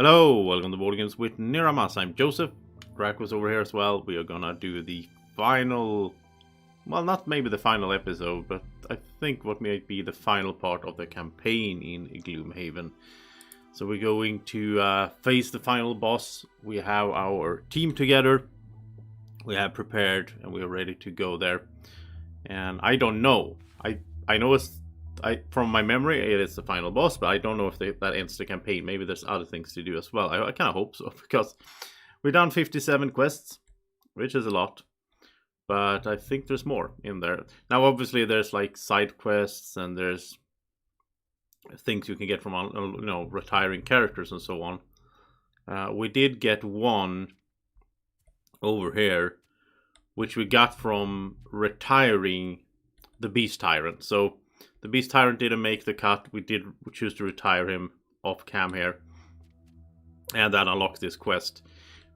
Hello, welcome to Board Games with Niramas. I'm Joseph. Drac was over here as well. We are gonna do the final, well, not maybe the final episode, but I think what might be the final part of the campaign in Gloomhaven. So we're going to face the final boss. We have our team together. We have prepared and we are ready to go there. And I don't know. I know it's from my memory, it is the final boss, but I don't know if that ends the campaign. Maybe there's other things to do as well. I kind of hope so, because we've done 57 quests, which is a lot. But I think there's more in there. Now, obviously, there's like side quests and there's things you can get from, retiring characters and so on. We did get one over here, which we got from retiring the Beast Tyrant. So the Beast Tyrant didn't make the cut. We choose to retire him off cam here. And that unlocks this quest.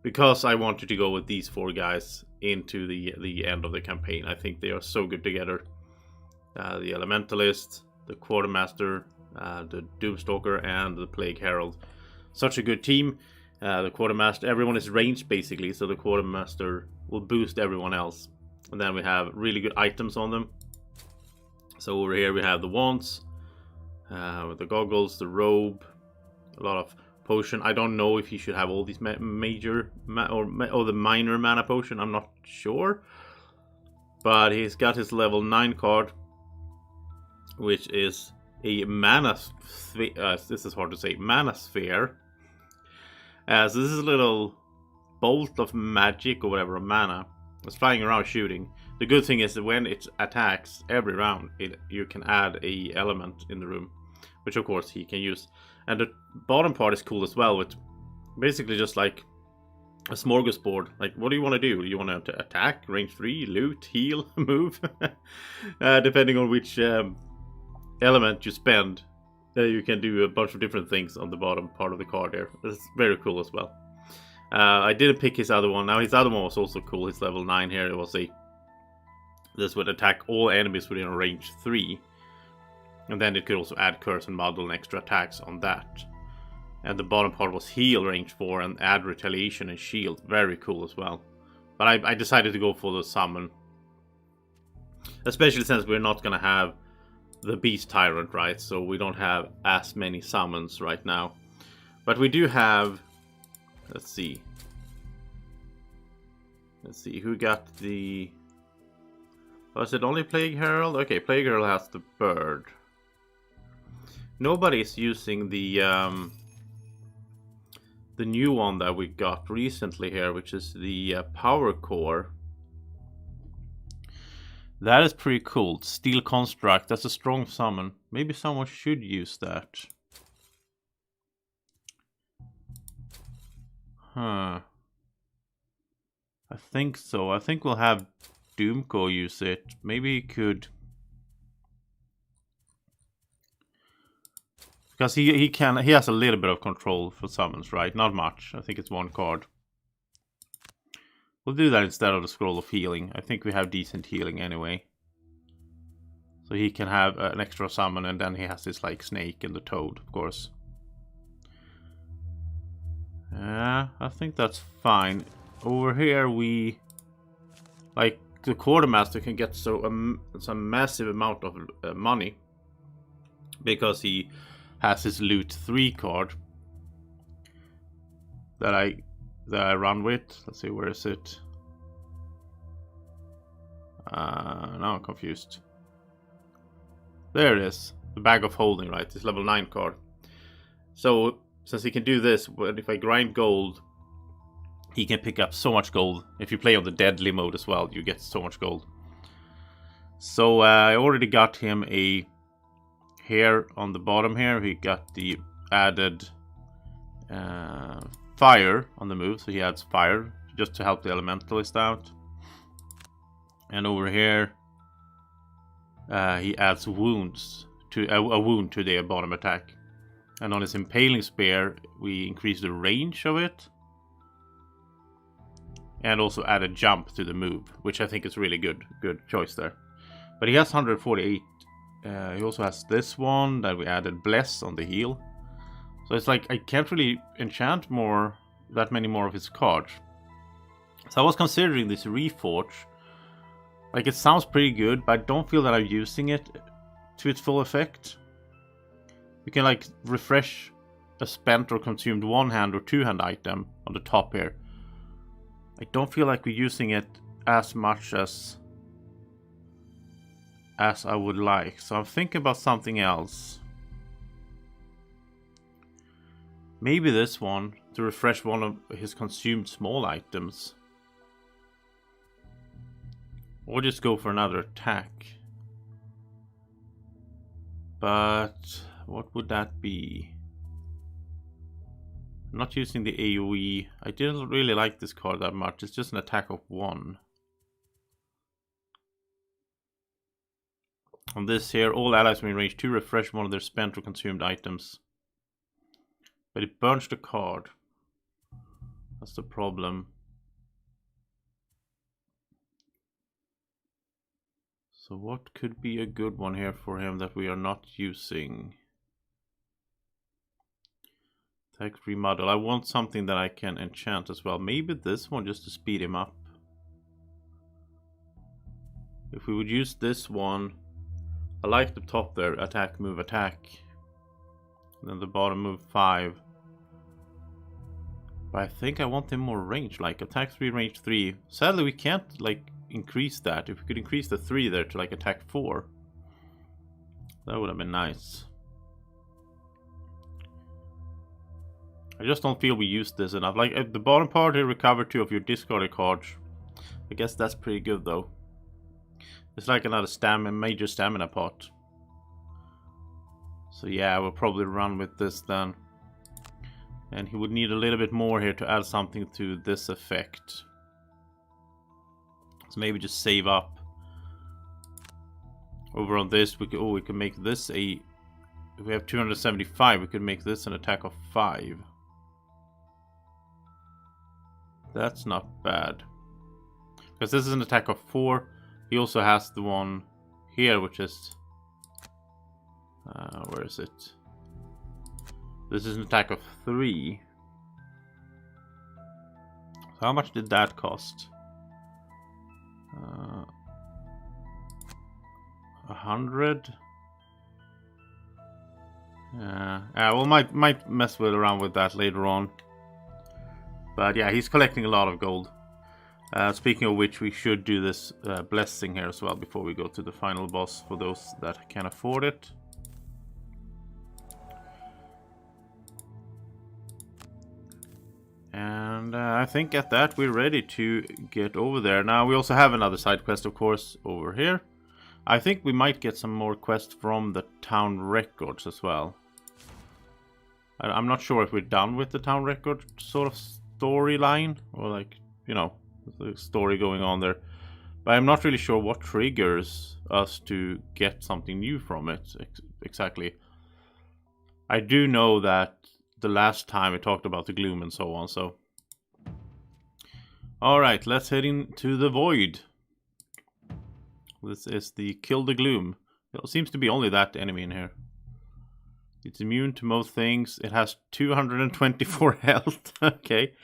Because I wanted to go with these four guys into the end of the campaign. I think they are so good together. The Elementalist, the Quartermaster, the Doomstalker, and the Plague Herald. Such a good team. The Quartermaster, everyone is ranged basically, so the Quartermaster will boost everyone else. And then we have really good items on them. So over here we have the wands, with the goggles, the robe, a lot of potion. I don't know if he should have all these major or the minor mana potion. I'm not sure, but he's got his level 9 card, which is a mana. This is hard to say. Mana sphere. So this is a little bolt of magic or whatever, of mana. It's flying around shooting. The good thing is that when it attacks every round, you can add a element in the room, which of course he can use. And the bottom part is cool as well, with basically just like a smorgasbord. Like, what do you want to do? You want to attack, range 3, loot, heal, move? Depending on which element you spend, you can do a bunch of different things on the bottom part of the card there. It's very cool as well. I didn't pick his other one. Now his other one was also cool. His level 9 here, it was this would attack all enemies within range 3. And then it could also add curse and muddle and extra attacks on that. And the bottom part was heal range 4 and add retaliation and shield. Very cool as well. But I decided to go for the summon. Especially since we're not going to have the Beast Tyrant, right? So we don't have as many summons right now. But we do have... Let's see who got the... Was it only Plague Herald? Okay, Plague Herald has the bird. Nobody's using the new one that we got recently here, which is the Power Core. That is pretty cool. Steel Construct, that's a strong summon. Maybe someone should use that. Huh. I think so. I think we'll have Doomco use it. Maybe he could, because he has a little bit of control for summons, right? Not much. I think it's 1 card. We'll do that instead of the Scroll of Healing. I think we have decent healing anyway. So he can have an extra summon, and then he has this like snake and the toad, of course. Yeah, I think that's fine. Over here we, like, the Quartermaster can get some massive amount of money because he has his loot 3 card that I run with. Let's see, where is it? Now I'm confused. There it is, the Bag of Holding, right? This level 9 card. So since he can do this, if I grind gold, he can pick up so much gold. If you play on the deadly mode as well, you get so much gold. So I already got him a here on the bottom here. He got the added fire on the move, so he adds fire just to help the Elementalist out. And over here, he adds wounds to a wound to the bottom attack. And on his Impaling Spear, we increase the range of it. And also add a jump to the move, which I think is really good choice there. But he has 148. He also has this one that we added Bless on the heal. So So it's like I can't really enchant that many more of his cards. So I was considering this Reforge. Like, it sounds pretty good, but I don't feel that I'm using it to its full effect. You can like refresh a spent or consumed 1-hand or 2-hand item on the top here. I don't feel like we're using it as much as I would like. So I'm thinking about something else. Maybe this one, to refresh one of his consumed small items. Or just go for another attack. But what would that be? I'm not using the AoE. I didn't really like this card that much. It's just an attack of 1. On this here, all allies within range 2 refresh one of their spent or consumed items. But it burns the card. That's the problem. So what could be a good one here for him that we are not using? Attack remodel. I want something that I can enchant as well. Maybe this one just to speed him up. If we would use this one, I like the top there. Attack, move, attack. And then the bottom, move 5. But I think I want him more range, like attack 3, range 3. Sadly, we can't like increase that. If we could increase the 3 there to like attack 4, that would have been nice. I just don't feel we used this enough. Like at the bottom part here, recover 2 of your discarded cards. I guess that's pretty good though. It's like another major stamina pot. So yeah, we'll probably run with this then. And he would need a little bit more here to add something to this effect. So maybe just save up. Over on this, we could make this a... If we have 275, we could make this an attack of 5. That's not bad. Because this is an attack of 4. He also has the one here, which is... where is it? This is an attack of 3. So how much did that cost? 100. Well, might mess around with that later on. But yeah, he's collecting a lot of gold. Speaking of which, we should do this blessing here as well before we go to the final boss for those that can afford it. And I think at that we're ready to get over there. Now we also have another side quest, of course, over here. I think we might get some more quests from the town records as well. I'm not sure if we're done with the town record sort of storyline, or like, you know, the story going on there. But I'm not really sure what triggers us to get something new from it exactly. I do know that the last time we talked about the Gloom and so on, so... Alright, let's head into the Void. This is the Kill the Gloom. There seems to be only that enemy in here. It's immune to most things. It has 224 health. Okay.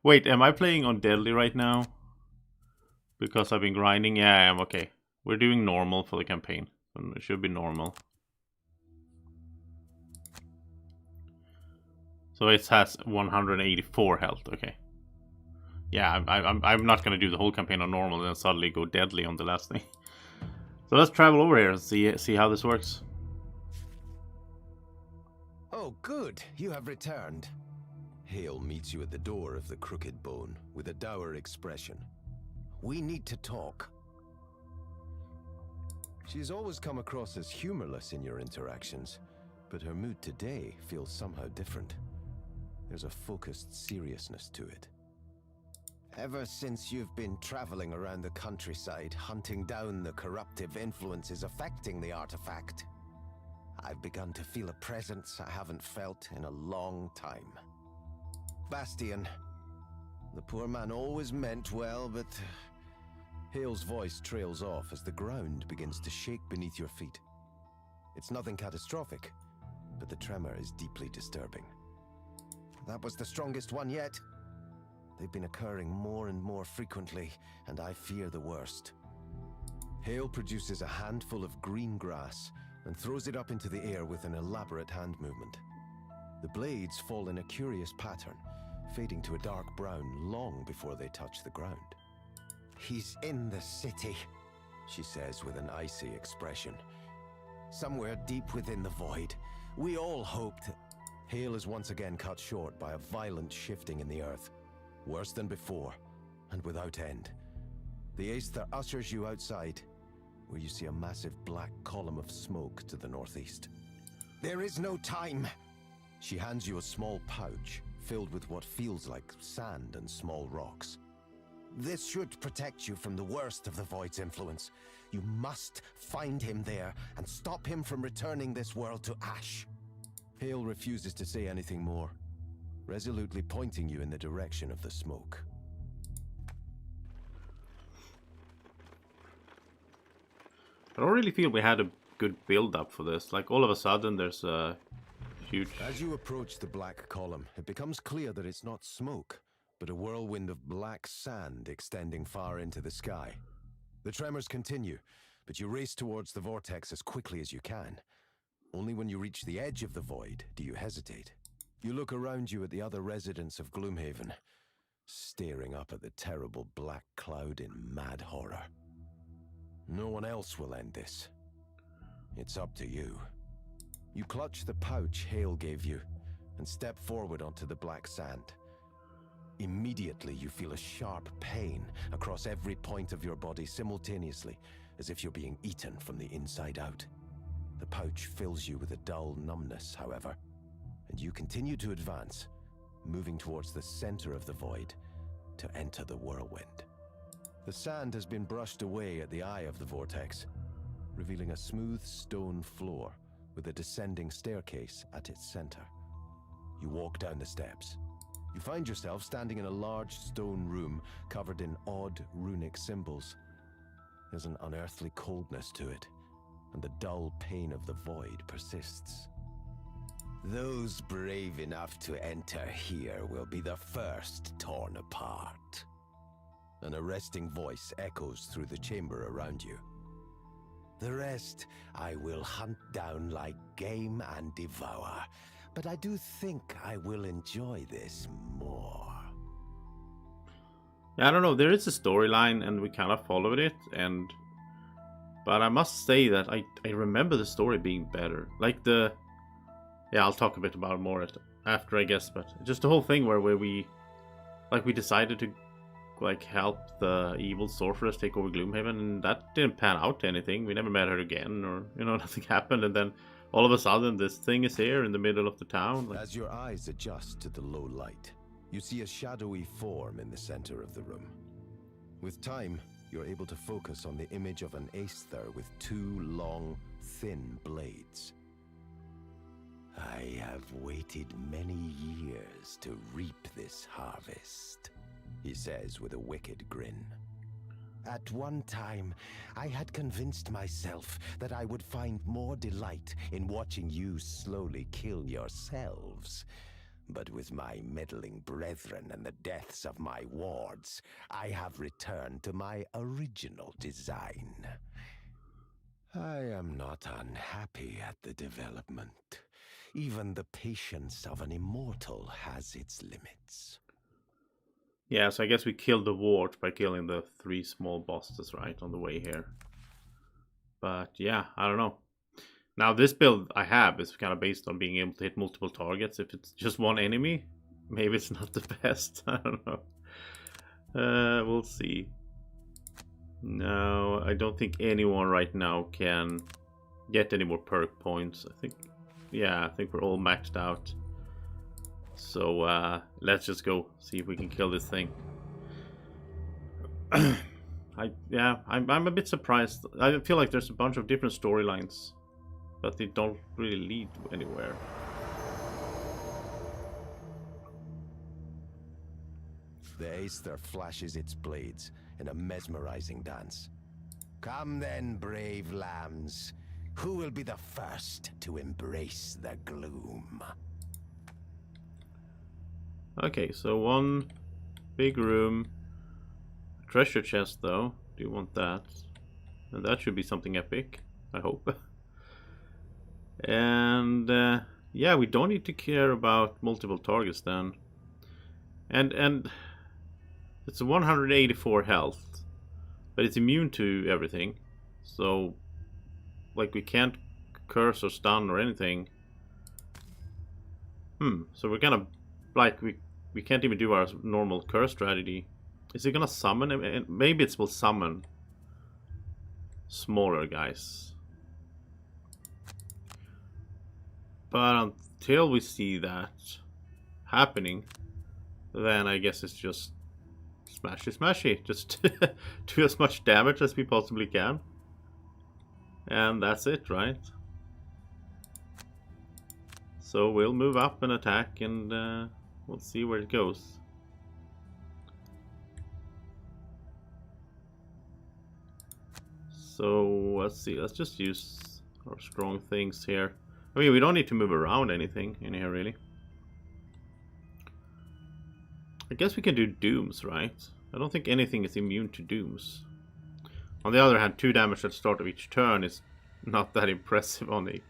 Wait, am I playing on Deadly right now? Because I've been grinding? Yeah, I am. Okay. We're doing normal for the campaign. It should be normal. So it has 184 health. Okay. Yeah, I'm not gonna do the whole campaign on normal and then suddenly go Deadly on the last thing. So let's travel over here and see how this works. Oh, good. You have returned. Hale meets you at the door of the Crooked Bone with a dour expression. We need to talk. She's always come across as humorless in your interactions, but her mood today feels somehow different. There's a focused seriousness to it. Ever since you've been traveling around the countryside, hunting down the corruptive influences affecting the artifact, I've begun to feel a presence I haven't felt in a long time. Bastion. The poor man always meant well, but... Hale's voice trails off as the ground begins to shake beneath your feet. It's nothing catastrophic, but the tremor is deeply disturbing. that was the strongest one yet. They've been occurring more and more frequently, and I fear the worst. Hale produces a handful of green grass and throws it up into the air with an elaborate hand movement. The blades fall in a curious pattern, fading to a dark brown long before they touch the ground. He's in the city, she says with an icy expression. Somewhere deep within the void. We all hoped... Hale is once again cut short by a violent shifting in the earth. Worse than before, and without end. The Aether ushers you outside, where you see a massive black column of smoke to the northeast. There is no time! She hands you a small pouch, filled with what feels like sand and small rocks. This should protect you from the worst of the Void's influence. You must find him there, and stop him from returning this world to ash. Hale refuses to say anything more, resolutely pointing you in the direction of the smoke. I don't really feel we had a good build-up for this. Like, all of a sudden, there's a huge... As you approach the black column, it becomes clear that it's not smoke, but a whirlwind of black sand extending far into the sky. The tremors continue, but you race towards the vortex as quickly as you can. Only when you reach the edge of the void do you hesitate. You look around you at the other residents of Gloomhaven, staring up at the terrible black cloud in mad horror. No one else will end this. It's up to you. You clutch the pouch Hale gave you and step forward onto the black sand. Immediately you feel a sharp pain across every point of your body simultaneously, as if you're being eaten from the inside out. The pouch fills you with a dull numbness, however, and you continue to advance, moving towards the center of the void to enter the whirlwind. The sand has been brushed away at the eye of the vortex, revealing a smooth stone floor with a descending staircase at its center. You walk down the steps. You find yourself standing in a large stone room covered in odd runic symbols. There's an unearthly coldness to it, and the dull pain of the void persists. Those brave enough to enter here will be the first torn apart. An arresting voice echoes through the chamber around you. The rest I will hunt down like game and devour, but I do think I will enjoy this more. Yeah, I don't know, there is a storyline and we kind of followed it, but I must say that I remember the story being better. Like yeah, I'll talk a bit about it more after, I guess, but just the whole thing where we decided to help the evil sorceress take over Gloomhaven, and that didn't pan out to anything. We never met her again, or nothing happened, and then all of a sudden this thing is here in the middle of the town. As your eyes adjust to the low light, you see a shadowy form in the center of the room. With time, you're able to focus on the image of an Aether with two long, thin blades. I have waited many years to reap this harvest, he says with a wicked grin. At one time, I had convinced myself that I would find more delight in watching you slowly kill yourselves. But with my meddling brethren and the deaths of my wards, I have returned to my original design. I am not unhappy at the development. Even the patience of an immortal has its limits. Yeah, so I guess we killed the ward by killing the 3 small bosses, right, on the way here. But yeah, I don't know. Now this build I have is kind of based on being able to hit multiple targets. If it's just one enemy, maybe it's not the best. I don't know. We'll see. No, I don't think anyone right now can get any more perk points. I think we're all maxed out. So let's just go see if we can kill this thing. I'm a bit surprised. I feel like there's a bunch of different storylines, but they don't really lead anywhere. The Aether flashes its blades in a mesmerizing dance. Come then, brave lambs. Who will be the first to embrace the gloom? Okay, so one big room. Treasure chest though. Do you want that? And that should be something epic, I hope. And yeah, we don't need to care about multiple targets then. And it's 184 health, but it's immune to everything. So like we can't curse or stun or anything. So we're gonna like we can't even do our normal curse strategy. Is it gonna summon? Maybe it will summon smaller guys. But until we see that happening, then I guess it's just smashy smashy. Just do as much damage as we possibly can. And that's it, right? So we'll move up and attack, and we'll see where it goes. So let's see, let's just use our strong things here. I mean, we don't need to move around anything in here, really. I guess we can do dooms, right? I don't think anything is immune to dooms. On the other hand, 2 damage at the start of each turn is not that impressive on a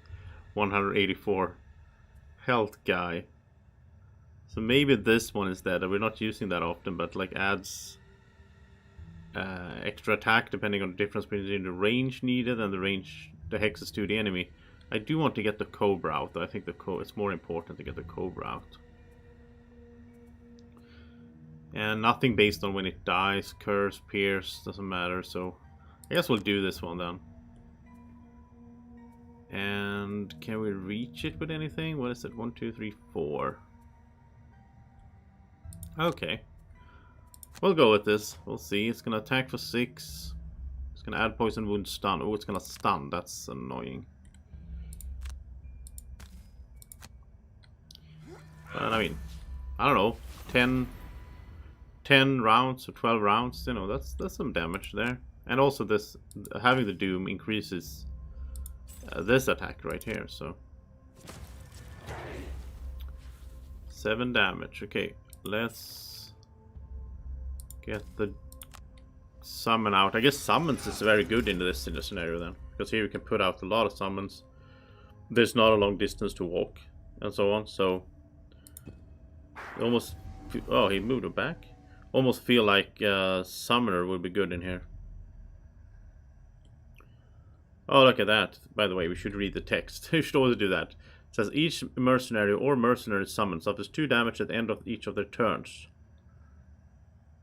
184 health guy. So maybe this one is dead. We're not using that often, but like adds extra attack depending on the difference between the range needed and the range the hexes to the enemy. I do want to get the Cobra out, though. I think it's more important to get the Cobra out. And nothing based on when it dies, curse, pierce, doesn't matter, so I guess we'll do this one then. And can we reach it with anything? What is it? 1, 2, 3, 4. Okay. We'll go with this. We'll see. It's gonna attack for 6. It's gonna add poison, wound, stun. Oh, it's gonna stun. That's annoying. But I mean, I don't know. 10 rounds or 12 rounds, you know, that's some damage there. And also this, having the Doom increases this attack right here, so 7 damage. Okay, let's get the summon out. I guess summons is very good in this scenario then, because here you can put out a lot of summons. There's not a long distance to walk and so on, so almost, oh, he moved it back. Almost feel like summoner would be good in here. Oh, look at that. By the way, we should read the text. We should always do that. It says each mercenary or mercenary summon suffers 2 damage at the end of each of their turns.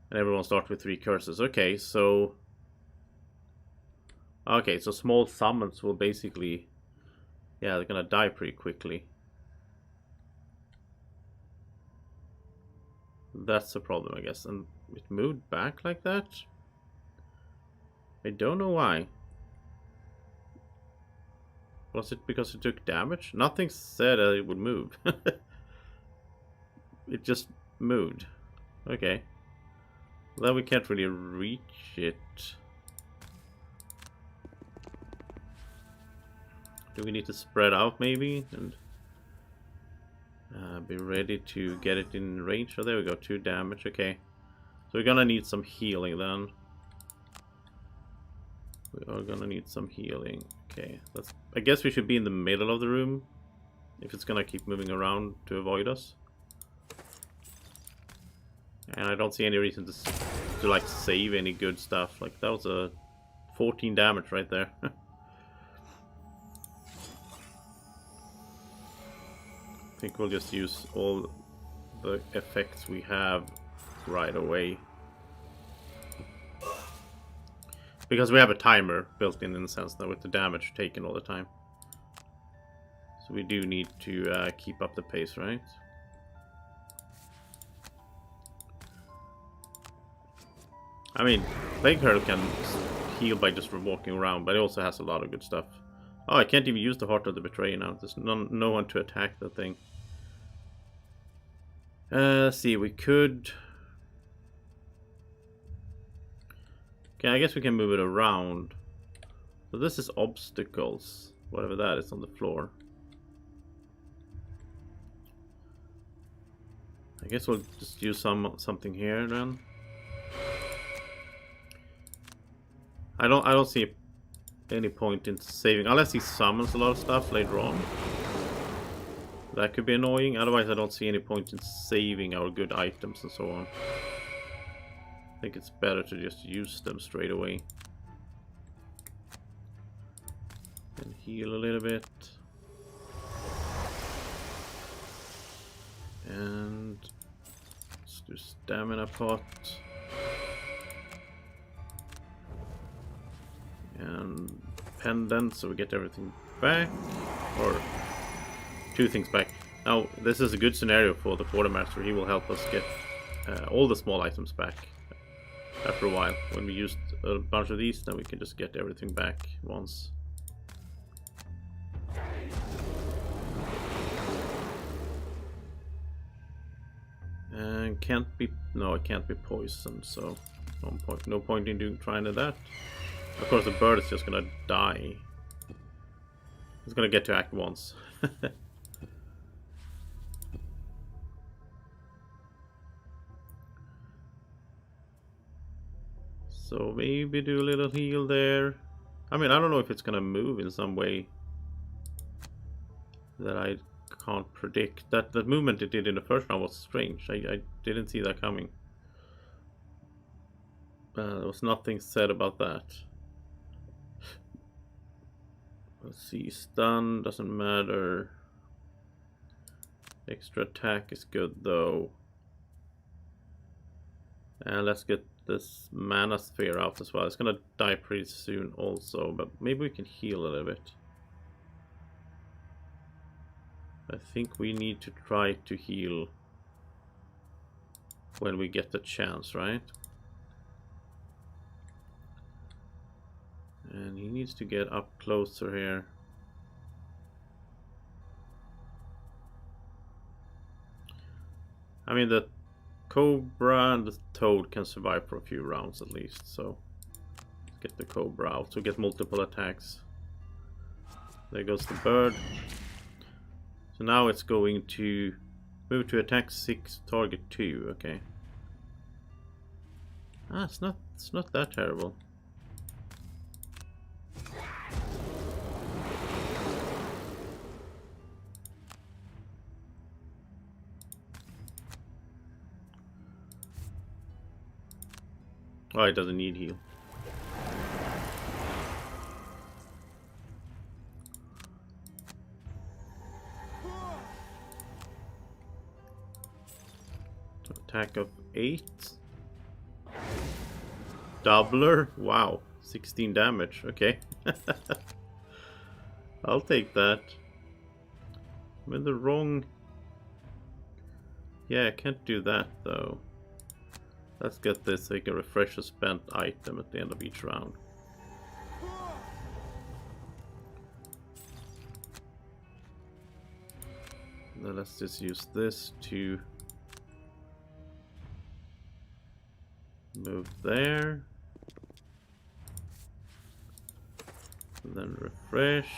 And everyone starts with 3 curses. Okay, so... Okay, so small summons will basically... Yeah, they're gonna die pretty quickly. That's the problem, I guess. And it moved back like that? I don't know why. Was it because it took damage? Nothing said it would move. It just moved. Okay. Then we can't really reach it. Do we need to spread out maybe? And be ready to get it in range. Oh, there we go. 2 damage. Okay. So we're gonna need some healing then. We are gonna need some healing. Okay. I guess we should be in the middle of the room if it's gonna keep moving around to avoid us. And I don't see any reason to like save any good stuff. Like that was a 14 damage right there. I think we'll just use all the effects we have right away. Because we have a timer built in the sense that with the damage taken all the time. So we do need to keep up the pace, right? I mean, Plague Hurl can heal by just walking around, but it also has a lot of good stuff. Oh, I can't even use the Heart of the Betrayer now. There's no one to attack that thing. Let's see, we could... Okay, I guess we can move it around. So this is obstacles, whatever that is on the floor. I guess we'll just use something here then. I don't see any point in saving unless he summons a lot of stuff later on. That could be annoying. Otherwise, I don't see any point in saving our good items and so on. I think it's better to just use them straight away. And heal a little bit. And let's do stamina pot. And pendant, so we get everything back. Or 2 things back. Now, this is a good scenario for the quartermaster. He will help us get all the small items back after a while. When we used a bunch of these, then we can just get everything back once. And it can't be poisoned, so no point in trying to that. Of course, the bird is just gonna die. It's gonna get to act once. So maybe do a little heal there. I mean, I don't know if it's gonna move in some way that I can't predict. That movement it did in the first round was strange. I didn't see that coming. There was nothing said about that. Let's see, stun doesn't matter. Extra attack is good though. And let's get this mana sphere out as well. It's gonna die pretty soon also, but maybe we can heal a little bit. I think we need to try to heal when we get the chance, right? And he needs to get up closer here. I mean, the Cobra and the Toad can survive for a few rounds at least, so let's get the Cobra out to get multiple attacks. There goes the bird. So now it's going to move to attack 6, target 2, okay. Ah, it's not that terrible. Oh, it doesn't need heal. Attack of 8. Doubler? Wow. 16 damage. Okay. I'll take that. I'm in the wrong... Yeah, I can't do that though. Let's get this so you can refresh a spent item at the end of each round. Now let's just use this to move there. And then refresh.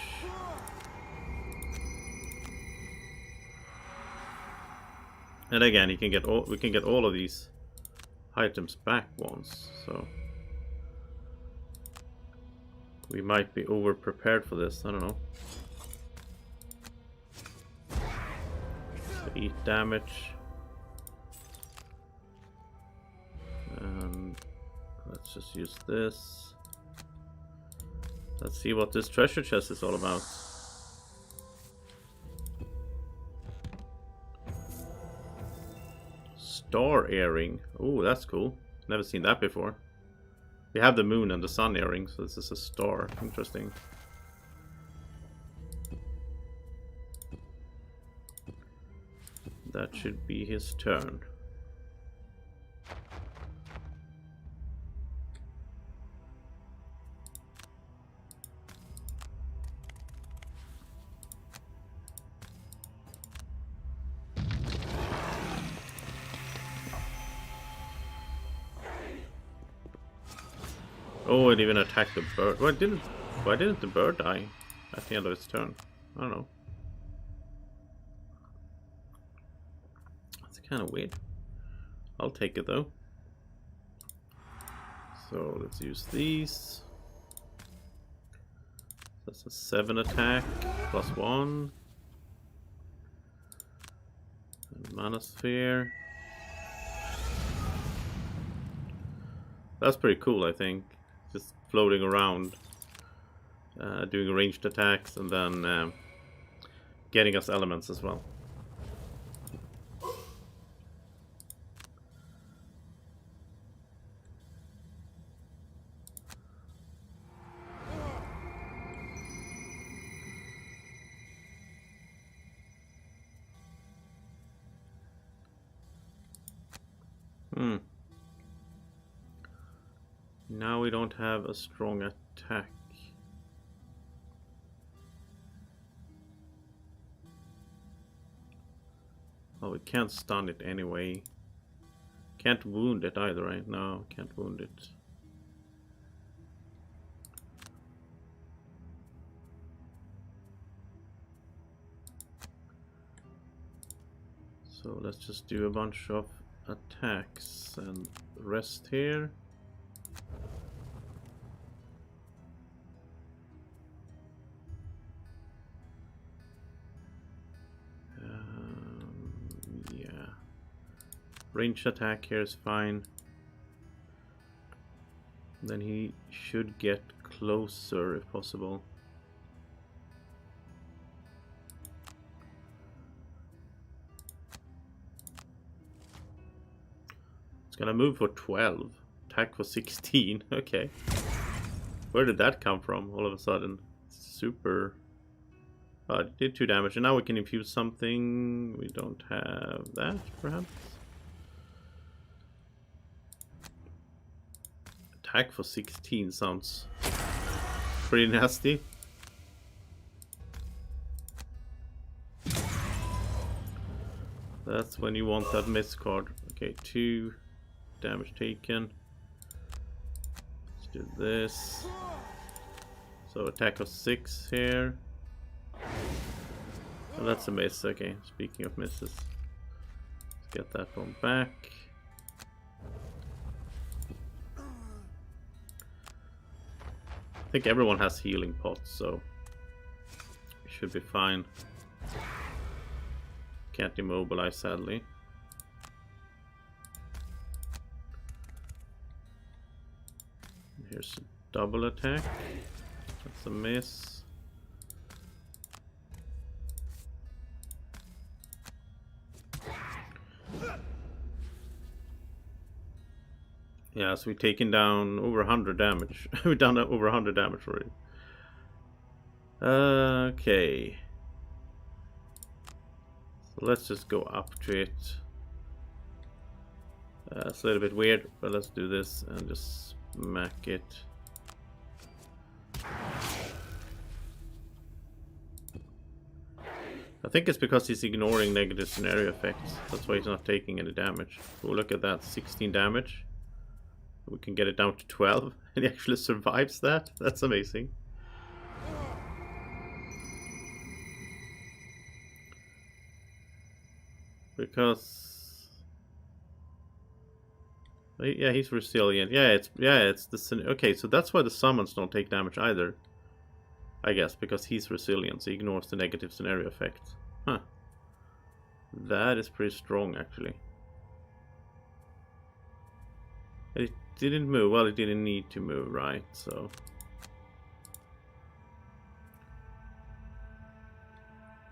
And again, we can get all of these items back once, so we might be over prepared for this. I don't know. So 8 damage, and let's just use this. Let's see what this treasure chest is all about. Star earring. Oh, that's cool. Never seen that before. We have the moon and the sun earring, so this is a star. Interesting. That should be his turn. Oh, it even attacked the bird. Why didn't the bird die at the end of its turn? I don't know. It's kind of weird. I'll take it though. So let's use these. That's a 7 attack, +1. And Mana Sphere. That's pretty cool, I think. Just floating around, doing ranged attacks, and then getting us elements as well. Now we don't have a strong attack. Oh, we can't stun it anyway. Can't wound it either, right? No, can't wound it. So let's just do a bunch of attacks and rest here. Yeah. Range attack here is fine. Then he should get closer if possible. It's gonna move for 12. Attack for 16. Okay. Where did that come from all of a sudden? Super. It did 2 damage. And now we can infuse something. We don't have that, perhaps. Attack for 16 sounds pretty nasty. That's when you want that miss card. Okay, 2 damage taken. Let's do this. So attack of 6 here. Oh, that's a miss. Okay, speaking of misses, let's get that one back. I think everyone has healing pots, so we should be fine. Can't immobilize, sadly. Here's a double attack. That's a miss. Yeah, so we've taken down over 100 damage. We've done over 100 damage already. Okay. So let's just go up to it. It's a little bit weird, but let's do this and just smack it. I think it's because he's ignoring negative scenario effects. That's why he's not taking any damage. Oh, look at that, 16 damage. We can get it down to 12, and he actually survives that. That's amazing. Because yeah, he's resilient. Yeah, it's the okay. So that's why the summons don't take damage either. I guess because he's resilient, so he ignores the negative scenario effects. Huh. That is pretty strong, actually. It didn't move. Well, it didn't need to move, right? So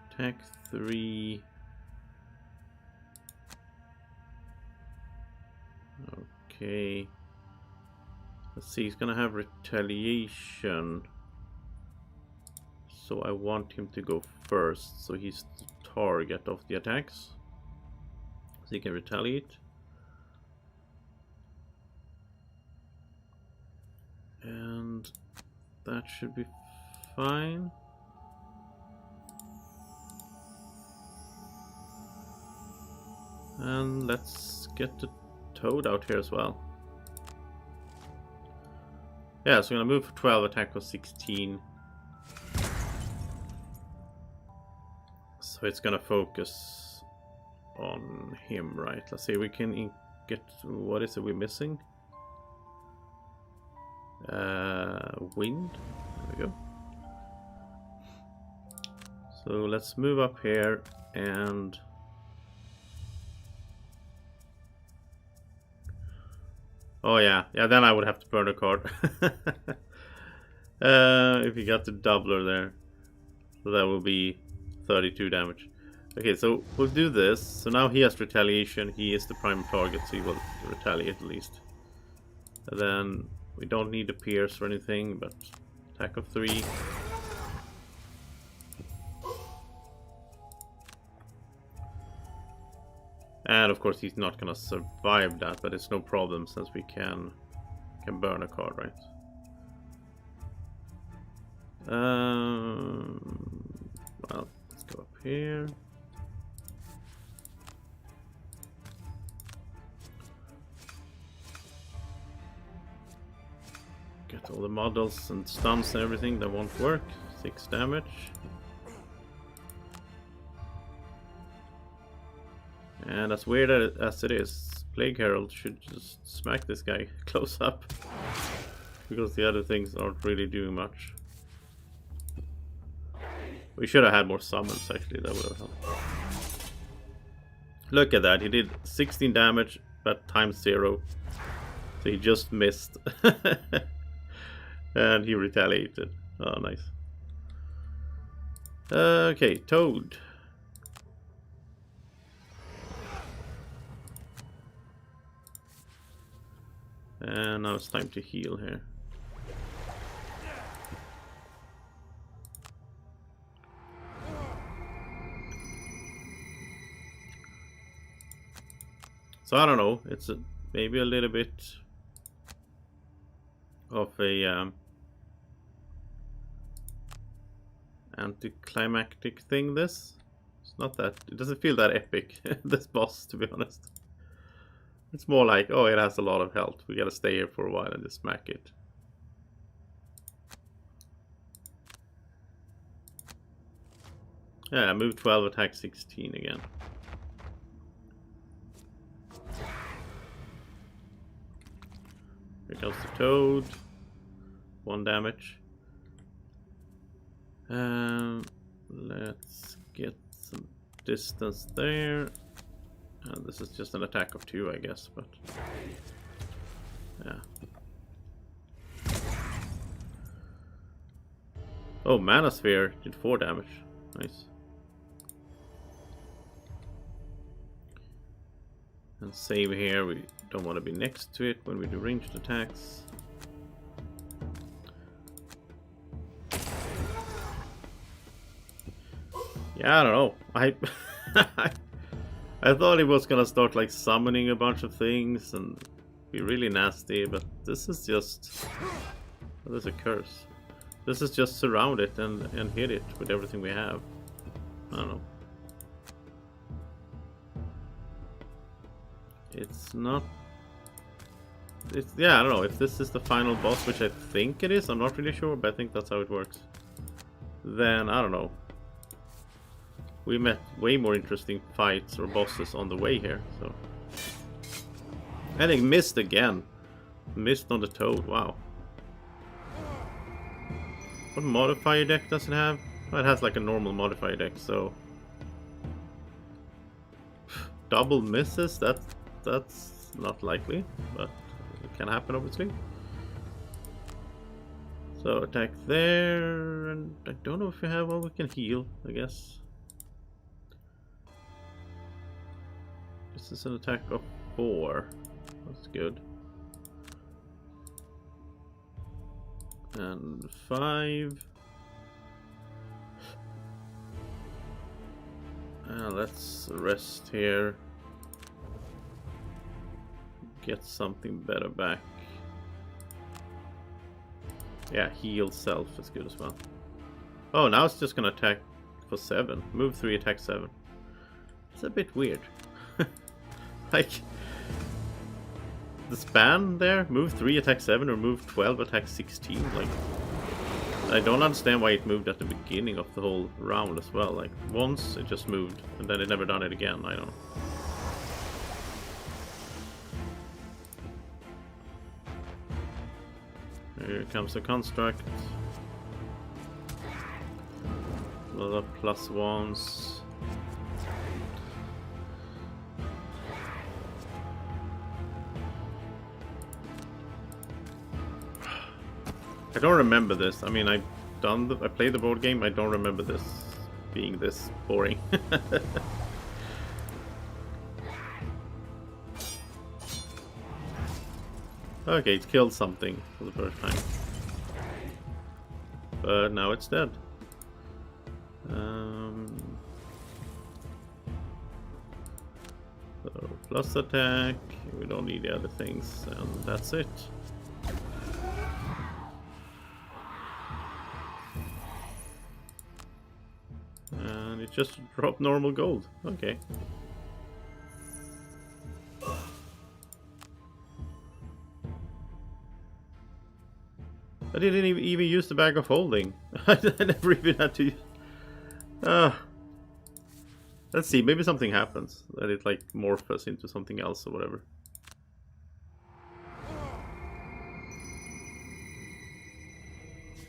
attack 3. Okay. Let's see. He's gonna have retaliation. So I want him to go first. So he's the target of the attacks. So he can retaliate. And that should be fine. And let's get the toad out here as well. Yeah, so I'm gonna move for 12, attack of 16. So it's gonna focus on him, right? Let's see, we can get, what is it we're missing? Wind. There we go. So let's move up here and oh yeah, then I would have to burn a card. If you got the doubler there. So that will be 32 damage. Okay, so we'll do this. So now he has retaliation. He is the prime target, so he will retaliate at least. And then we don't need to pierce or anything, but attack of 3. And of course he's not gonna survive that, but it's no problem since we can burn a card, right? Well, let's go up here. Get all the models and stuns and everything that won't work. 6 damage. And as weird as it is, Plague Herald should just smack this guy close up. Because the other things aren't really doing much. We should have had more summons actually, that would have helped. Look at that, he did 16 damage, but times 0. So he just missed. And he retaliated. Oh, nice. Okay, Toad. And now it's time to heal here. So I don't know, it's maybe a little bit of a anticlimactic thing, this. It's not that, it doesn't feel that epic, this boss, to be honest. It's more like, oh, it has a lot of health, we gotta stay here for a while and just smack it. Yeah, move 12, attack 16 again. Here comes the Toad. 1 damage. Let's get some distance there. And this is just an attack of 2, I guess, but yeah. Oh, Mana Sphere did 4 damage. Nice. And save here, we don't want to be next to it when we do ranged attacks. Yeah, I don't know. I thought he was gonna start like summoning a bunch of things and be really nasty, but this is just... Oh, there's a curse. This is just surround it and hit it with everything we have. I don't know. It's not... It's, yeah, I don't know. If this is the final boss, which I think it is, I'm not really sure, but I think that's how it works. Then, I don't know. We met way more interesting fights or bosses on the way here, so... I think missed again. Missed on the Toad, wow. What modifier deck does it have? Oh, it has like a normal modifier deck, so... Double misses? That's not likely, but it can happen obviously. So attack there, and I don't know if we have, well, we can heal, I guess. This is an attack of 4. That's good. And 5. Let's rest here. Get something better back. Yeah, heal self is good as well. Oh, now it's just gonna attack for 7. Move 3, attack 7. It's a bit weird. Like, the span there, move 3, attack 7, or move 12, attack 16. Like, I don't understand why it moved at the beginning of the whole round as well. Like, once it just moved, and then it never done it again. I don't know. Here comes the construct. A lot of +1s. I don't remember this. I mean, I played the board game. I don't remember this being this boring. Okay, it killed something for the first time. But now it's dead. So plus attack. We don't need the other things, and that's it. And it just dropped normal gold. Okay. I didn't even use the bag of holding. I never even had to use... Let's see, maybe something happens. That it like morphs into something else or whatever.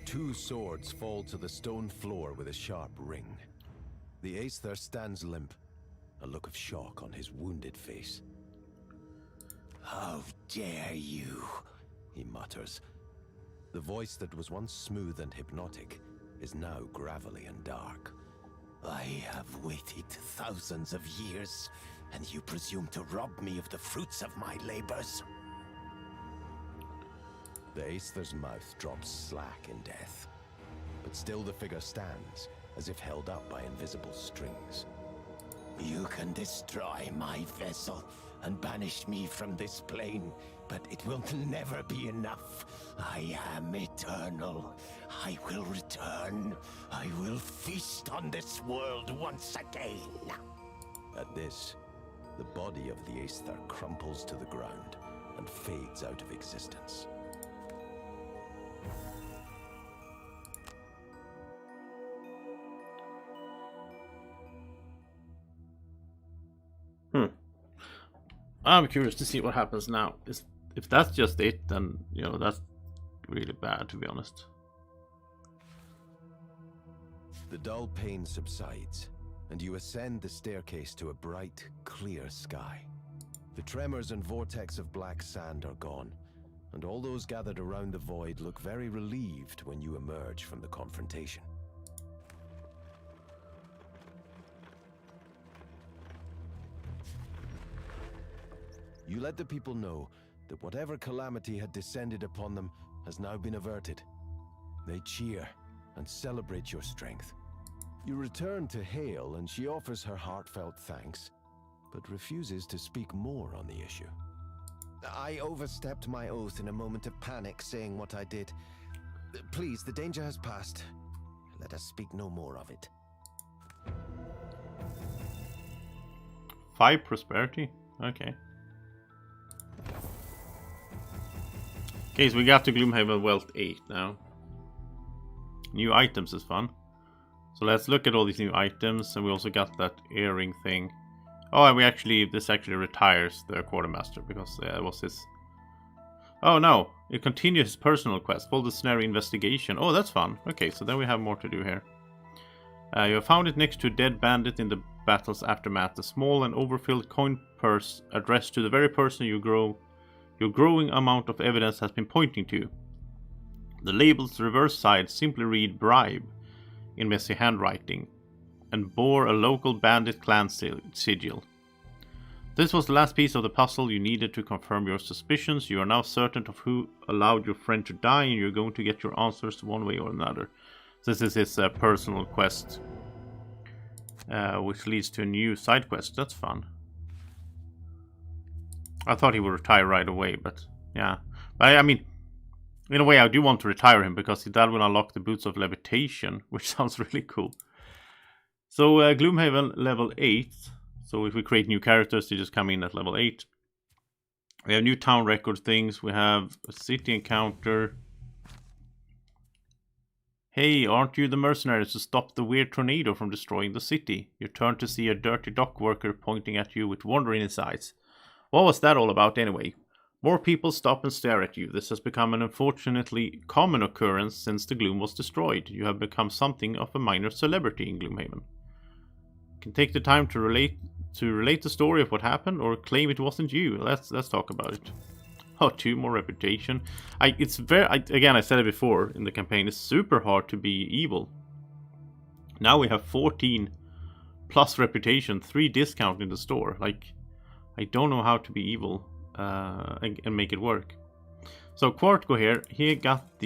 Two swords fall to the stone floor with a sharp ring. The Aether stands limp, a look of shock on his wounded face. "How dare you?" he mutters. The voice that was once smooth and hypnotic is now gravelly and dark. "I have waited thousands of years, and you presume to rob me of the fruits of my labors?" The Aether's mouth drops slack in death, but still the figure stands, as if held up by invisible strings. "You can destroy my vessel and banish me from this plane, but it will never be enough. I am eternal. I will return. I will feast on this world once again." At this, the body of the Aether crumples to the ground and fades out of existence. I'm curious to see what happens now. If that's just it, then, you know, that's really bad, to be honest. The dull pain subsides, and you ascend the staircase to a bright, clear sky. The tremors and vortex of black sand are gone, and all those gathered around the void look very relieved when you emerge from the confrontation. You let the people know that whatever calamity had descended upon them has now been averted. They cheer and celebrate your strength. You return to Hale, and she offers her heartfelt thanks, but refuses to speak more on the issue. "I overstepped my oath in a moment of panic, saying what I did. Please, the danger has passed. Let us speak no more of it." 5 prosperity? Okay. Okay, so we got to Gloomhaven Wealth 8 now. New items is fun. So let's look at all these new items, and we also got that earring thing. Oh, and this actually retires the quartermaster, because it was his... Oh no, it continues his personal quest, follow the Snare investigation. Oh, that's fun. Okay, so then we have more to do here. You have found it next to a dead bandit in the battle's aftermath. A small and overfilled coin purse addressed to the very person your growing amount of evidence has been pointing to. The label's reverse side simply read "bribe" in messy handwriting, and bore a local bandit clan sigil. This was the last piece of the puzzle you needed to confirm your suspicions. You are now certain of who allowed your friend to die, and you're going to get your answers one way or another. This is his personal quest, which leads to a new side quest. That's fun. I thought he would retire right away, but yeah. But I mean, in a way I do want to retire him, because that will unlock the Boots of Levitation, which sounds really cool. So Gloomhaven level 8. So if we create new characters, they just come in at level 8. We have new town record things. We have a city encounter. Hey, aren't you the mercenaries who stopped the weird tornado from destroying the city? You turn to see a dirty dock worker pointing at you with wonder in his eyes. What was that all about anyway? More people stop and stare at you. This has become an unfortunately common occurrence since the Gloom was destroyed. You have become something of a minor celebrity in Gloomhaven. You can take the time to relate the story of what happened, or claim it wasn't you. Let's talk about it. Oh, 2 more reputation. Again, I said it before in the campaign, it's super hard to be evil. Now we have 14 plus reputation, 3 discount in the store. Like, I don't know how to be evil and make it work. So Quartco here, he got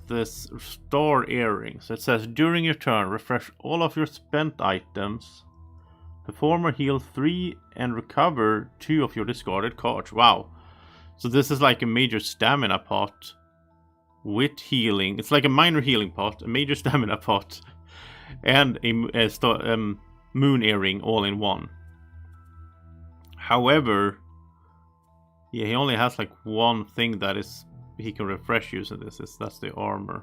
this star earring. So it says, during your turn, refresh all of your spent items. Perform or heal 3 and recover 2 of your discarded cards. Wow. So this is like a major stamina pot with healing. It's like a minor healing pot, a major stamina pot, and a moon earring all in one. However, yeah, he only has like one thing that is he can refresh using this. That's the armor.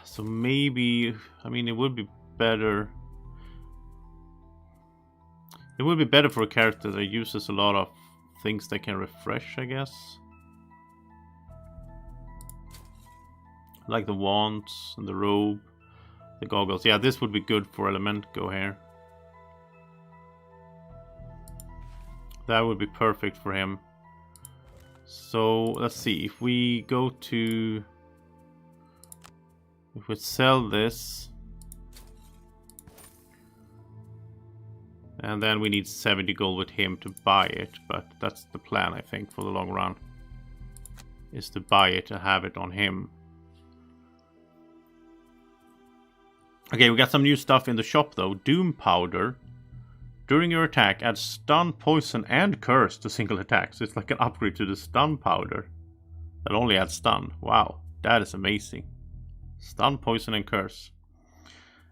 So maybe, I mean, it would be better. It would be better for a character that uses a lot of things that can refresh, I guess. Like the wands and the robe, the goggles. Yeah, this would be good for Elemento here. That would be perfect for him. So let's see, if we go to... If we sell this, and then we need 70 gold with him to buy it, but that's the plan, I think, for the long run, is to buy it and have it on him. Okay, we got some new stuff in the shop though. Doom Powder. During your attack, add stun, poison, and curse to single attacks. So it's like an upgrade to the stun powder that only adds stun. Wow, that is amazing. Stun, poison, and curse.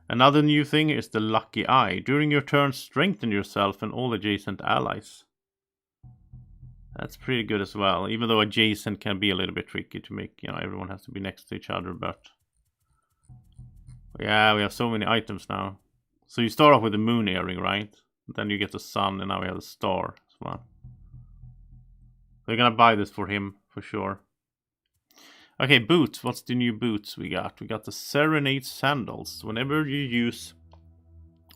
Another new thing is the Lucky Eye. During your turn, strengthen yourself and all adjacent allies. That's pretty good as well, even though adjacent can be a little bit tricky to make. You know, everyone has to be next to each other, but... Yeah, we have so many items now. So you start off with the moon earring, right? Then you get the sun, and now we have the star as well. We're gonna buy this for him, for sure. Okay, boots. What's the new boots we got? We got the Serenade Sandals. Whenever you use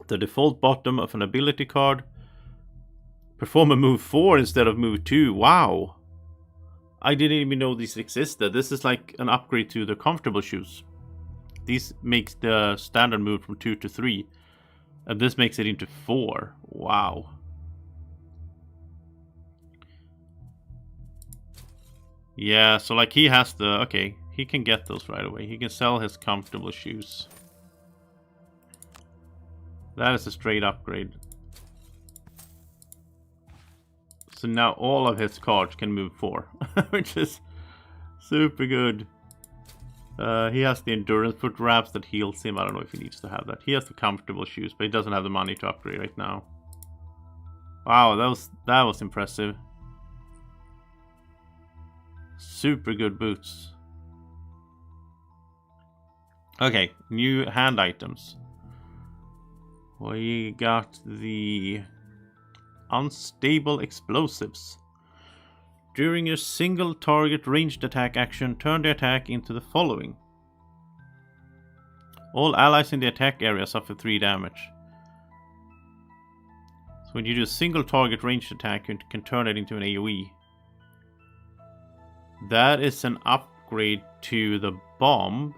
the default bottom of an ability card, perform a move 4 instead of move 2. Wow! I didn't even know these existed. This is like an upgrade to the comfortable shoes. These makes the standard move from 2 to 3. And this makes it into 4. Wow. Yeah, so like he has the... Okay, he can get those right away. He can sell his comfortable shoes. That is a straight upgrade. So now all of his cards can move 4. Which is super good. He has the endurance foot wraps that heals him. I don't know if he needs to have that. He has the comfortable shoes, but he doesn't have the money to upgrade right now. Wow, that was impressive. Super good boots. Okay, new hand items. We got the unstable explosives. During your single target ranged attack action, turn the attack into the following. All allies in the attack area suffer 3 damage. So when you do a single target ranged attack, you can turn it into an AoE. That is an upgrade to the bomb.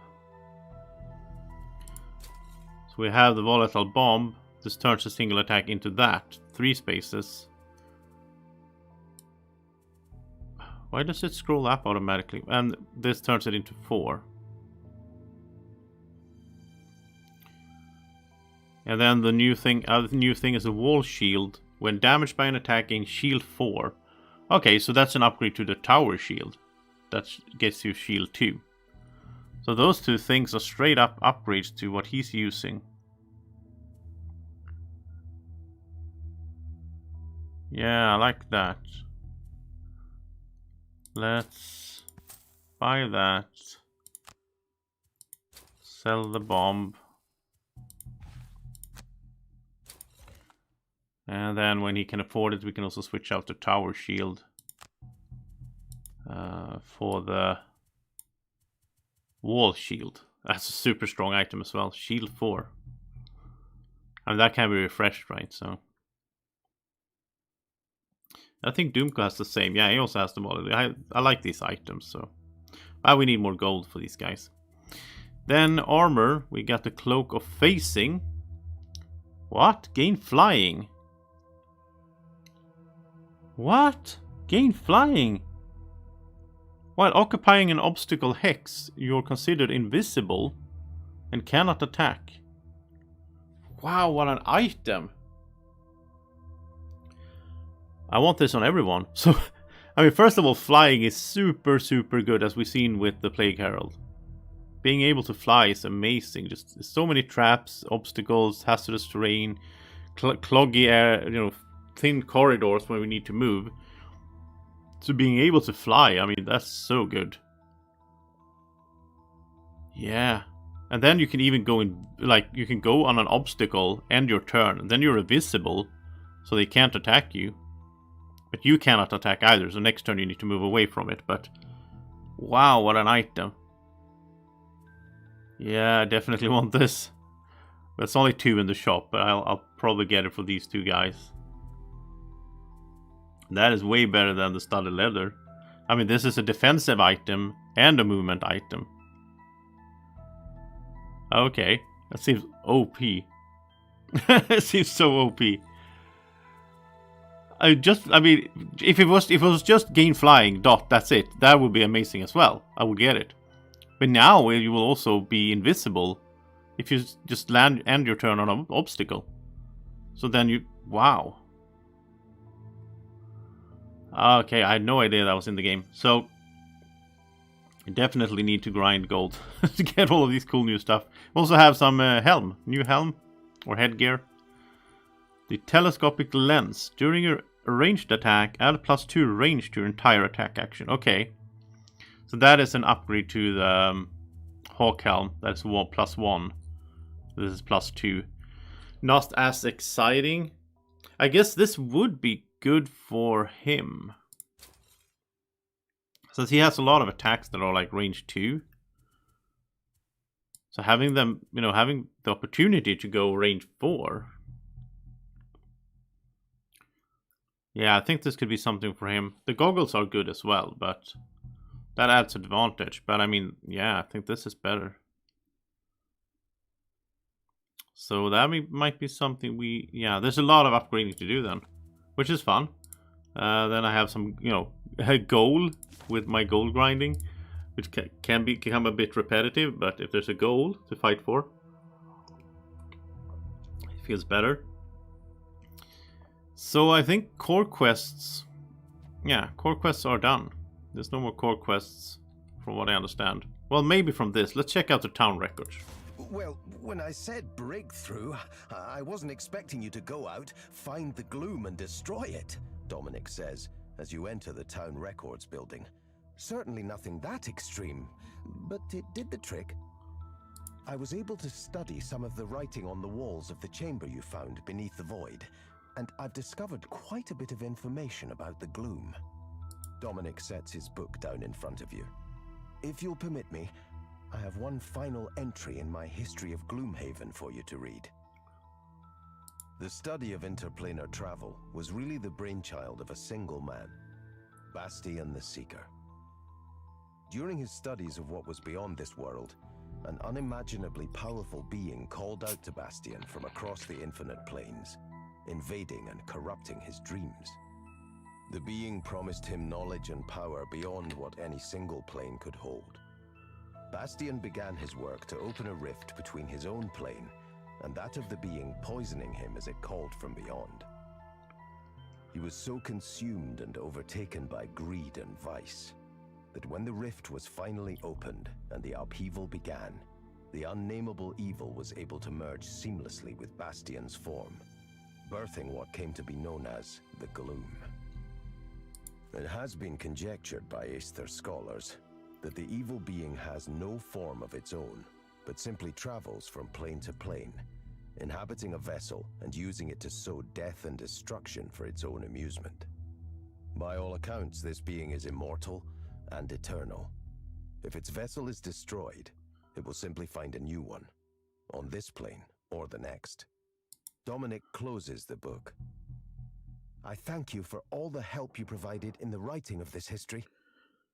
So we have the volatile bomb. This turns a single attack into that. 3 spaces. Why does it scroll up automatically? And this turns it into 4. And then the new thing is a wall shield. When damaged by an attack, gain shield 4. Okay, so that's an upgrade to the tower shield. That gets you shield 2. So those 2 things are straight up upgrades to what he's using. Yeah, I like that. Let's buy that. Sell the bomb. And then when he can afford it, we can also switch out the tower shield for the wall shield. That's a super strong item as well. Shield 4. And that can be refreshed, right? So I think Doomco has the same. Yeah, he also has the model. I like these items, so we need more gold for these guys. Then armor, we got the Cloak of Facing. What? Gain flying. What? Gain flying? While occupying an obstacle hex, you're considered invisible and cannot attack. Wow, what an item. I want this on everyone. So, I mean, first of all, flying is super, super good, as we've seen with the Plague Herald. Being able to fly is amazing. Just so many traps, obstacles, hazardous terrain, cloggy air, thin corridors when we need to move. So being able to fly, I mean, that's so good. Yeah. And then you can even go in, like, you can go on an obstacle, end your turn, and then you're invisible, so they can't attack you. But you cannot attack either, so next turn you need to move away from it, but... Wow, what an item. Yeah, I definitely want this. But it's only 2 in the shop, but I'll probably get it for these 2 guys. That is way better than the studded leather. I mean, this is a defensive item and a movement item. Okay, that seems OP. It seems so OP. I mean, if it was just gain flying, that's it. That would be amazing as well. I would get it. But now you will also be invisible if you just end your turn on an obstacle. So then wow. Okay, I had no idea that was in the game. So, you definitely need to grind gold to get all of these cool new stuff. We also have some new helm, or headgear. The telescopic lens. During your ranged attack, add +2 range to your entire attack action. Okay. So that is an upgrade to the Hawk helm. That's +1. This is +2. Not as exciting. I guess this would be good for him, since he has a lot of attacks that are like range 2. So having them, having the opportunity to go range 4. Yeah, I think this could be something for him. The goggles are good as well, but that adds advantage. But I mean, yeah, I think this is better. So that might be something yeah, there's a lot of upgrading to do then, which is fun. Then I have some, a goal with my gold grinding, which can become a bit repetitive, but if there's a goal to fight for, it feels better. So I think core quests, core quests are done. There's no more core quests, from what I understand. Well, maybe from this. Let's check out the town records. Well, when I said breakthrough, I wasn't expecting you to go out, find the Gloom and destroy it, Dominic says, as you enter the town records building. Certainly nothing that extreme, but it did the trick. I was able to study some of the writing on the walls of the chamber you found beneath the void, and I've discovered quite a bit of information about the Gloom. Dominic sets his book down in front of you. If you'll permit me, I have one final entry in my history of Gloomhaven for you to read. The study of interplanar travel was really the brainchild of a single man, Bastian the Seeker. During his studies of what was beyond this world, an unimaginably powerful being called out to Bastian from across the infinite planes, invading and corrupting his dreams. The being promised him knowledge and power beyond what any single plane could hold. Bastian began his work to open a rift between his own plane and that of the being poisoning him as it called from beyond. He was so consumed and overtaken by greed and vice that when the rift was finally opened and the upheaval began, the unnameable evil was able to merge seamlessly with Bastian's form, birthing what came to be known as the Gloom. It has been conjectured by Aether scholars that the evil being has no form of its own, but simply travels from plane to plane, inhabiting a vessel and using it to sow death and destruction for its own amusement. By all accounts, this being is immortal and eternal. If its vessel is destroyed, it will simply find a new one, on this plane or the next. Dominic closes the book. I thank you for all the help you provided in the writing of this history,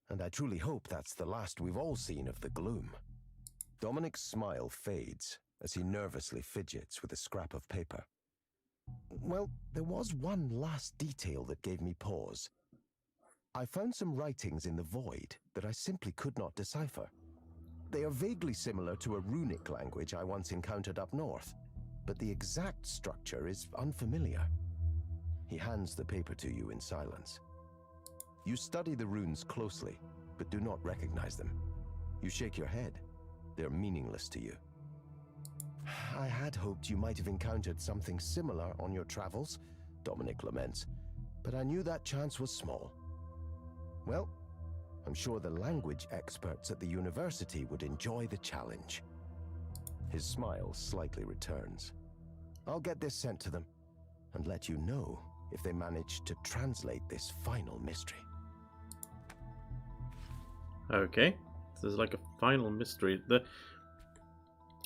and I truly hope that's the last we've all seen of the Gloom. Dominic's smile fades as he nervously fidgets with a scrap of paper. Well, there was one last detail that gave me pause. I found some writings in the void that I simply could not decipher. They are vaguely similar to a runic language I once encountered up north, but the exact structure is unfamiliar. He hands the paper to you in silence. You study the runes closely, but do not recognize them. You shake your head. They're meaningless to you. I had hoped you might have encountered something similar on your travels, Dominic laments, but I knew that chance was small. Well, I'm sure the language experts at the university would enjoy the challenge. His smile slightly returns. I'll get this sent to them, and let you know if they manage to translate this final mystery. Okay, this is like a final mystery.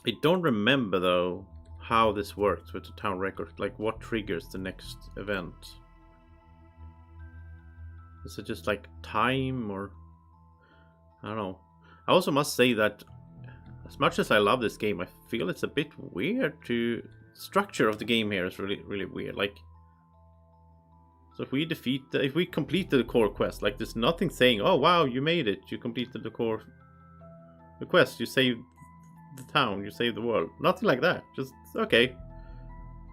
I don't remember though how this works with the town record. Like what triggers the next event? Is it just like time, or I don't know. I also must say that as much as I love this game, I feel it's a bit weird to structure of the game here is really weird. Like, so if we complete the core quest, like there's nothing saying, oh wow, you made it, you completed the quest, you saved the town, you saved the world. Nothing like that. Just okay,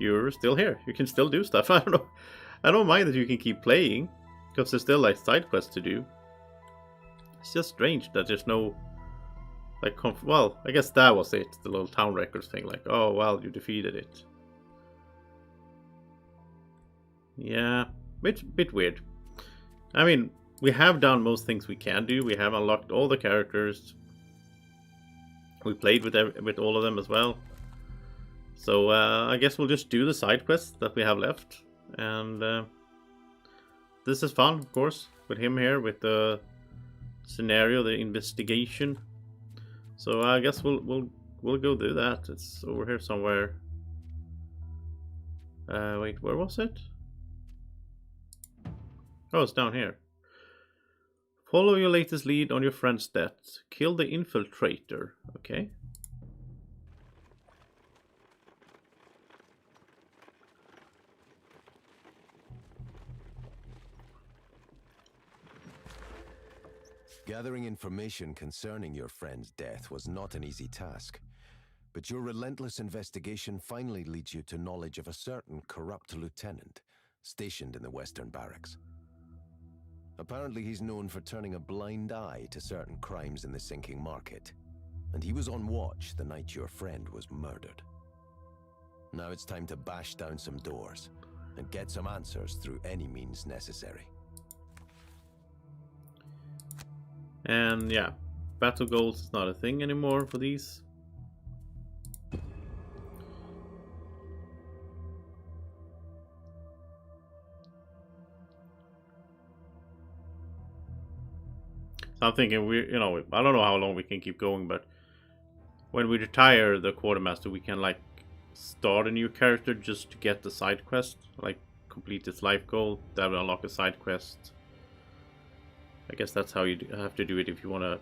you're still here, you can still do stuff. I don't know. I don't mind that you can keep playing because there's still like side quests to do. It's just strange that there's no like well, I guess that was it, the little town records thing, like, oh well, you defeated it. Yeah, bit weird. I mean, we have done most things we can do. We have unlocked all the characters. We played with all of them as well. So I guess we'll just do the side quests that we have left, and this is fun, of course, with him here, with the scenario, the investigation. So I guess we'll go do that. It's over here somewhere. Wait, where was it? Oh, it's down here. Follow your latest lead on your friend's death. Kill the infiltrator. Okay. Gathering information concerning your friend's death was not an easy task, but your relentless investigation finally leads you to knowledge of a certain corrupt lieutenant stationed in the Western Barracks. Apparently he's known for turning a blind eye to certain crimes in the sinking market, and he was on watch the night your friend was murdered. Now it's time to bash down some doors and get some answers through any means necessary. And yeah, battle goals is not a thing anymore for these. So I'm thinking I don't know how long we can keep going, but when we retire the quartermaster, we can like start a new character just to get the side quest, like complete this life goal. That will unlock a side quest. I guess that's how you have to do it if you want to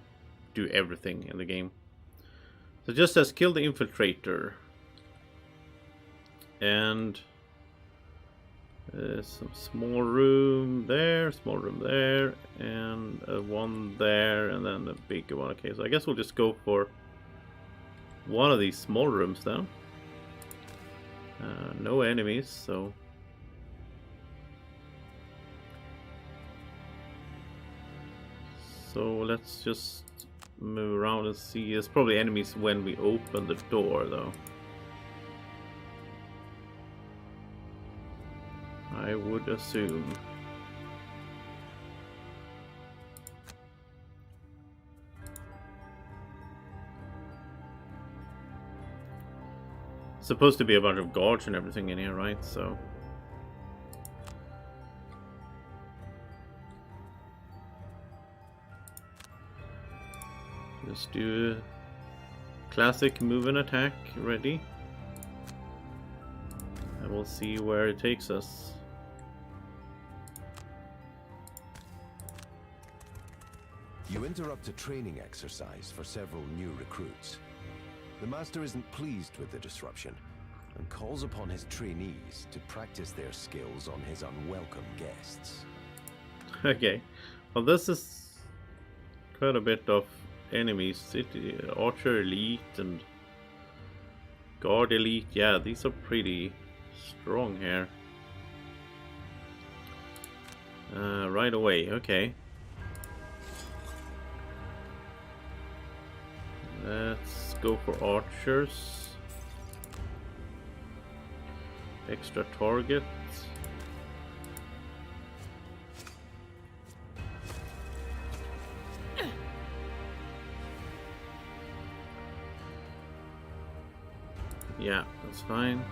do everything in the game. So just says kill the infiltrator. And some small room there, and one there, and then a bigger one. Okay, so I guess we'll just go for one of these small rooms then. No enemies, so... So let's just move around and see. There's probably enemies when we open the door, though. I would assume. supposed to be a bunch of guards and everything in here, right? So just do a classic move and attack ready. And we'll see where it takes us. You interrupt a training exercise for several new recruits. The master isn't pleased with the disruption and calls upon his trainees to practice their skills on his unwelcome guests. Okay, well this is quite a bit of enemies. City Archer Elite and Guard Elite. Yeah, these are pretty strong here. Right away, okay. Let's go for archers. Extra target. Yeah, that's fine.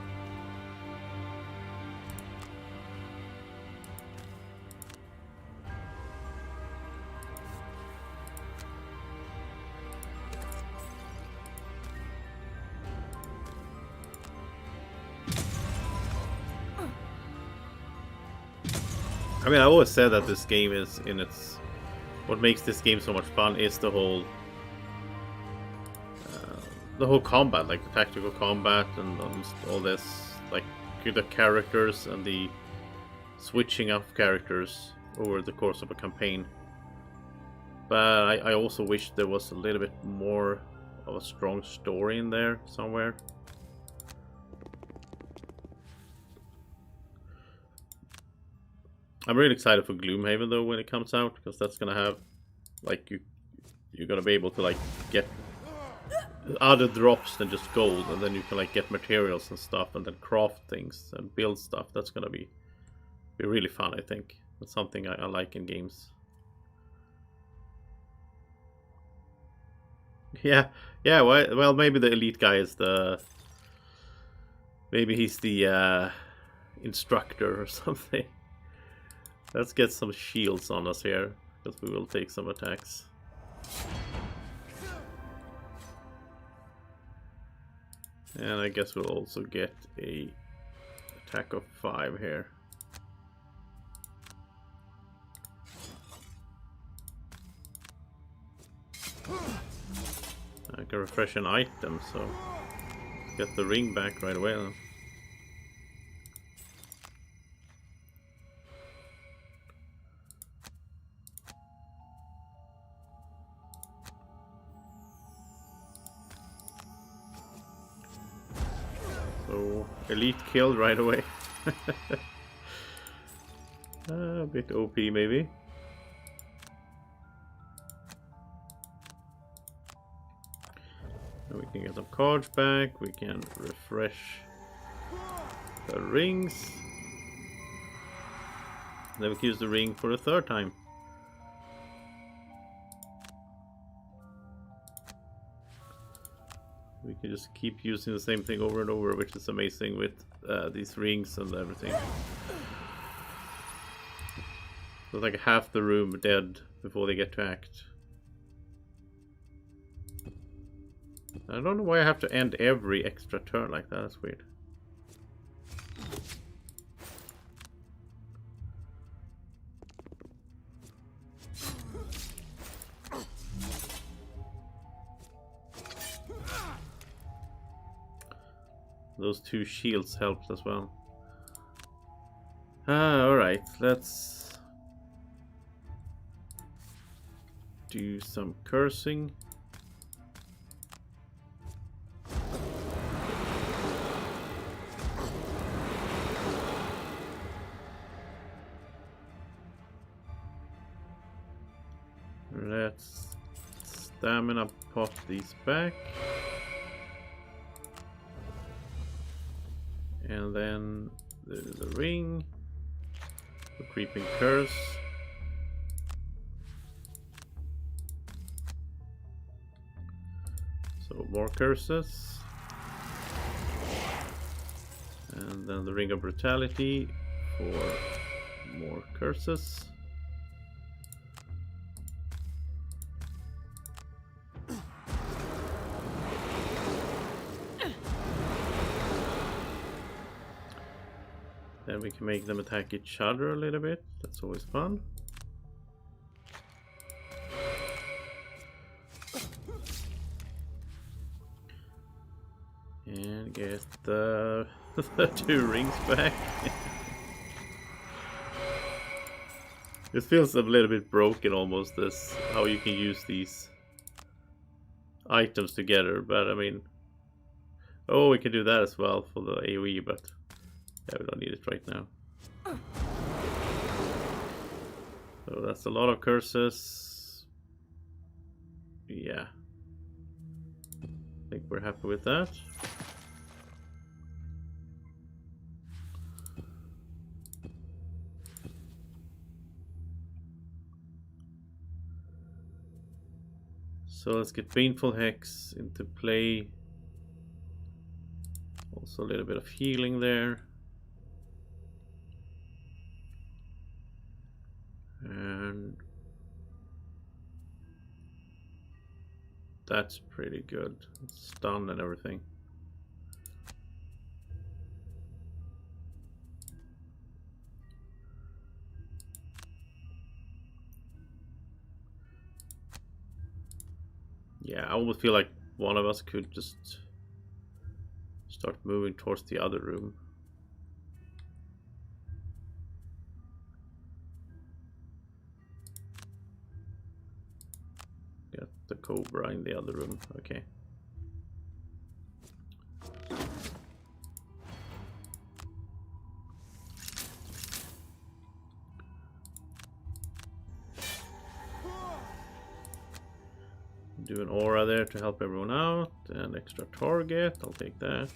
I mean, I always said that this game is in its... What makes this game so much fun is the whole combat, like the tactical combat and all this, like the characters and the switching of characters over the course of a campaign. But I also wish there was a little bit more of a strong story in there somewhere. I'm really excited for Gloomhaven though when it comes out, because that's gonna have, like, you're gonna be able to like get other drops than just gold, and then you can like get materials and stuff, and then craft things and build stuff. That's gonna be really fun. I think that's something I like in games. Yeah, well, maybe the elite guy is maybe he's the instructor or something. Let's get some shields on us here, because we will take some attacks. And I guess we'll also get a attack of 5 here. I can refresh an item, so let's get the ring back right away then. So, elite killed right away. A bit OP maybe. And we can get some cards back, we can refresh the rings. Then we can use the ring for a 3rd time. We can just keep using the same thing over and over, which is amazing with these rings and everything. There's like half the room dead before they get to act. I don't know why I have to end every extra turn like that. That's weird. Those 2 shields helped as well. Alright, let's do some cursing. Let's stamina pot these back. And then the ring, the creeping curse. So more curses. And then the Ring of Brutality for more curses. Then we can make them attack each other a little bit. That's always fun. And get the 2 rings back. It feels a little bit broken almost, this how you can use these items together, but I mean, oh, we can do that as well for the AoE, but yeah, we don't need it right now. So that's a lot of curses. Yeah, I think we're happy with that. So let's get Baneful Hex into play. Also a little bit of healing there. And that's pretty good. Stun and everything. Yeah, I almost feel like one of us could just start moving towards the other room. Get the Cobra in the other room. Okay. Do an aura there to help everyone out. And extra target. I'll take that.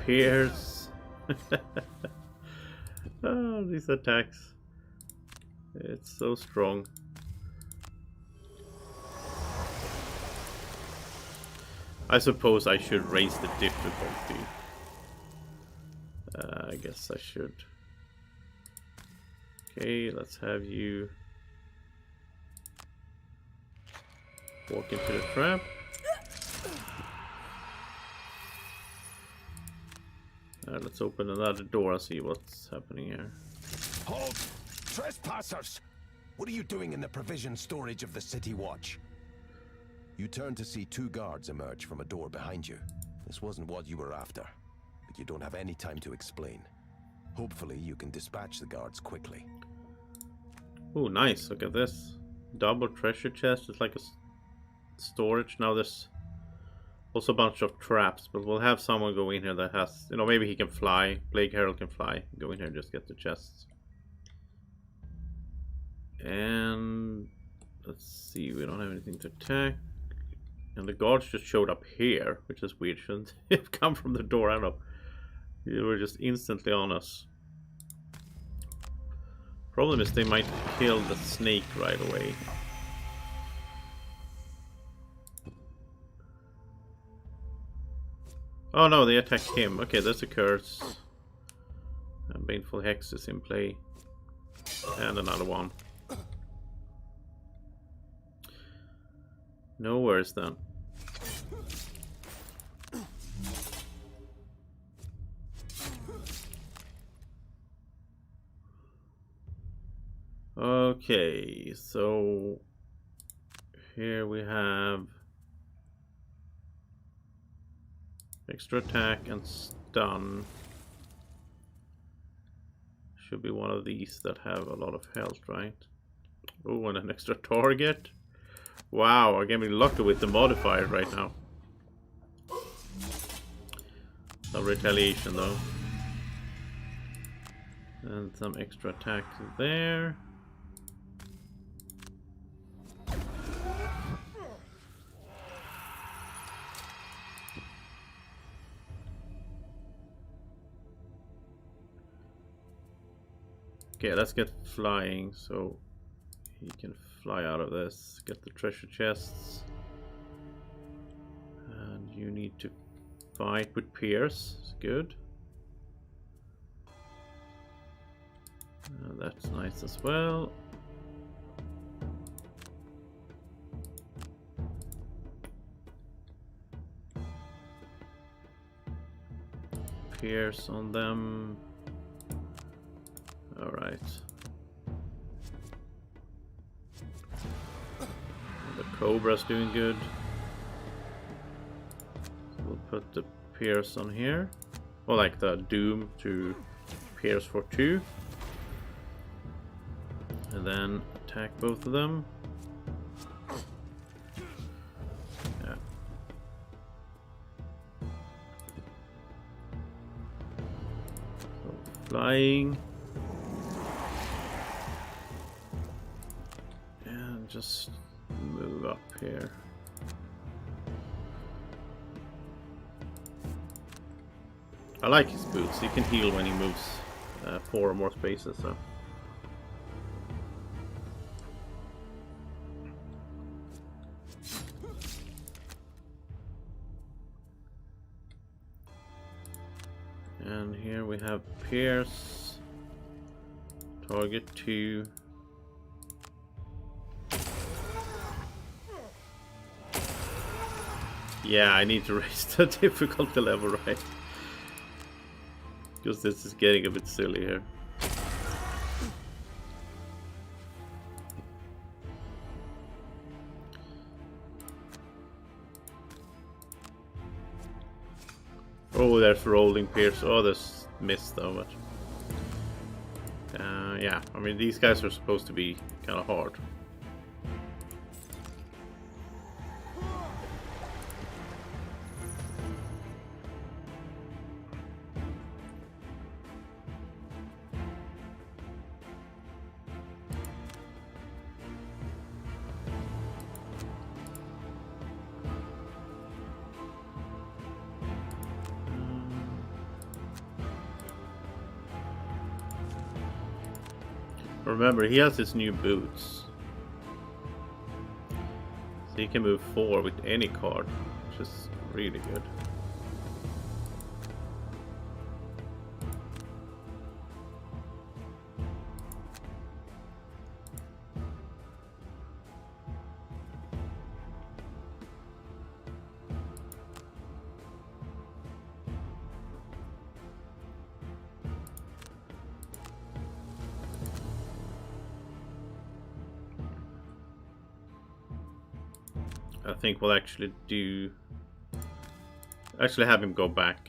Pierce. Oh, these attacks. It's so strong. I suppose I should raise the difficulty. I guess I should. Okay, let's have you walk into the trap. Let's open another door and see what's happening here. Halt! Trespassers! What are you doing in the provision storage of the City Watch? You turn to see 2 guards emerge from a door behind you. This wasn't what you were after, but you don't have any time to explain. Hopefully you can dispatch the guards quickly. Oh, nice. Look at this. Double treasure chest. It's like a storage. Now there's also a bunch of traps, but we'll have someone go in here that has, you know, maybe he can fly. Plague Herald can fly. Go in here and just get the chests. And let's see, we don't have anything to attack. And the guards just showed up here, which is weird. Shouldn't have come from the door. I don't know. They were just instantly on us. Problem is they might kill the snake right away. Oh no, they attack him. Okay, that's a curse. And Baneful Hex is in play. And another one. No worries then. Okay, so here we have extra attack and stun. Should be one of these that have a lot of health, right? Oh, and an extra target. Wow, I'm getting lucky with the modifier right now. Some retaliation though. And some extra attack there. Okay, let's get flying so he can fly out of this. Get the treasure chests. And you need to fight with Pierce. It's good. That's nice as well. Pierce on them. All right. The Cobra's doing good. So we'll put the Pierce on here. Or like the Doom to Pierce for 2. And then attack both of them. Yeah. So flying. And just move up here. I like his boots. He can heal when he moves 4 or more spaces. So. And here we have Pierce. Target 2. Yeah, I need to raise the difficulty level, right? Because this is getting a bit silly here. Oh, there's rolling Pierce. Oh, there's missed so much. Yeah, I mean, these guys are supposed to be kind of hard. Remember, he has his new boots. So he can move 4 with any card, which is really good. I think we'll actually have him go back.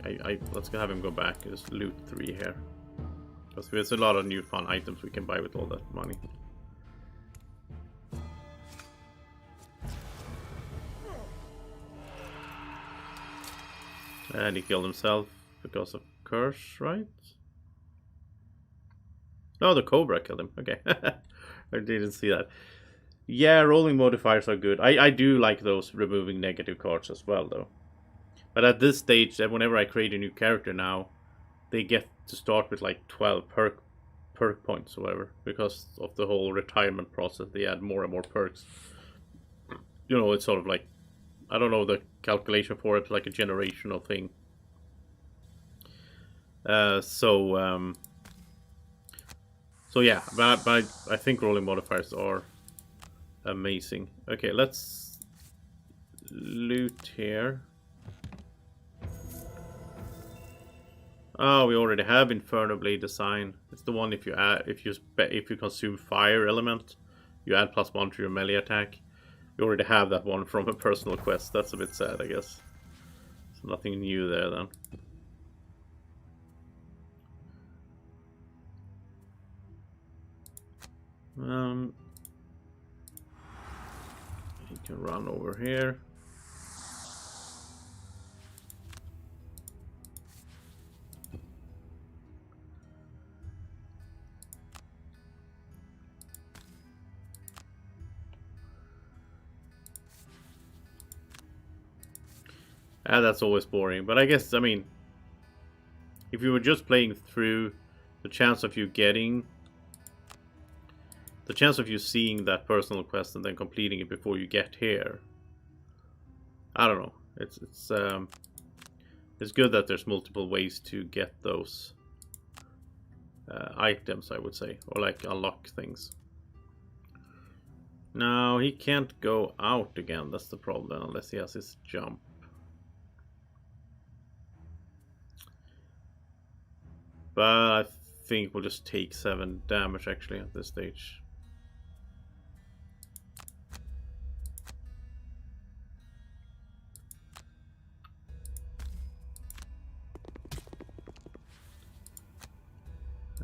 Let's have him go back and just loot 3 here. Because there's a lot of new fun items we can buy with all that money. And he killed himself because of curse, right? No, the Cobra killed him. Okay. I didn't see that. Yeah, rolling modifiers are good. I do like those removing negative cards as well, though. But at this stage, whenever I create a new character now, they get to start with like 12 perk points or whatever. Because of the whole retirement process, they add more and more perks. You know, it's sort of like, I don't know the calculation for it, like a generational thing. So yeah, but I think rolling modifiers are amazing. Okay, let's loot here. Oh, we already have Inferno Blade design. It's the one if you consume fire element, you add +1 to your melee attack. We already have that one from a personal quest. That's a bit sad, I guess. So nothing new there then. You can run over here. That's always boring. But I guess, I mean, if you were just playing through, the chance of you seeing that personal quest and then completing it before you get here, I don't know. It's It's good that there's multiple ways to get those items, I would say, or like unlock things. No, he can't go out again, that's the problem, unless he has his jump. But I think we'll just take 7 damage actually at this stage.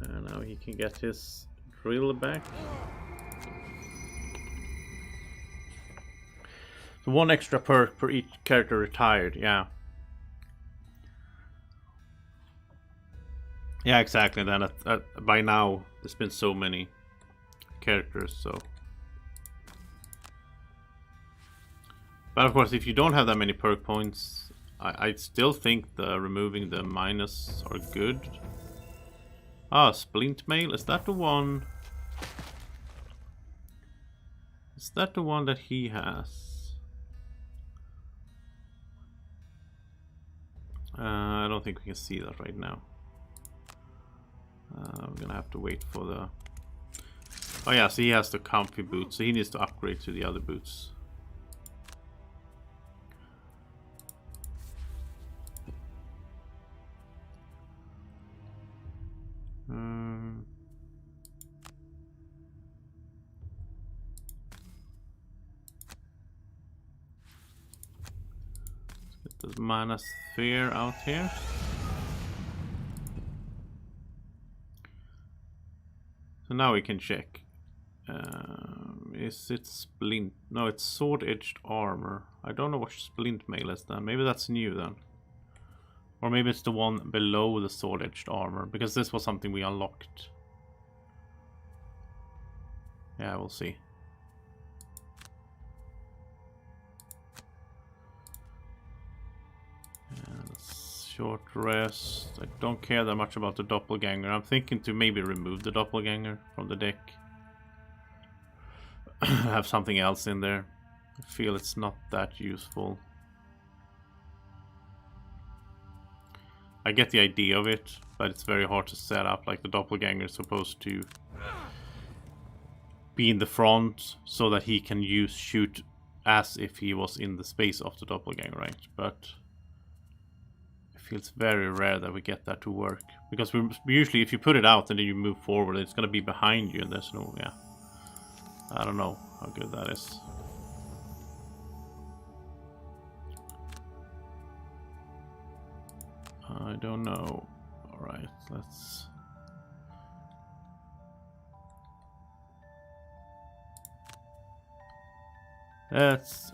And now he can get his drill back. So 1 extra perk per each character retired, yeah. Yeah, exactly. Then by now, there's been so many characters, so. But of course, if you don't have that many perk points, I still think the removing the minus are good. Ah, Splint Mail, is that the one? Is that the one that he has? I don't think we can see that right now. We're gonna have to wait for the... Oh yeah, so he has the comfy boots, so he needs to upgrade to the other boots. Let's get the mana sphere out here. So now we can check. Is it splint? No, it's sword-edged armor. I don't know what splint mail is then. Maybe that's new then. Or maybe it's the one below the sword-edged armor, because this was something we unlocked. Yeah, we'll see. Short rest. I don't care that much about the doppelganger. I'm thinking to maybe remove the doppelganger from the deck. Have something else in there. I feel it's not that useful. I get the idea of it, but it's very hard to set up. Like the doppelganger is supposed to be in the front so that he can shoot as if he was in the space of the doppelganger, right? But it's very rare that we get that to work, because we usually, if you put it out and then you move forward, it's gonna be behind you, and there's no, yeah. I don't know how good that is. I don't know. All right, let's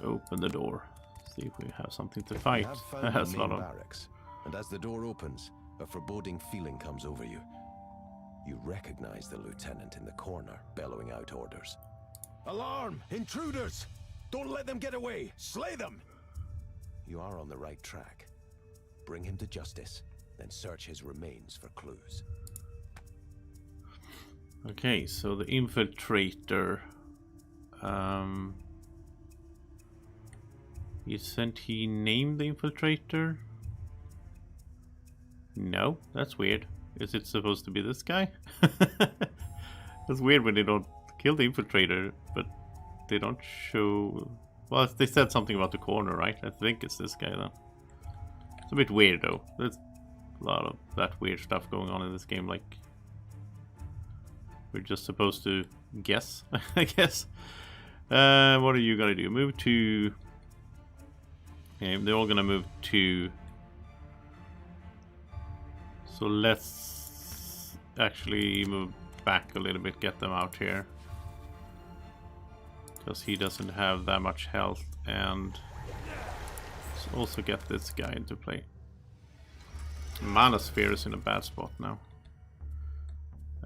open the door. See if we have something to fight. That's a lot of barracks. And as the door opens, a foreboding feeling comes over you. You recognize the lieutenant in the corner, bellowing out orders. Alarm! Intruders! Don't let them get away! Slay them! You are on the right track. Bring him to justice, then search his remains for clues. Okay, so the infiltrator. He named the infiltrator? No, that's weird. Is it supposed to be this guy? That's weird when they don't kill the infiltrator, but they don't show... Well, they said something about the corner, right? I think it's this guy then. It's a bit weird though. There's a lot of that weird stuff going on in this game, like... We're just supposed to guess, I guess. What are you gonna do? Move to... Okay, they're all gonna move to... So let's actually move back a little bit, get them out here. Because he doesn't have that much health, and let's also get this guy into play. Mana Sphere is in a bad spot now.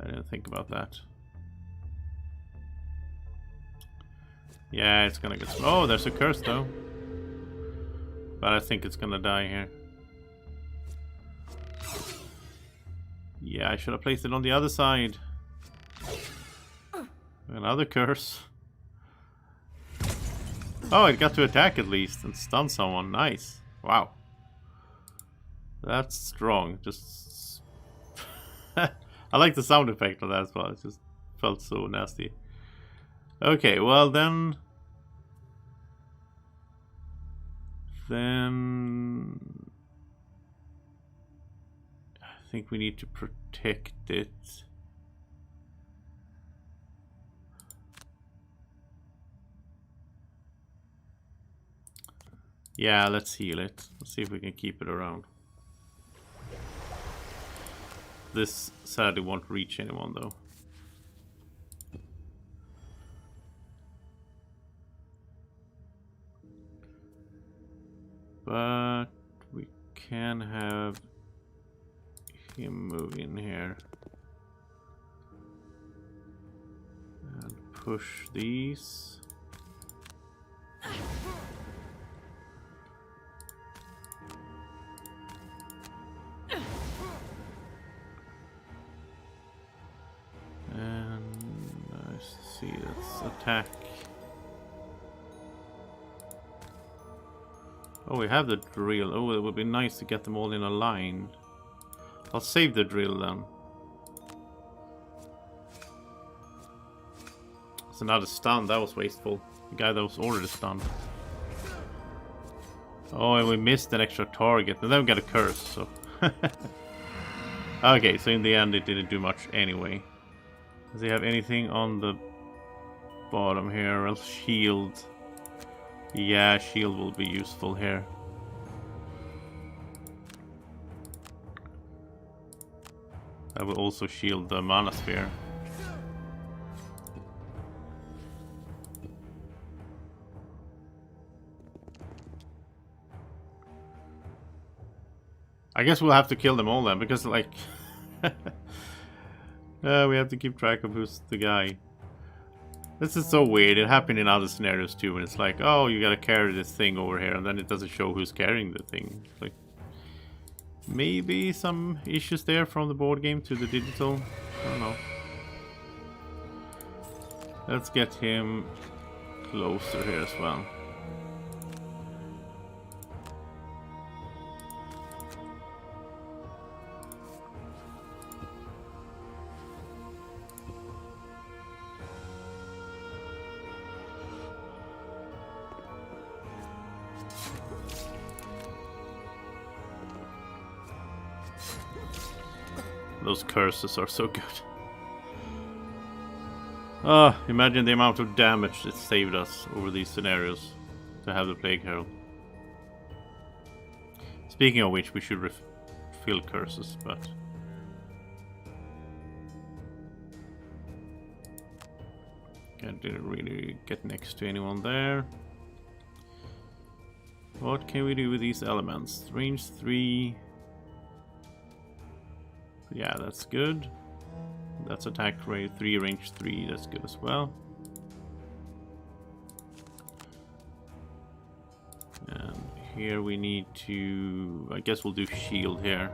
I didn't think about that. Yeah, it's gonna get... Oh, there's a curse though. But I think it's gonna die here. Yeah, I should have placed it on the other side. Another curse. Oh, it got to attack at least and stun someone. Nice. Wow. That's strong. Just I like the sound effect of that as well. It just felt so nasty. Okay, well then I think we need to protect it. Yeah, let's heal it. Let's see if we can keep it around. This sadly won't reach anyone though. But we can have him move in here. And push these. And let's see, let's attack. Oh, we have the drill. Oh, it would be nice to get them all in a line. I'll save the drill then. It's another stun. That was wasteful. The guy that was already stunned. Oh, and we missed an extra target. And then we got a curse, so... Okay, so in the end it didn't do much anyway. Does he have anything on the bottom here? Else shield. Yeah, shield will be useful here. That will also shield the mana sphere. I guess we'll have to kill them all then, because like... we have to keep track of who's the guy. This is so weird. It happened in other scenarios too, and it's like, oh, you gotta carry this thing over here, and then it doesn't show who's carrying the thing. It's like, maybe some issues there from the board game to the digital. I don't know. Let's get him closer here as well. Those curses are so good. Imagine the amount of damage it saved us over these scenarios to have the Plague Herald. Speaking of which, we should refill curses, but... I didn't really get next to anyone there. What can we do with these elements? Range 3... Yeah, that's good. That's attack rate 3, range 3, that's good as well. And here we need to... I guess we'll do shield here.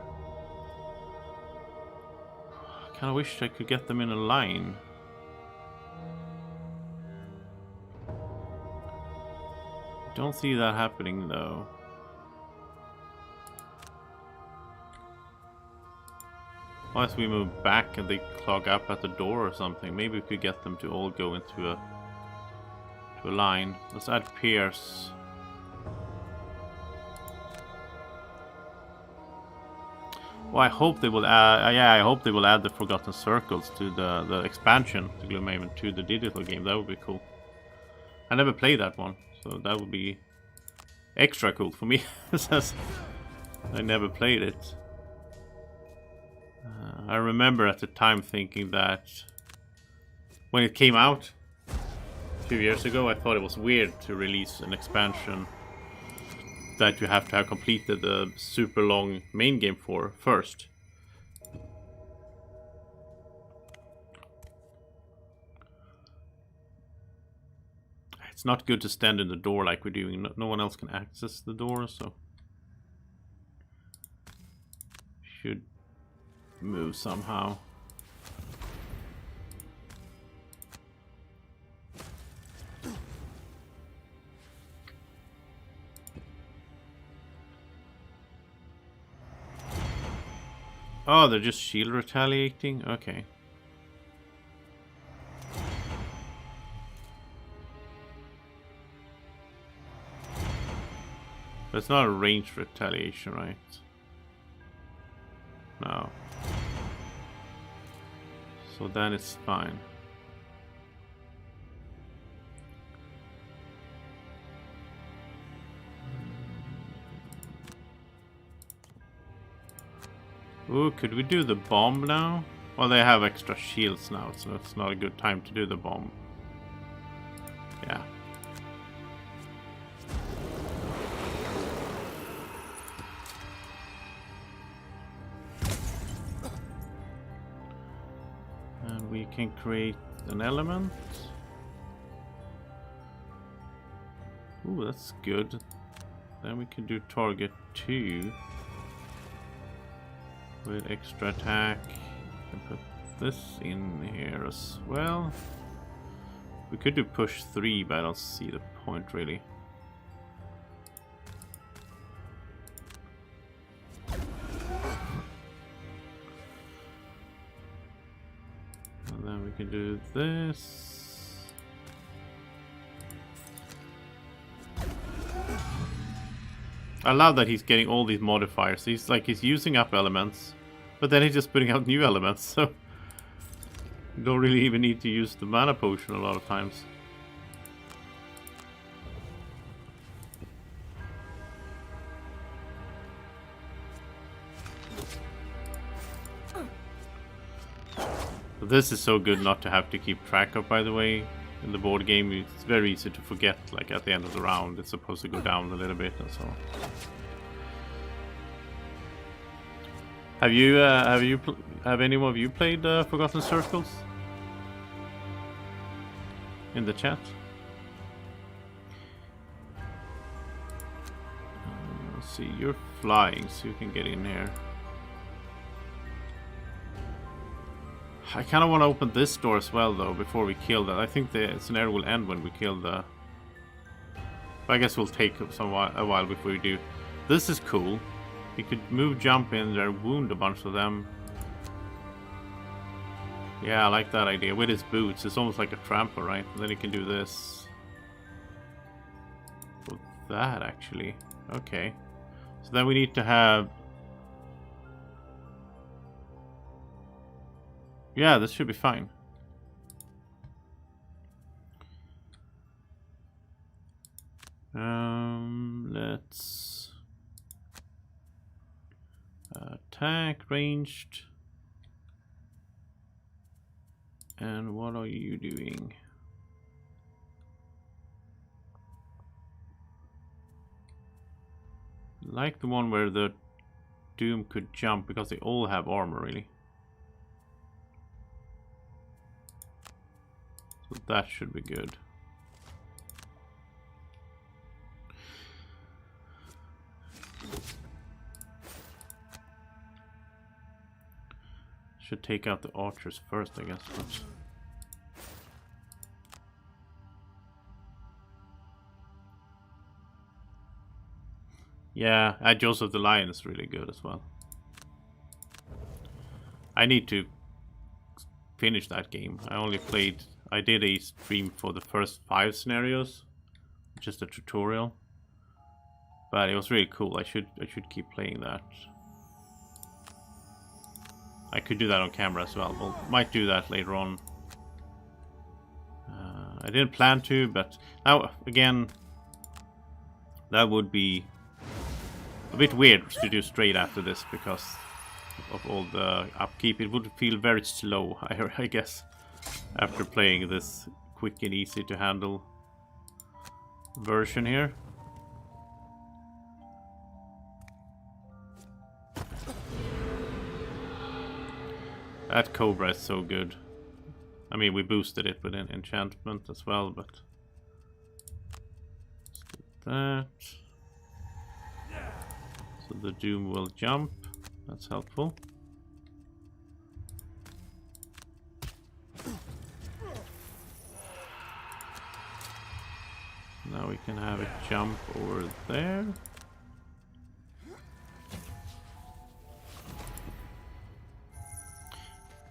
I kinda wish I could get them in a line. Don't see that happening though. Unless we move back and they clog up at the door or something. Maybe we could get them to all go into a line. Let's add Pierce. Well, I hope they will add. Yeah, I hope they will add the Forgotten Circles to the expansion to Gloomhaven to the digital game. That would be cool. I never played that one, so that would be extra cool for me. Since I never played it. I remember at the time thinking that when it came out a few years ago, I thought it was weird to release an expansion that you have to have completed the super long main game for first. It's not good to stand in the door like we're doing. No one else can access the door, so should move somehow. Oh, they're just shield retaliating? Okay. But it's not a ranged retaliation, right? No. So then it's fine. Ooh, could we do the bomb now? Well, they have extra shields now, so it's not a good time to do the bomb. Yeah. And we can create an element. Ooh, that's good. Then we can do target 2 with extra attack. And put this in here as well. We could do push 3, but I don't see the point really. And then we can do this. I love that he's getting all these modifiers. He's using up elements, but then he's just putting out new elements, so you don't really even need to use the mana potion a lot of times. But this is so good not to have to keep track of, by the way. In the board game, it's very easy to forget, like at the end of the round, it's supposed to go down a little bit and so on. Have any of you played Forgotten Circles? In the chat? Let's see, you're flying, so you can get in here. I kind of want to open this door as well, though, before we kill that. I think the scenario will end when we kill the... But I guess we'll take a while before we do. This is cool. You could move, jump in there, wound a bunch of them. Yeah, I like that idea. With his boots, it's almost like a trample, right? And then you can do this. With that, actually. Okay. So then we need to have... Yeah, this should be fine. Let's attack ranged. And what are you doing? Like the one where the Doom could jump, because they all have armor, really. So that should be good. Should take out the archers first, I guess. But... yeah, Joseph the Lion is really good as well. I need to finish that game. I did a stream for the first 5 scenarios, just a tutorial, but it was really cool. I should keep playing that. I could do that on camera as well. We'll might do that later on. I didn't plan to, but now again, that would be a bit weird to do straight after this because of all the upkeep. It would feel very slow, I guess, after playing this quick and easy to handle version here. That Cobra is so good. I mean, we boosted it with an enchantment as well, but let's do that. So the Doom will jump. That's helpful. Now we can have it jump over there.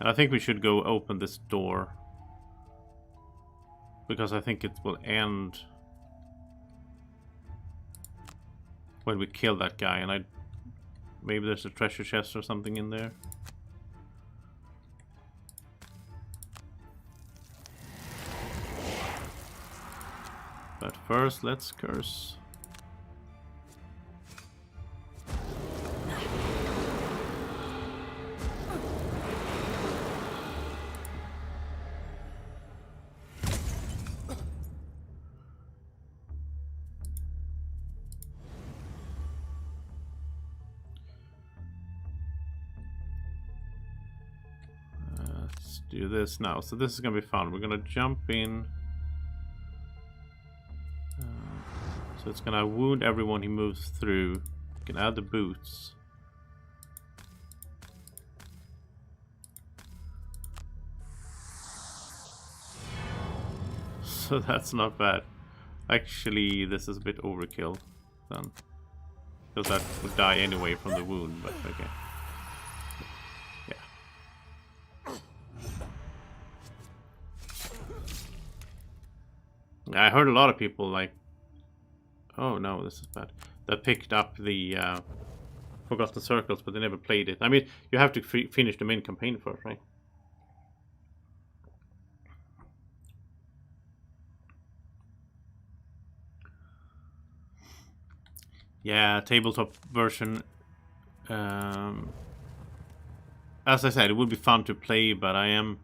And I think we should go open this door. Because I think it will end when we kill that guy, and maybe there's a treasure chest or something in there. But first, let's curse. Let's do this now. So this is gonna be fun. We're gonna jump in. So it's gonna wound everyone he moves through. You can add the boots. So that's not bad. Actually, this is a bit overkill then. Because that would die anyway from the wound, but okay. Yeah. I heard a lot of people like, oh no, this is bad, that picked up the Forgotten Circles, but they never played it. I mean, you have to finish the main campaign first, right? Yeah, tabletop version. As I said, it would be fun to play, but I'm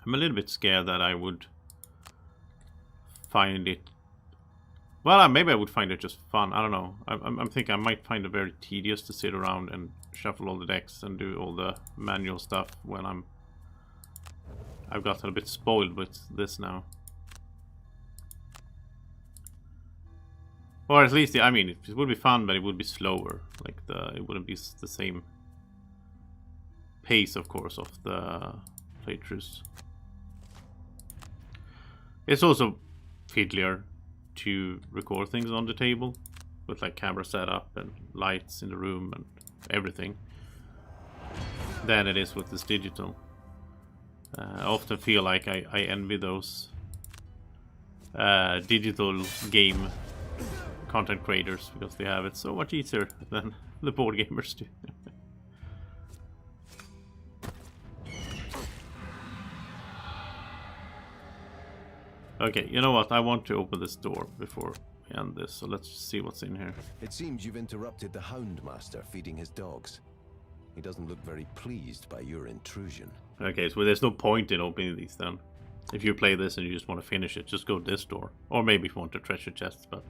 a little bit scared that I would find it. Well, maybe I would find it just fun. I don't know. I'm thinking I might find it very tedious to sit around and shuffle all the decks and do all the manual stuff when I've gotten a bit spoiled with this now. Or at least, I mean, it would be fun, but it would be slower. Like it wouldn't be the same pace, of course, of the playthroughs. It's also fiddlier to record things on the table with like camera setup and lights in the room and everything than it is with this digital. I often feel like I envy those digital game content creators because they have it so much easier than the board gamers do. Okay, you know what? I want to open this door before we end this, so let's see what's in here. It seems you've interrupted the Hound Master feeding his dogs. He doesn't look very pleased by your intrusion. Okay, so there's no point in opening these then. If you play this and you just want to finish it, just go this door. Or maybe if you want a treasure chest, but...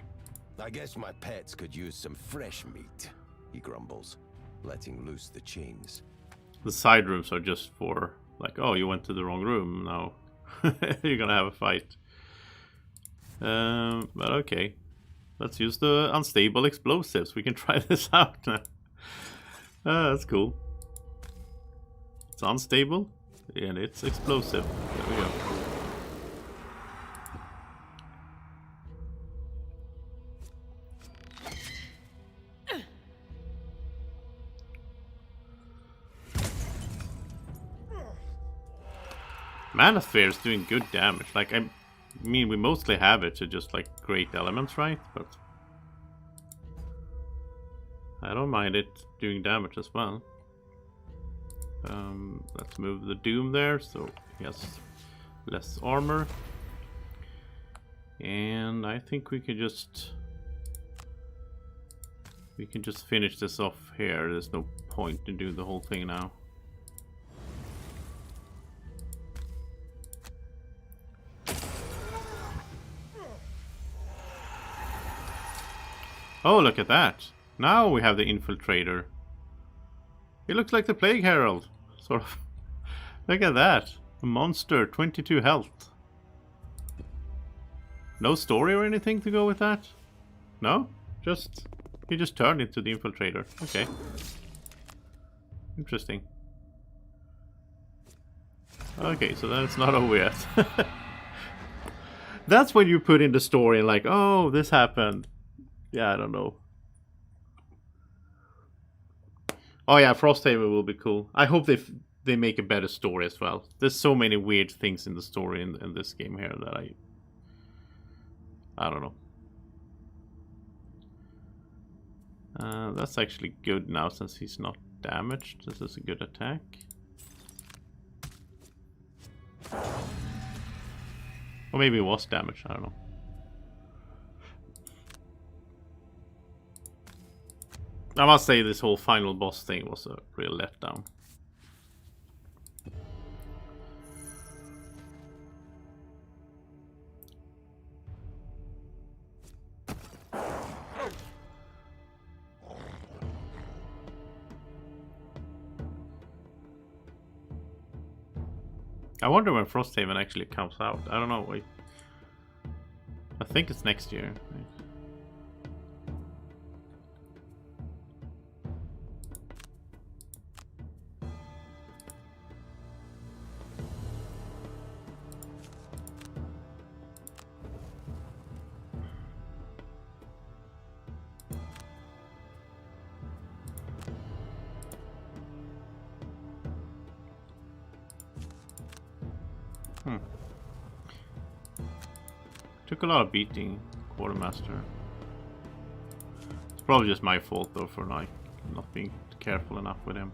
I guess my pets could use some fresh meat, he grumbles, letting loose the chains. The side rooms are just for, like, oh, you went to the wrong room, now you're gonna have a fight. But okay. Let's use the unstable explosives. We can try this out now. That's cool. It's unstable and it's explosive. There we go. Manosphere is doing good damage. Like, I mean, we mostly have it to just like create elements, right? But I don't mind it doing damage as well. Let's move the Doom there, so he has less armor. And I think we can just finish this off here. There's no point in doing the whole thing now. Oh, look at that. Now we have the Infiltrator. He looks like the Plague Herald, sort of. Look at that. A monster, 22 health. No story or anything to go with that? No? He just turned into the Infiltrator. Okay. Interesting. Okay, so that's not over yet. That's when you put in the story and like, oh, this happened. Yeah, I don't know. Oh yeah, Frosthaven will be cool. I hope they they make a better story as well. There's so many weird things in the story in this game here that I don't know. That's actually good now since he's not damaged. This is a good attack. Or maybe it was damaged, I don't know. I must say this whole final boss thing was a real letdown. I wonder when Frosthaven actually comes out. I don't know. Wait. I think it's next year. Took a lot of beating, Quartermaster. It's probably just my fault though for not being careful enough with him.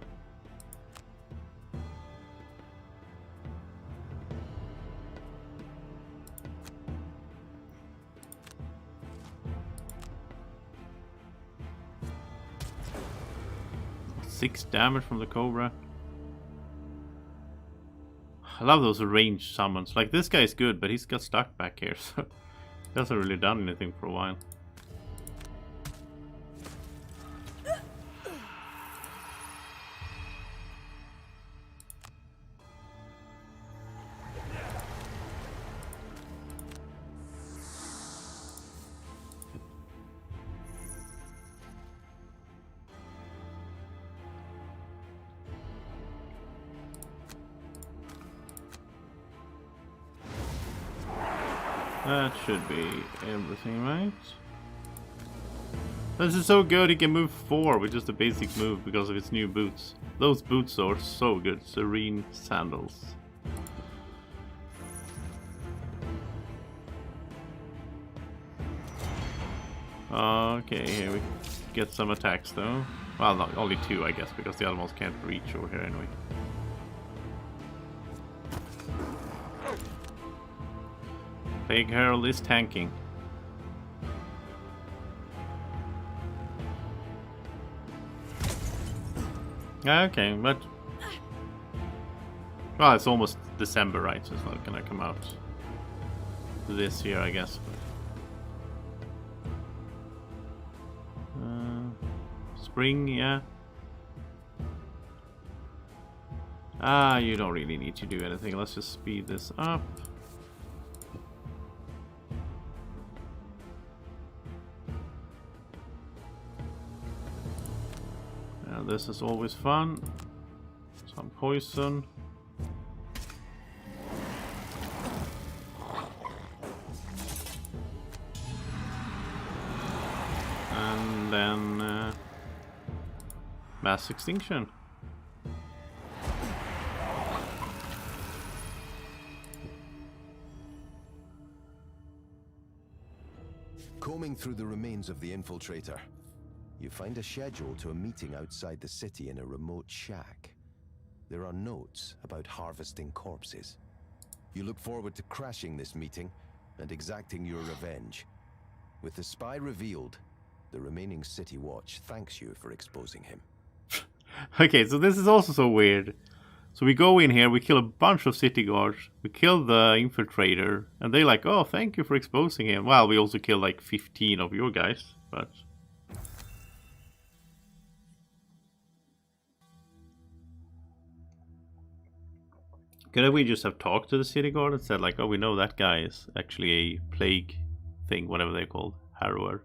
Six damage from the Cobra. I love those ranged summons. Like, this guy is good, but he's got stuck back here, so he hasn't really done anything for a while. That should be everything, right? This is so good, he can move 4 with just a basic move because of his new boots. Those boots are so good. Serene sandals. Okay, here we get some attacks though. Well, not only 2 I guess, because the other ones can't reach over here anyway. Plague Herald is tanking. Okay, but... well, it's almost December, right? So it's not gonna come out this year, I guess. Spring, yeah. You don't really need to do anything. Let's just speed this up. This is always fun. Some poison. And then mass extinction. Combing through the remains of the infiltrator, you find a schedule to a meeting outside the city in a remote shack. There are notes about harvesting corpses. You look forward to crashing this meeting and exacting your revenge. With the spy revealed, the remaining City Watch thanks you for exposing him. Okay, so this is also so weird. So we go in here, we kill a bunch of city guards, we kill the infiltrator, and they like, oh, thank you for exposing him. Well, we also killed like 15 of your guys, but... Could we just have talked to the city guard and said like, oh, we know that guy is actually a plague thing, whatever they're called, harrower.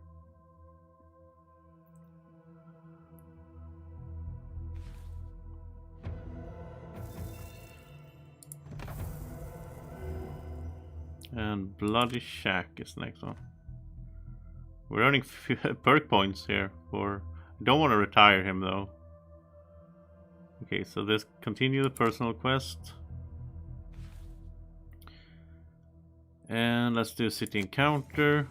And Bloody Shack is the next one. We're earning perk points here for... I don't want to retire him though. Okay, so let's continue the personal quest. And let's do a city encounter.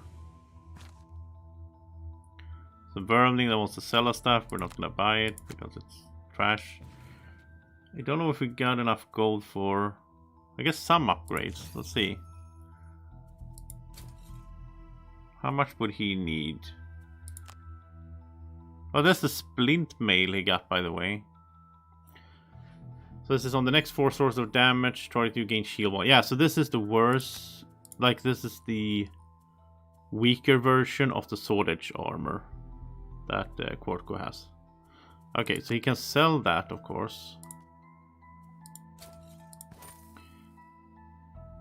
So Vermling that wants to sell us stuff, we're not gonna buy it because it's trash. I don't know if we got enough gold for, I guess, some upgrades. Let's see. How much would he need? Oh, that's the splint mail he got, by the way. So this is on the next 4 sources of damage. Target you gain shield 1. Yeah, so this is the worst. Like, this is the weaker version of the sword edge armor that Quartco has. Okay, so he can sell that, of course.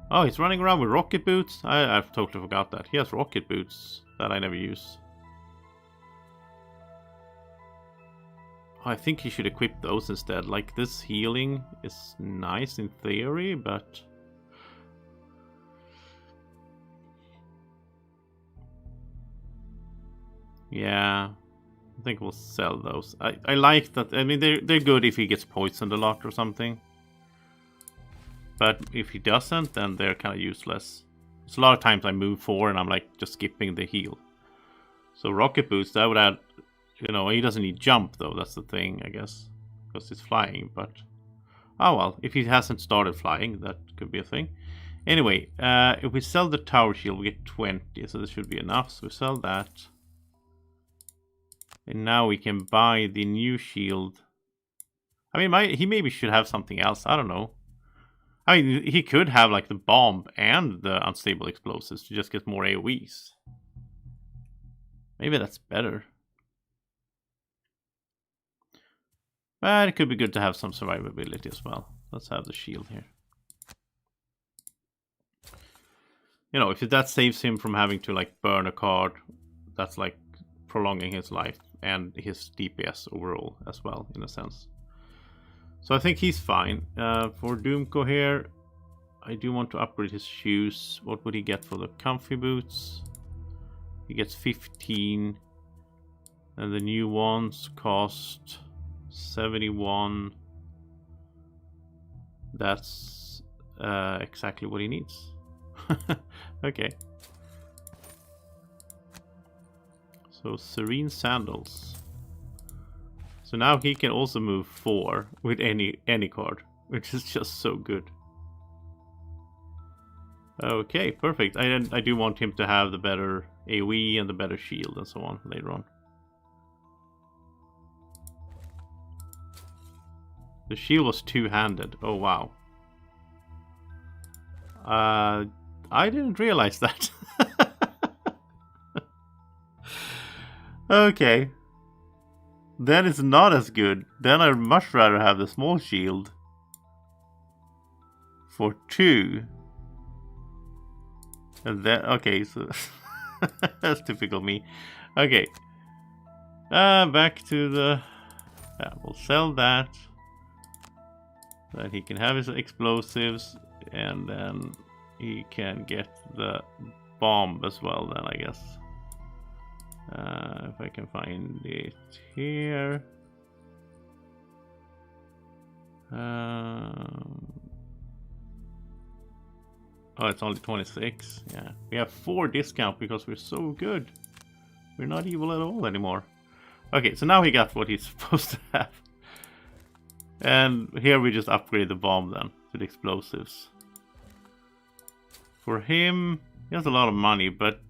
Oh, he's running around with rocket boots? I've totally forgot that. He has rocket boots that I never use. I think he should equip those instead. Like, this healing is nice in theory, but... yeah, I think we'll sell those. I like that. I mean, they're good if he gets poisoned a lot or something. But if he doesn't, then they're kind of useless. There's a lot of times I move forward and I'm like just skipping the heal. So rocket boots, that would add... you know, he doesn't need jump though, that's the thing, I guess. Because he's flying, but... oh well, if he hasn't started flying, that could be a thing. Anyway, if we sell the tower shield, we get 20, so this should be enough. So we sell that. And now we can buy the new shield. I mean, he maybe should have something else, I don't know. I mean, he could have like the bomb and the unstable explosives to just get more AoEs. Maybe that's better. But it could be good to have some survivability as well. Let's have the shield here. You know, if that saves him from having to like burn a card, that's like prolonging his life and his DPS overall as well, in a sense. So I think he's fine. For Doomco here, I do want to upgrade his shoes. What would he get for the comfy boots? He gets 15. And the new ones cost 71. That's exactly what he needs. Okay. So serene sandals. So now he can also move 4 with any card, which is just so good. Okay, perfect. I do want him to have the better AoE and the better shield and so on later on. The shield was two-handed. Oh wow. I didn't realize that. Okay. Then it's not as good. Then I'd much rather have the small shield for 2. And then, okay, so that's typical me. Okay. Back to the... yeah, we'll sell that. Then he can have his explosives, and then he can get the bomb as well, then I guess. If I can find it here. Oh, it's only 26. Yeah, we have 4 discount because we're so good. We're not evil at all anymore. Okay, so now he got what he's supposed to have. And here we just upgrade the bomb then to the explosives. For him, he has a lot of money, but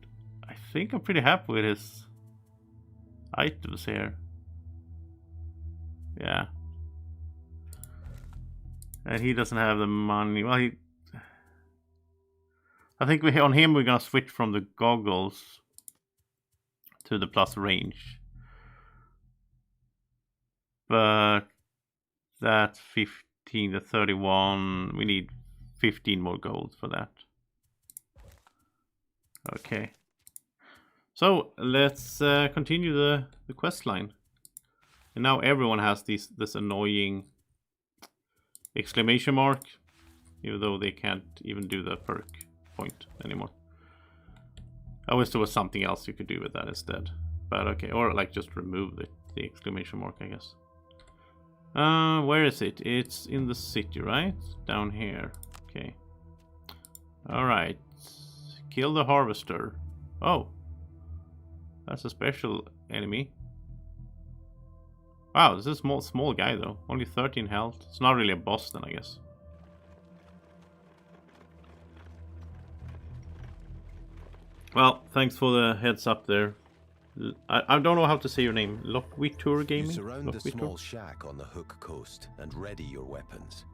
I think I'm pretty happy with his items here. Yeah. And he doesn't have the money. Well, I think on him we're gonna switch from the goggles to the plus range. But that's 15 to 31. We need 15 more gold for that. Okay. So let's continue the quest line. And now everyone has this annoying exclamation mark, even though they can't even do the perk point anymore. I wish there was something else you could do with that instead. But okay, or like just remove the exclamation mark, I guess. Where is it? It's in the city, right? Down here. Okay. Alright. Kill the harvester. Oh. That's a special enemy. Wow, this is a small guy though. Only 13 health. It's not really a boss then, I guess. Well, thanks for the heads up there. I don't know how to say your name. Lockwitur Gaming? You surround the Lockwitur? small shack on the Hook Coast and ready your weapons.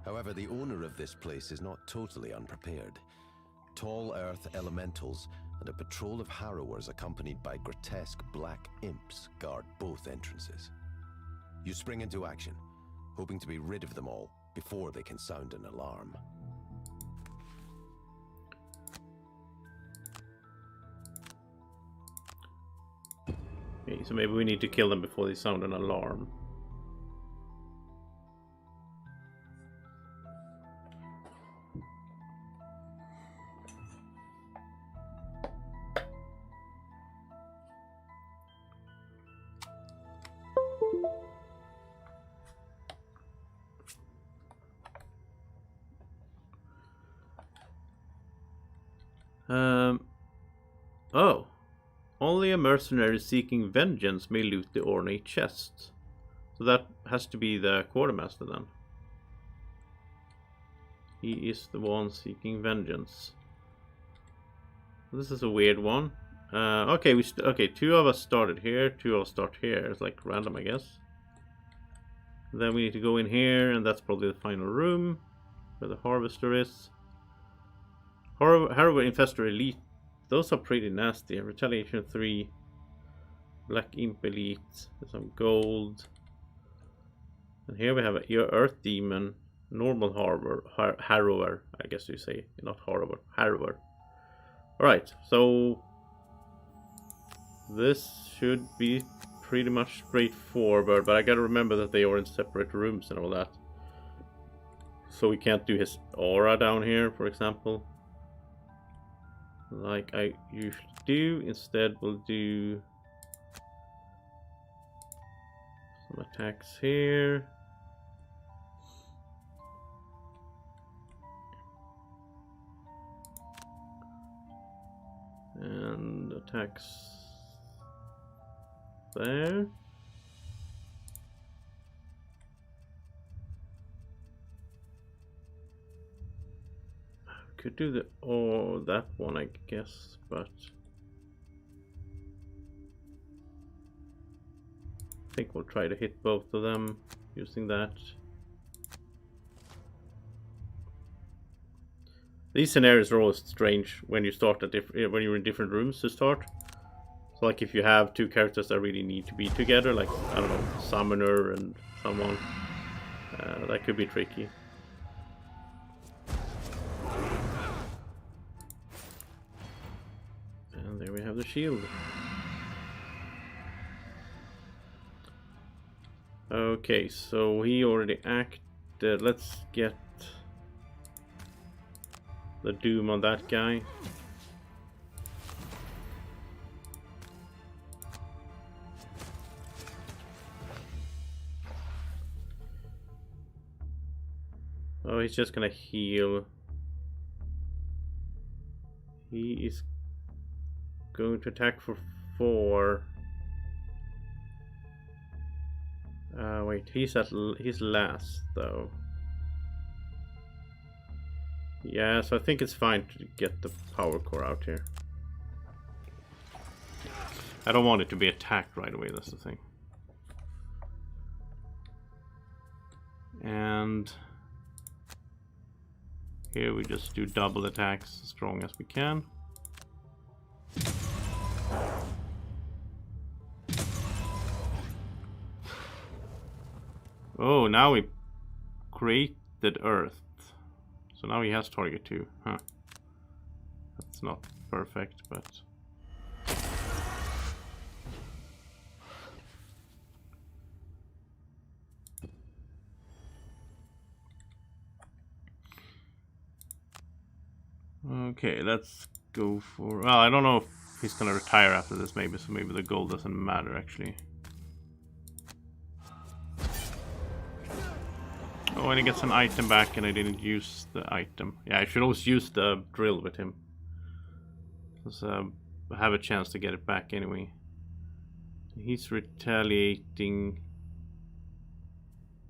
However, the owner of this place is not totally unprepared. Tall earth elementals and a patrol of harrowers accompanied by grotesque black imps guard both entrances. You spring into action, hoping to be rid of them all before they can sound an alarm. Okay, so maybe we need to kill them before they sound an alarm. Oh. Only a mercenary seeking vengeance may loot the ornate chest. So that has to be the quartermaster then. He is the one seeking vengeance. This is a weird one. Okay, okay, two of us started here, two of us start here. It's like random, I guess. Then we need to go in here, and that's probably the final room where the harvester is. Harrower Infestor Elite. Those are pretty nasty. Retaliation 3. Black Imp Elite. There's some gold. And here we have your Earth Demon. Normal Harrower. I guess you say. Not Harrower. Harrower. Alright, so this should be pretty much straightforward. But I gotta remember that they are in separate rooms and all that. So we can't do his aura down here, for example. Like I usually do. Instead we'll do some attacks here. And attacks there. Could do that one, I guess, but I think we'll try to hit both of them using that. These scenarios are always strange when you start at when you're in different rooms to start. So like if you have two characters that really need to be together, like I don't know, summoner and someone, that could be tricky. There we have the shield. Okay, so he already acted. Let's get the doom on that guy. Oh, he's just gonna heal. He is going to attack for 4. Wait, he's last though. Yeah, so I think it's fine to get the power core out here. I don't want it to be attacked right away, that's the thing. And here we just do double attacks as strong as we can. Oh, now we created Earth. So now he has target 2. Huh. That's not perfect, but... Okay, let's go for... Well, I don't know if he's gonna retire after this, maybe, so maybe the gold doesn't matter, actually. Oh, and he gets an item back and I didn't use the item. Yeah, I should always use the drill with him. Because I have a chance to get it back anyway. He's retaliating.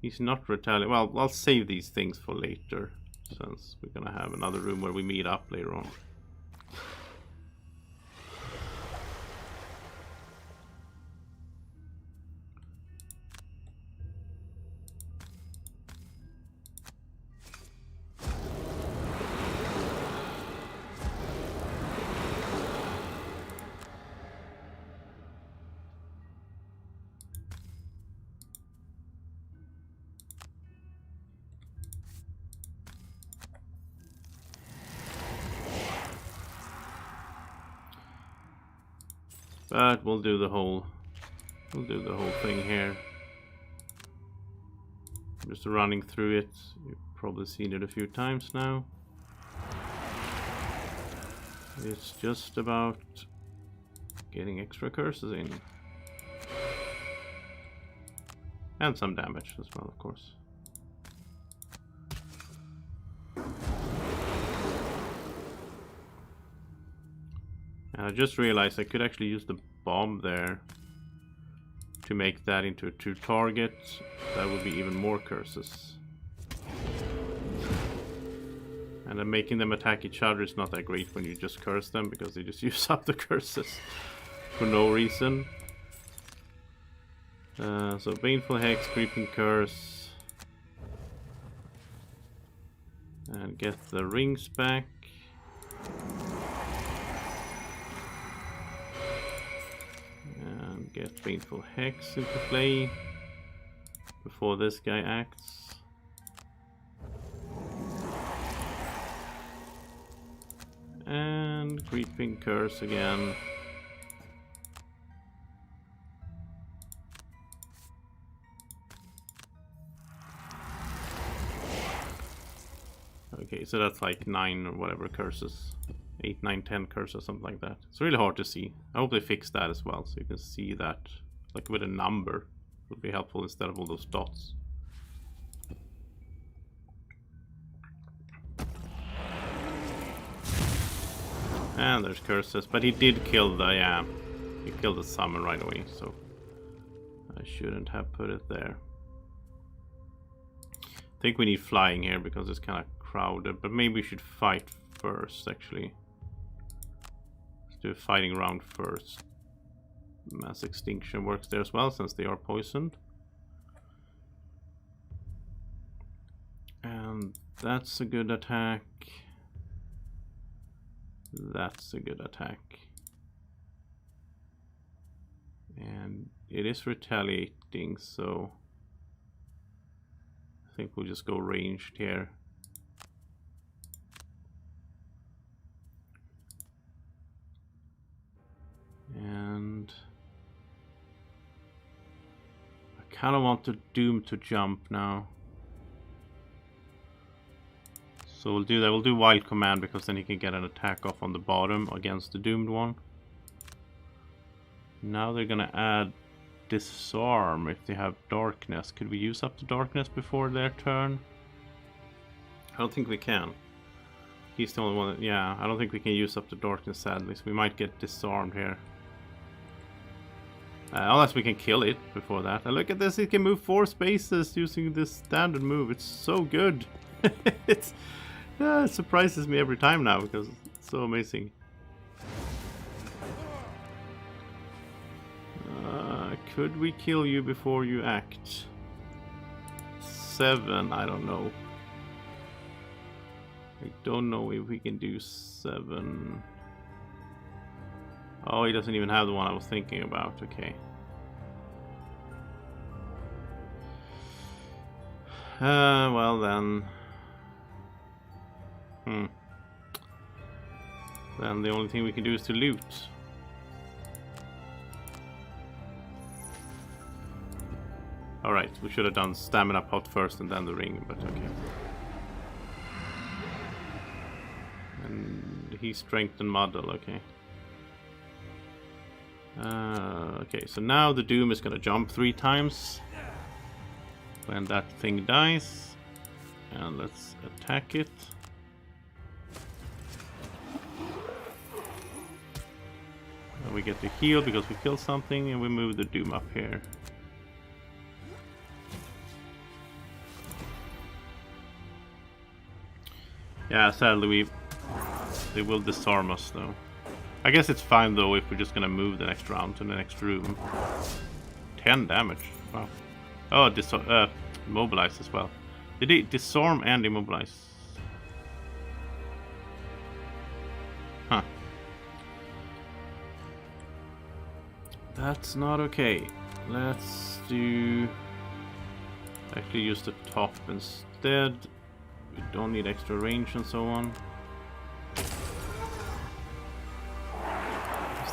He's not retaliating. Well, I'll save these things for later. Since we're gonna have another room where we meet up later on. But we'll do the whole thing here. I'm just running through it. You've probably seen it a few times now. It's just about getting extra curses in. And some damage as well, of course. And I just realized I could actually use the bomb there to make that into a 2 target. That would be even more curses. And then making them attack each other is not that great when you just curse them, because they just use up the curses for no reason. So Baneful Hex, Creeping Curse. And get the rings back. And get Baneful Hex into play before this guy acts. And Creeping Curse again. Okay, so that's like 9 or whatever curses. 8, 9, 10 curses, something like that. It's really hard to see. I hope they fix that as well, so you can see that like with a number. Would be helpful instead of all those dots. And there's curses, but he did kill the, yeah, he killed the summon right away, so I shouldn't have put it there. I think we need flying here because it's kind of crowded, but maybe we should fight first, actually. Let's do a fighting round first. Mass Extinction works there as well, since they are poisoned. And that's a good attack. That's a good attack. And it is retaliating, so I think we'll just go ranged here. And I kind of want the Doom to jump now. So we'll do that. We'll do Wild Command because then he can get an attack off on the bottom against the doomed one. Now they're gonna add Disarm if they have Darkness. Could we use up the Darkness before their turn? I don't think we can. He's the only one that, yeah, I don't think we can use up the Darkness, sadly, so we might get Disarmed here. Unless we can kill it before that. And look at this, it can move 4 spaces using this standard move. It's so good. It surprises me every time now because it's so amazing. Could we kill you before you act? 7, I don't know. I don't know if we can do 7. Oh, he doesn't even have the one I was thinking about. Okay. Well then. Then the only thing we can do is to loot. Alright, we should have done stamina pot first and then the ring, but okay. And he strengthened Muddle, okay. Okay, so now the Doom is gonna jump 3 times when that thing dies. And let's attack it. And we get to heal because we killed something, and we move the Doom up here. Yeah, sadly they will disarm us though. I guess it's fine though if we're just gonna move the next round to the next room. 10 damage. Wow. Oh, immobilize as well. Did he disarm and immobilize? Huh. That's not okay. Let's do... actually use the top instead. We don't need extra range and so on. So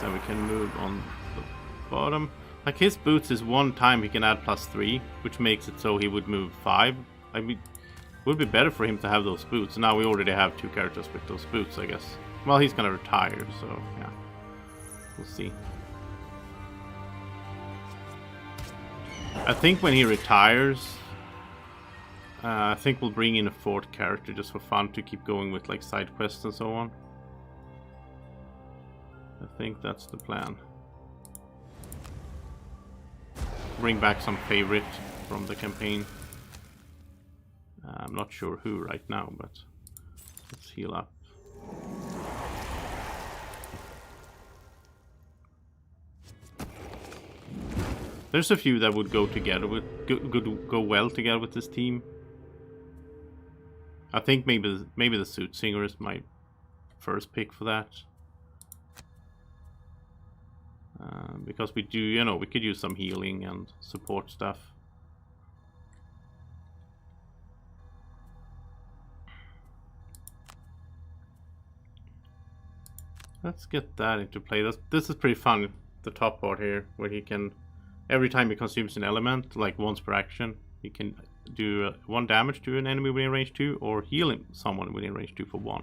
then we can move on the bottom. Like his boots is one time he can add +3, which makes it so he would move 5. I mean, it would be better for him to have those boots. Now we already have 2 characters with those boots, I guess. Well, he's gonna retire, so yeah. We'll see. I think when he retires, I think we'll bring in a 4th character just for fun to keep going with like side quests and so on. I think that's the plan. Bring back some favorite from the campaign. I'm not sure who right now, but let's heal up. There's a few that would go together with go well together with this team. I think maybe the Suit Singer is my first pick for that. Because we do, you know, we could use some healing and support stuff. Let's get that into play. This is pretty fun, the top part here, where he can, every time he consumes an element, like once per action, he can do 1 damage to an enemy within range 2, or healing someone within range 2 for 1.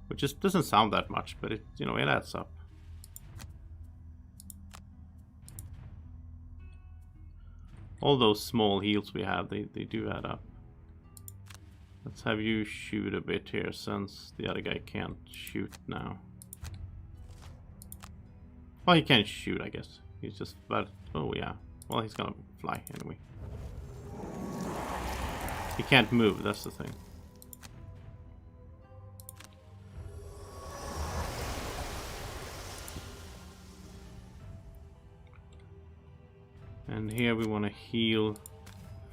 Which just doesn't sound that much, but it, you know, it adds up. All those small heals we have, they do add up. Let's have you shoot a bit here, since the other guy can't shoot now. Well, he can't shoot, I guess. He's just, but, oh yeah. Well, he's gonna fly anyway. He can't move, that's the thing. And here we want to heal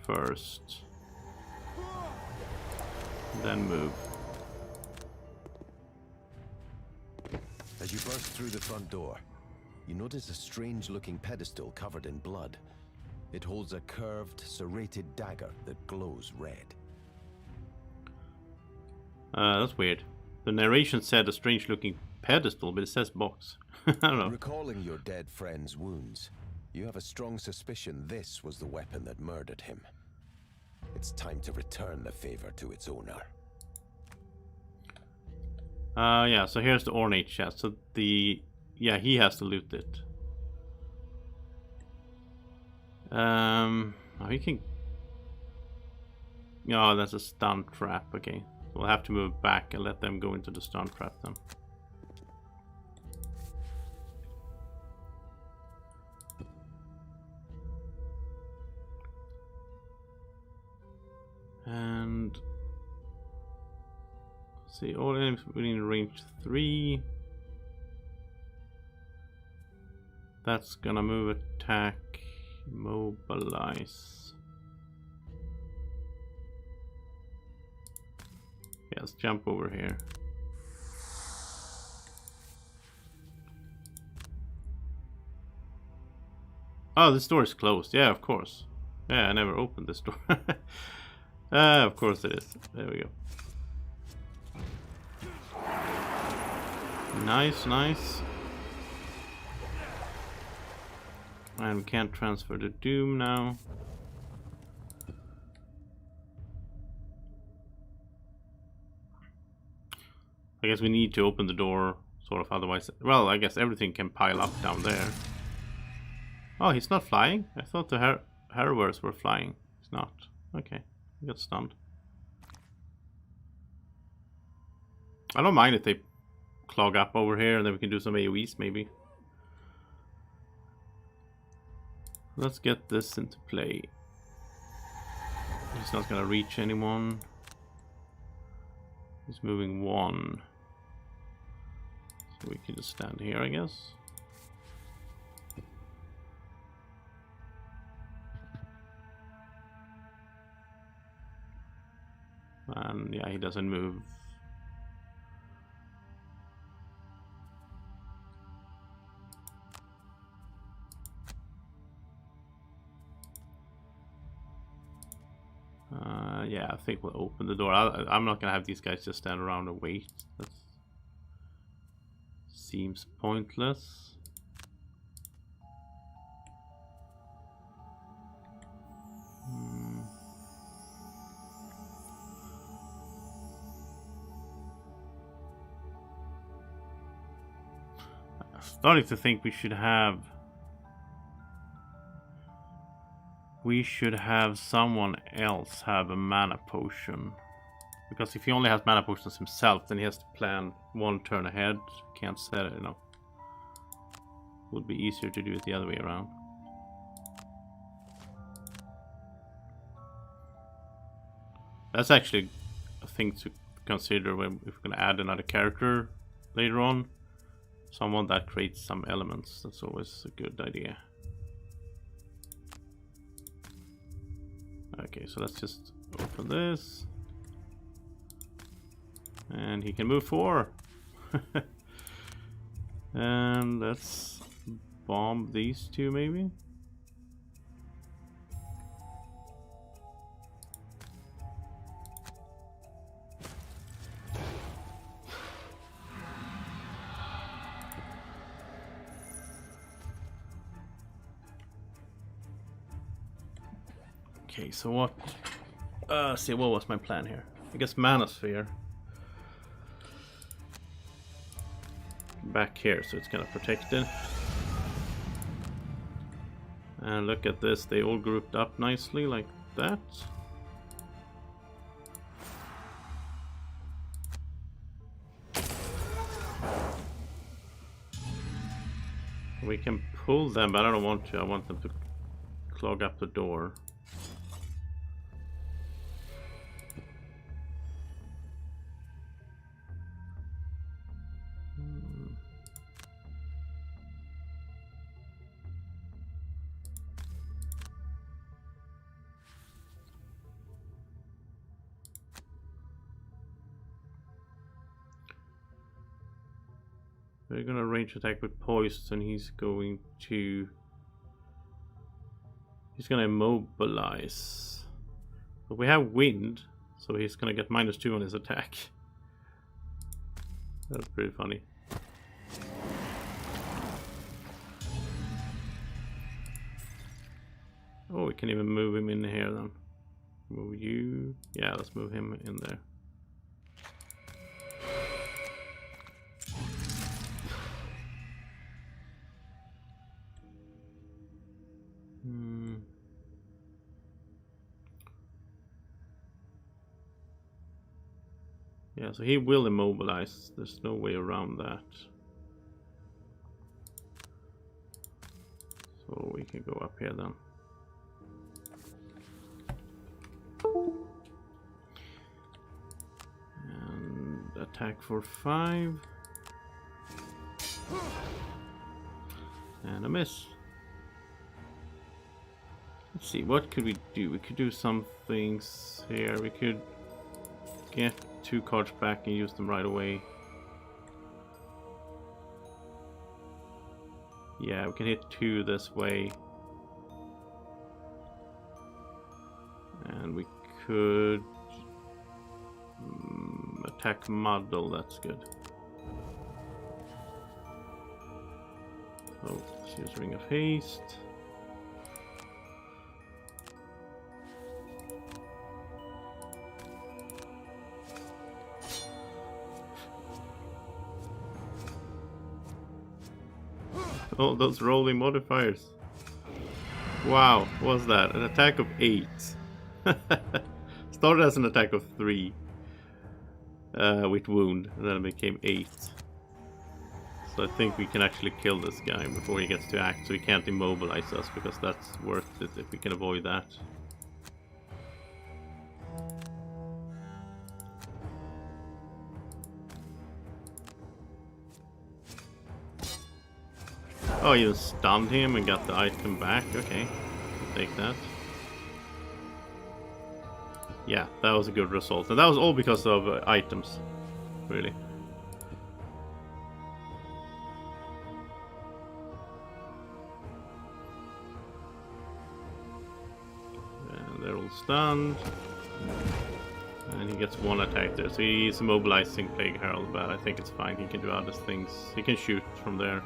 first, then move. As you burst through the front door, you notice a strange-looking pedestal covered in blood. It holds a curved, serrated dagger that glows red. That's weird. The narration said a strange-looking pedestal, but it says box. I don't know. Recalling your dead friend's wounds, you have a strong suspicion this was the weapon that murdered him. It's time to return the favor to its owner. Yeah, so here's the ornate chest. So yeah, he has to loot it. Oh, he can... Oh, that's a stun trap, okay. We'll have to move back and let them go into the stun trap then. And see, all enemies within range 3. That's gonna move, attack, mobilize. Yeah, let's jump over here. Oh, this door is closed. Yeah, of course. Yeah, I never opened this door. Of course it is. There we go. Nice, nice. And we can't transfer the Doom now. I guess we need to open the door, sort of, otherwise... Well, I guess everything can pile up down there. Oh, he's not flying? I thought the Harrowers were flying. He's not. Okay. He got stunned. I don't mind if they clog up over here and then we can do some AoEs maybe. Let's get this into play. He's not gonna reach anyone. He's moving one. So we can just stand here, I guess. And yeah, he doesn't move. Yeah, I think we'll open the door. I'm not gonna have these guys just stand around and wait. That seems pointless. I'm starting to think we should have someone else have a mana potion. Because if he only has mana potions himself, then he has to plan one turn ahead. Can't set it, you know. Would be easier to do it the other way around. That's actually a thing to consider when if we're gonna add another character later on. Someone that creates some elements. That's always a good idea. Okay, so let's just open this. And he can move 4. And let's bomb these two maybe. Okay, so what? See, what was my plan here? I guess Manosphere. Back here, so it's kind of protected. And look at this, they all grouped up nicely like that. We can pull them, but I don't want to. I want them to clog up the door. We're gonna range attack with poison. He's gonna immobilize. But we have wind, so he's gonna get -2 on his attack. That's pretty funny. Oh, we can even move him in here then. Move you. Yeah, let's move him in there. Yeah, so he will immobilize. There's no way around that. So we can go up here then. And attack for 5. And a miss. Let's see, what could we do? We could do some things here. We could get 2 cards back and use them right away. Yeah, we can hit 2 this way. And we could attack Muddle, that's good. So let's use Ring of Haste. Oh, those rolling modifiers. Wow, what was that? An attack of 8. Started as an attack of 3. with wound, and then it became 8. So I think we can actually kill this guy before he gets to act, so he can't immobilize us, because that's worth it if we can avoid that. Oh, you stunned him and got the item back? Okay, I'll take that. Yeah, that was a good result. And that was all because of items, really. And they're all stunned. And he gets 1 attack there. So he's immobilizing Plague Herald, but I think it's fine. He can do other things. He can shoot from there.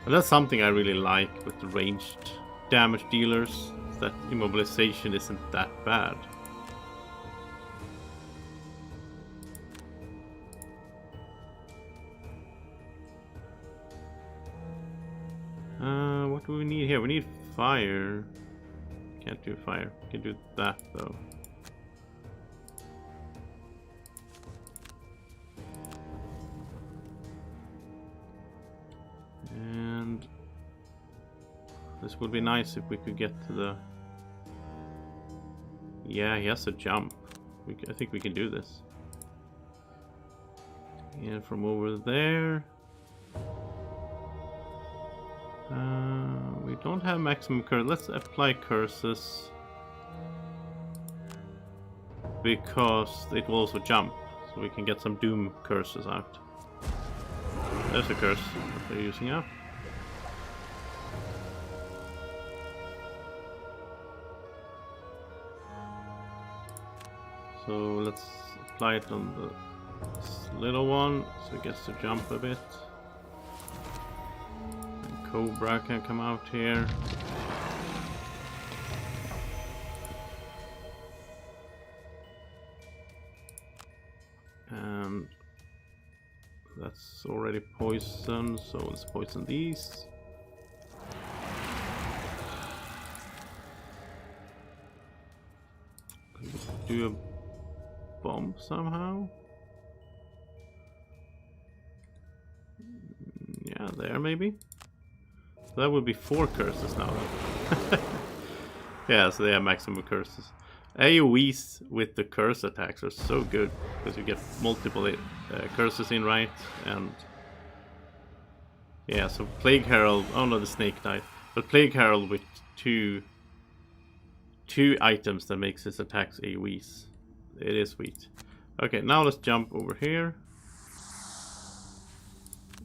And that's something I really like with the ranged damage dealers. That immobilization isn't that bad. What do we need here? We need fire. Can't do fire. We can do that though. And this would be nice if we could get to the... Yeah, he has to jump. I think we can do this. And from over there... we don't have maximum curse. Let's apply curses. Because it will also jump. So we can get some doom curses out. There's a curse that they're using up. So let's apply it on this little one, so it gets to jump a bit. And Cobra can come out here. And that's already poisoned, so let's poison these. Do a bomb somehow. Yeah, there maybe. So that would be 4 curses now. Yeah, so they have maximum curses. AoEs with the curse attacks are so good because you get multiple curses in, right? And yeah, so Plague Herald. Oh no, the snake died. But Plague Herald with two items that makes his attacks AoEs. It is sweet. Okay, now let's jump over here.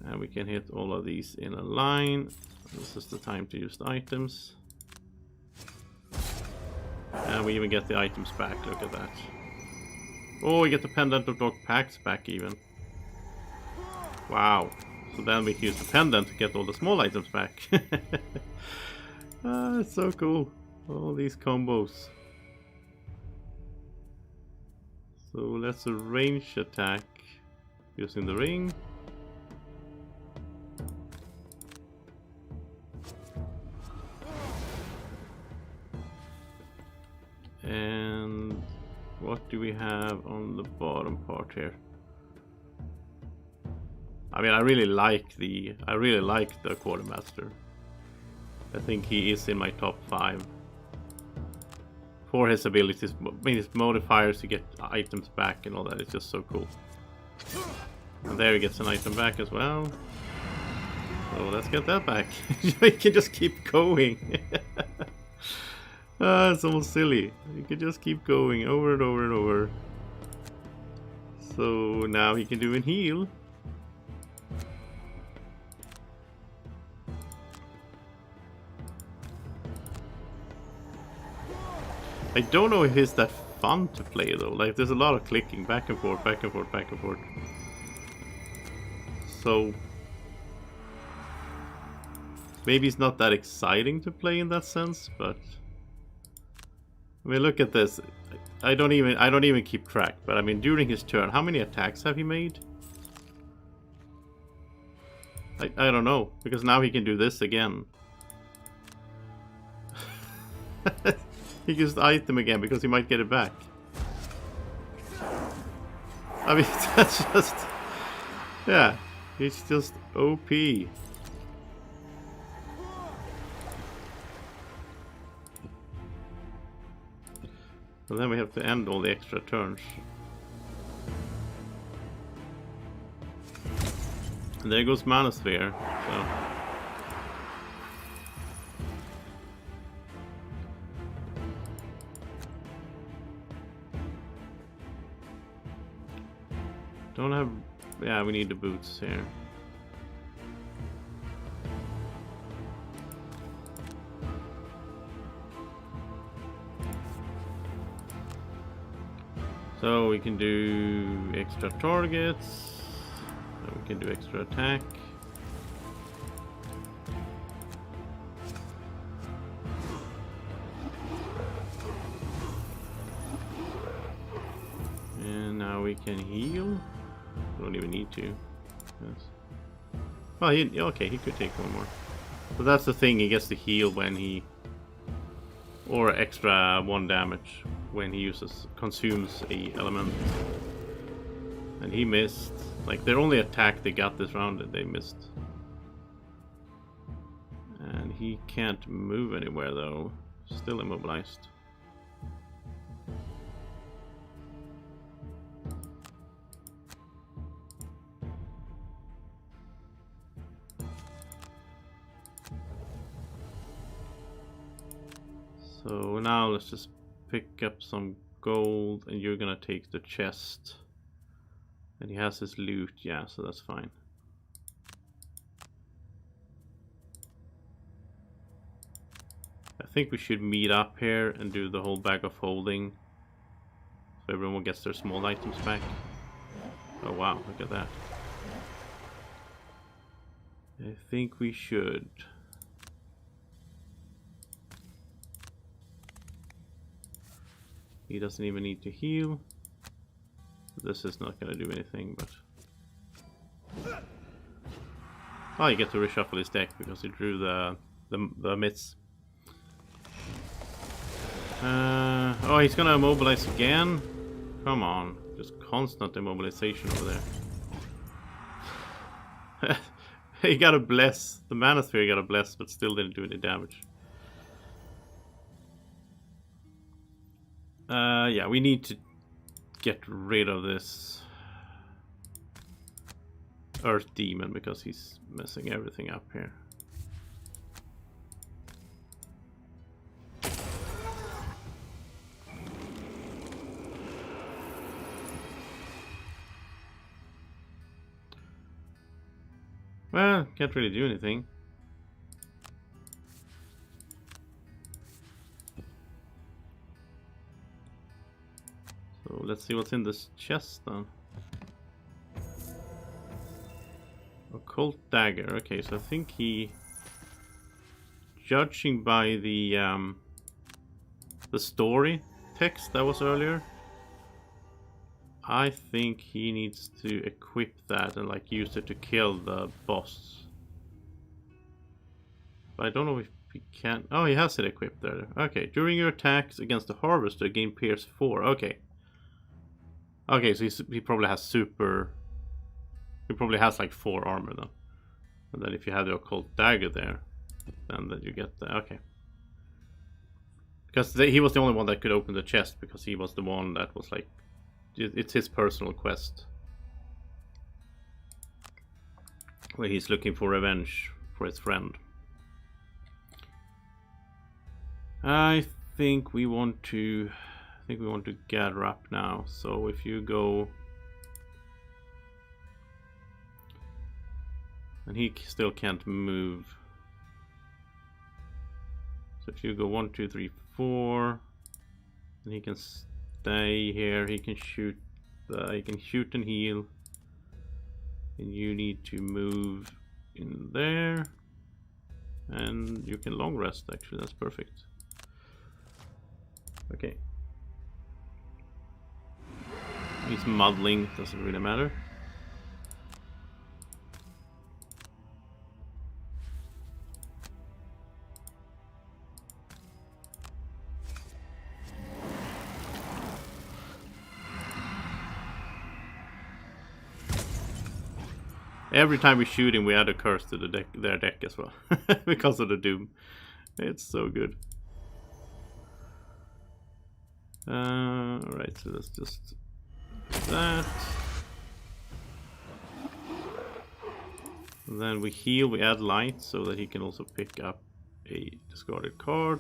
And we can hit all of these in a line. This is the time to use the items. And we even get the items back, look at that. Oh, we get the Pendant of Dark Pacts back even. Wow. So then we can use the Pendant to get all the small items back. It's so cool. All these combos. So let's range attack using the ring. And what do we have on the bottom part here? I mean, I really like the Quartermaster. I think he is in my top 5 for his abilities. I mean, his modifiers to get items back and all that is just so cool. And there he gets an item back as well. So let's get that back. We can just keep going. It's almost silly. You can just keep going over and over and over. So now he can do a heal. I don't know if it's that fun to play though. Like, there's a lot of clicking back and forth, back and forth, back and forth. So maybe it's not that exciting to play in that sense, but I mean, look at this. I don't even keep track, but I mean, during his turn, how many attacks have he made? I don't know, because now he can do this again. He used the item again because he might get it back. I mean, that's just... Yeah, he's just OP. And then we have to end all the extra turns. And there goes Manosphere, so... Don't have... Yeah, we need the boots here. So we can do extra targets. So we can do extra attack. And now we can heal. Don't even need to. Yes. Well, okay, he could take one more. But that's the thing, he gets to heal when he... Or extra 1 damage when he consumes a element. And he missed. Like, their only attack they got this round, they missed. And he can't move anywhere though. Still immobilized. So now let's just pick up some gold, and you're gonna take the chest. And he has his loot, yeah, so that's fine. I think we should meet up here and do the whole bag of holding. So everyone gets their small items back. Oh wow, look at that. I think we should. He doesn't even need to heal. This is not going to do anything, but... Oh, you get to reshuffle his deck because he drew the myths. Oh, he's going to immobilize again? Come on. Just constant immobilization over there. He got a bless. The Manosphere got a bless, but still didn't do any damage. Yeah, we need to get rid of this Earth Demon because he's messing everything up here. Well, can't really do anything. So let's see what's in this chest then. Occult dagger. Okay, so I think he, judging by the story text that was earlier, I think he needs to equip that and like use it to kill the boss. But I don't know if he can. Oh, he has it equipped there. Okay, during your attacks against the harvester, gain Pierce 4. Okay. Okay, so he probably has super... He probably has like 4 armor then. And then if you have the occult dagger there, then that you get the... Okay. Because he was the only one that could open the chest, because he was the one that was like... It's his personal quest. Where he's looking for revenge for his friend. I think we want to gather up now. So if you go, and he still can't move. So if you go 1, 2, 3, 4, and he can stay here. He can shoot. He can shoot and heal. And you need to move in there, and you can long rest. Actually, that's perfect. Okay. He's muddling, doesn't really matter. Every time we shoot him, we add a curse to the deck, their deck as well. Because of the doom. It's so good. Alright, so let's just do that. And then we heal, we add light so that he can also pick up a discarded card.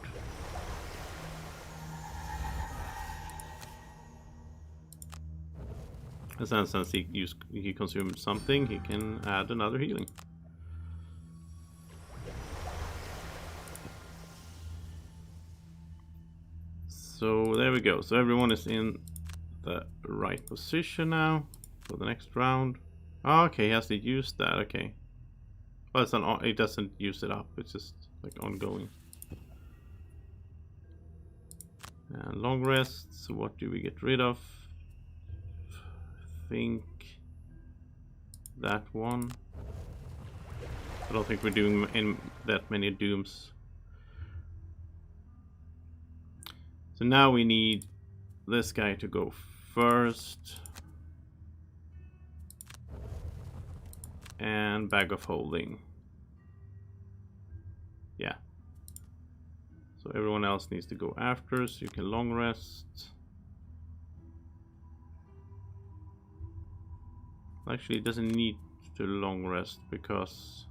And then since he consumed something, he can add another healing. So there we go. So everyone is in the right position now for the next round. Oh, okay, he has to use that. Okay. Well, it's it doesn't use it up. It's just like ongoing. And long rest. So what do we get rid of? I think that one. I don't think we're doing in that many dooms. So now we need this guy to go first. And bag of holding. Yeah. So everyone else needs to go after, so you can long rest. Actually, it doesn't need to long rest because...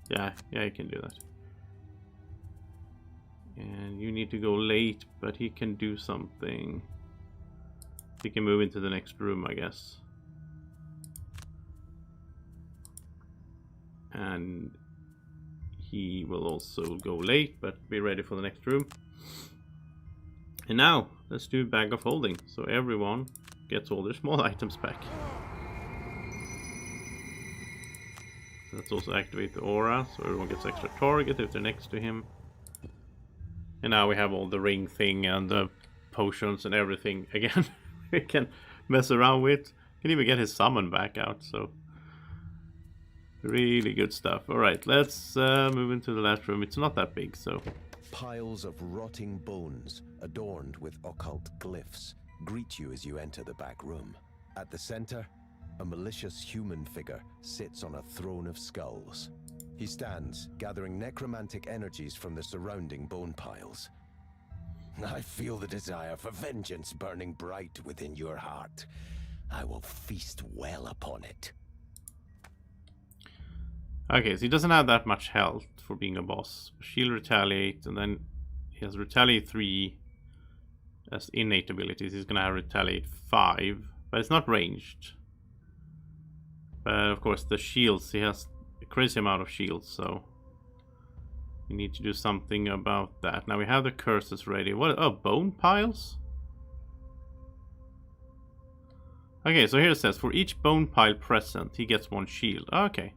Yeah, you can do that. And you need to go late, but he can do something. He can move into the next room, I guess. And he will also go late, but be ready for the next room. And now, let's do bag of holding. So everyone gets all their small items back. Let's also activate the aura, so everyone gets extra target if they're next to him. And now we have all the ring thing and the potions and everything again. We can mess around with. Can even get his summon back out, so really good stuff. Alright, let's move into the last room. It's not that big, so... Piles of rotting bones, adorned with occult glyphs, greet you as you enter the back room. At the center, a malicious human figure sits on a throne of skulls. He stands, gathering necromantic energies from the surrounding bone piles. I feel the desire for vengeance burning bright within your heart. I will feast well upon it. Okay, so he doesn't have that much health for being a boss. Shield Retaliate, and then he has Retaliate 3 as innate abilities. He's gonna have Retaliate 5, but it's not ranged. But of course the shields, he has a crazy amount of shields, so we need to do something about that. Now we have the curses ready. What? Oh, bone piles? Okay, so here it says, for each bone pile present, he gets 1 shield. Okay.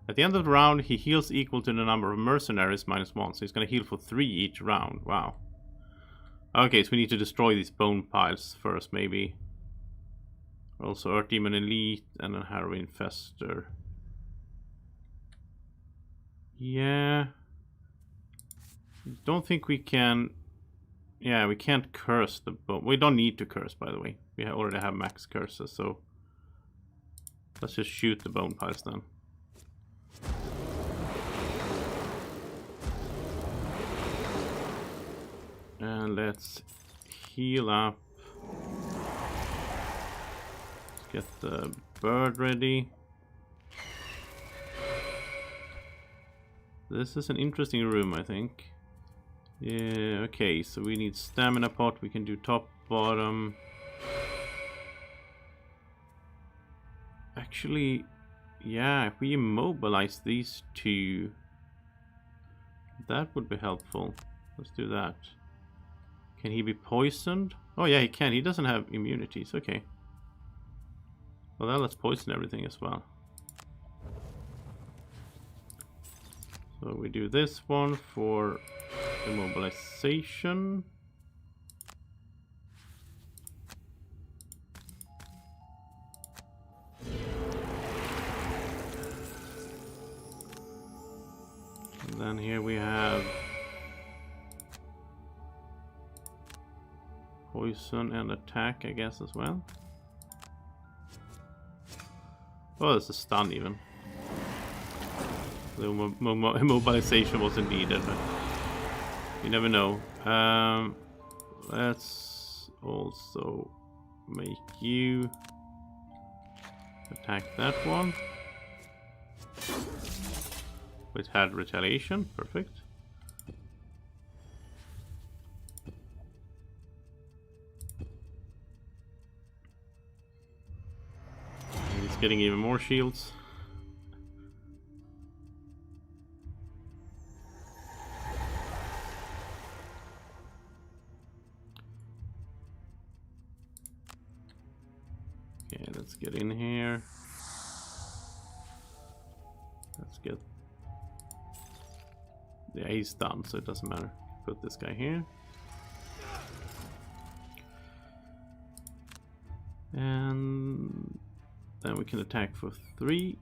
At the end of the round, he heals equal to the number of mercenaries -1. So he's going to heal for 3 each round. Wow. Okay, so we need to destroy these bone piles first, maybe. Also, Earth Demon Elite and a Harrow Infestor. Yeah. Don't think we can... Yeah, we can't curse the bone. We don't need to curse, by the way. We already have max curses, so... Let's just shoot the bone piles then. And let's heal up. Let's get the bird ready. This is an interesting room, I think. Yeah, okay, so we need stamina pot. We can do top, bottom. Actually, yeah, if we immobilize these 2, that would be helpful. Let's do that. Can he be poisoned? Oh yeah, he can. He doesn't have immunities. Okay. Well, then let's poison everything as well. So we do this one for immobilization. And then here we have poison and attack, I guess, as well. Oh, there's a stun even. The immobilization wasn't needed, but you never know. Let's also make you attack that one. It had retaliation, perfect. And he's getting even more shields. Okay, let's get in here. Let's get... Yeah, he's done, so it doesn't matter. Put this guy here. And then we can attack for 3.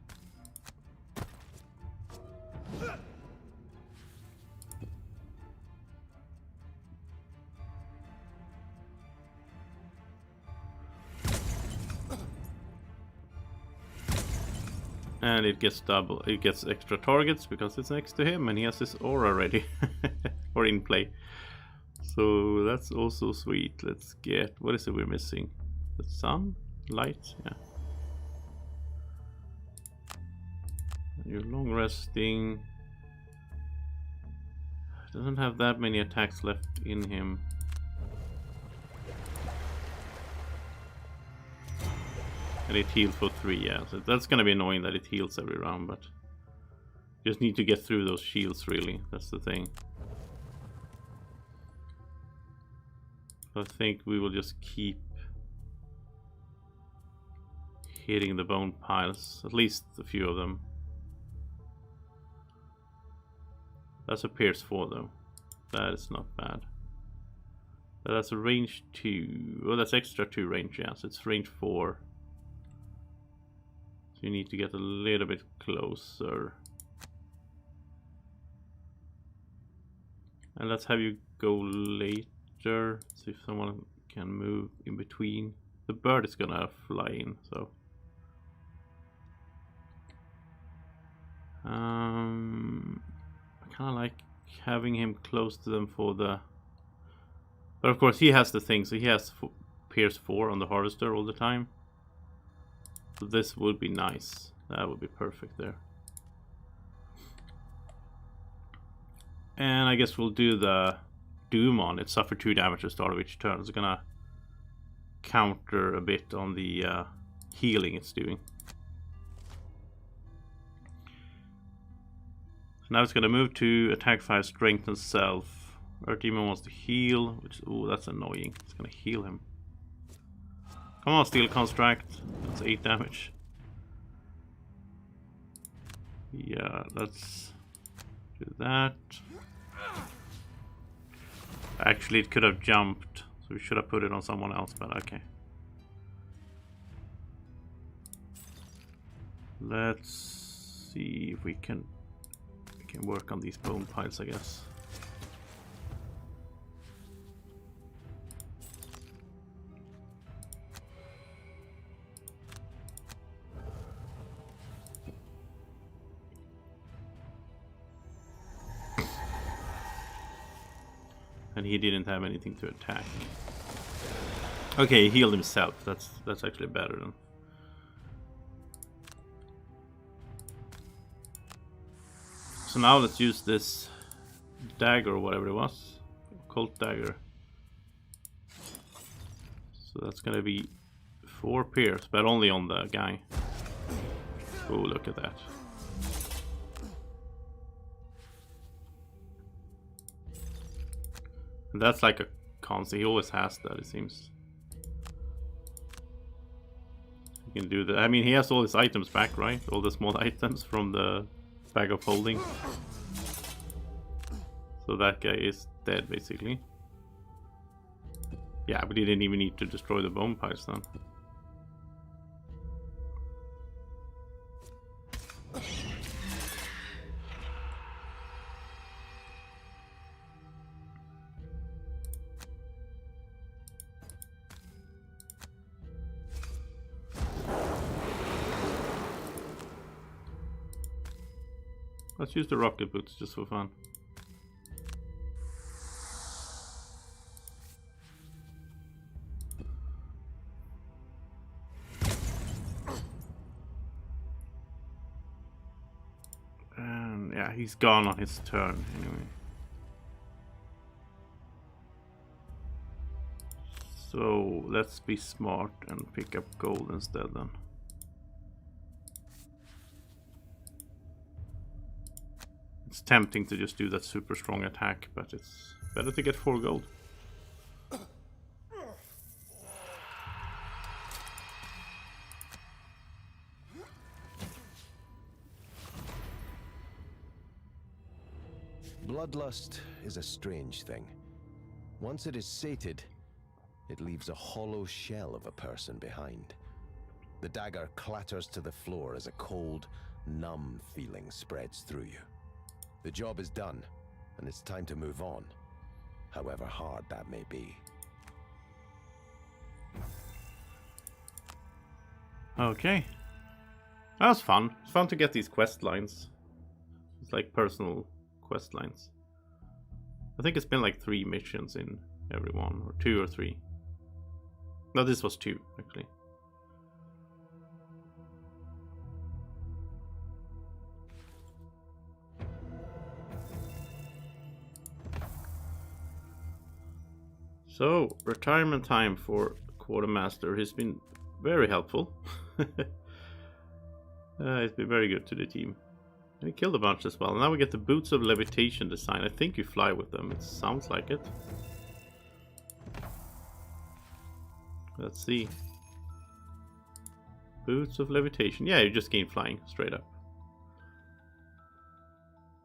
And it gets double, it gets extra targets because it's next to him and he has his aura ready or in play. So that's also sweet. Let's get, what is it we're missing? The sun? Light? Yeah. You're long resting. Doesn't have that many attacks left in him. And it heals for 3, yeah. So that's gonna be annoying that it heals every round, but just need to get through those shields, really. That's the thing. I think we will just keep hitting the bone piles, at least a few of them. That's a Pierce 4 though. That is not bad. But that's a range 2. Oh, that's extra 2 range, yeah. So it's range 4. So you need to get a little bit closer. And let's have you go later. See if someone can move in between. The bird is gonna fly in, so. I kinda like having him close to them for the... But of course he has the thing, so he has Pierce 4 on the Harvester all the time. So this would be nice. That would be perfect there. And I guess we'll do the Doom on it. Suffer 2 damage at the start of each turn. It's gonna counter a bit on the healing it's doing. So now it's gonna move to attack 5, strength and self. Earth Demon wants to heal, which, oh, that's annoying. It's gonna heal him. Come on, Steel Construct. That's 8 damage. Yeah, let's do that. Actually, it could have jumped, so we should have put it on someone else, but okay. Let's see if we can work on these bone piles, I guess. And he didn't have anything to attack. Okay, he healed himself. That's actually better than. So now let's use this dagger or whatever it was. Occult dagger. So that's gonna be 4 pierce, but only on the guy. Oh, look at that. And that's like a constant. He always has that, it seems. He can do that. I mean, he has all his items back, right? All the small items from the bag of holding. So that guy is dead, basically. Yeah, but he didn't even need to destroy the bone piles then. Let's use the rocket boots just for fun. And yeah, he's gone on his turn anyway. So let's be smart and pick up gold instead then. It's tempting to just do that super strong attack, but it's better to get 4 gold. Bloodlust is a strange thing. Once it is sated, it leaves a hollow shell of a person behind. The dagger clatters to the floor as a cold, numb feeling spreads through you. The job is done, and it's time to move on, however hard that may be. Okay. That was fun. It's fun to get these quest lines. It's like personal quest lines. I think it's been like 3 missions in every one, or 2 or 3. No, this was 2 actually. So, retirement time for Quartermaster. He's been very helpful. He's been very good to the team. And he killed a bunch as well. Now we get the Boots of Levitation design. I think you fly with them. It sounds like it. Let's see. Boots of Levitation. Yeah, you just gain flying straight up.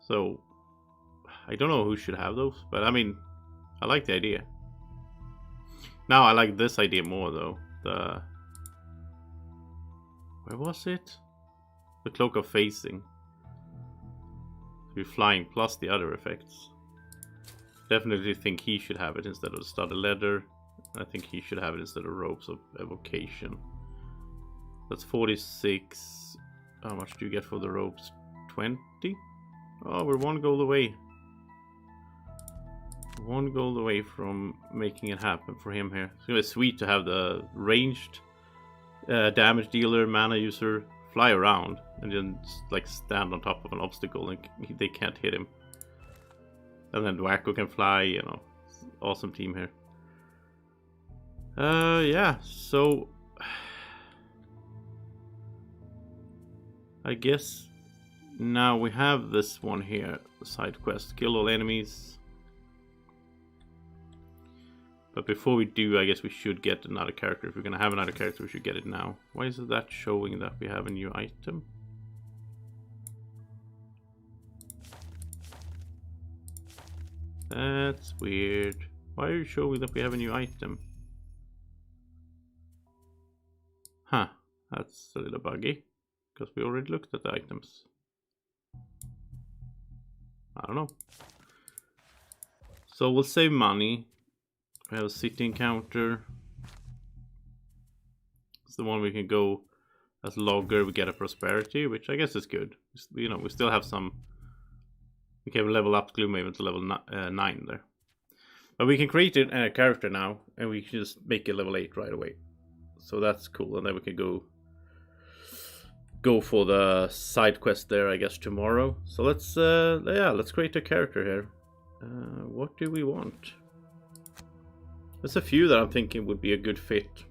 So, I don't know who should have those, but I mean, I like the idea. Now I like this idea more though. Where was it? The Cloak of Facing. You're flying plus the other effects. Definitely think he should have it instead of the Studded Leather. I think he should have it instead of Robes of Evocation. That's 46. How much do you get for the robes? 20? Oh, we're 1 gold away. 1 gold away from making it happen for him here. So it's sweet to have the ranged damage dealer, mana user fly around and then like stand on top of an obstacle and they can't hit him. And then Wacko can fly, you know. Awesome team here. Yeah, so I guess now we have this one here, the side quest, kill all enemies. But before we do, I guess we should get another character. If we're gonna have another character, we should get it now. Why is that showing that we have a new item? That's weird. Why are you showing that we have a new item? Huh, that's a little buggy. Because we already looked at the items. I don't know. So we'll save money. We have a city encounter. It's the one we can go as logger. We get a prosperity, which I guess is good. You know, we still have some. We can level up Gloomhaven to level 9 there. But we can create a character now, and we can just make it level 8 right away. So that's cool, and then we can go for the side quest there, I guess, tomorrow. So let's create a character here. What do we want? There's a few that I'm thinking would be a good fit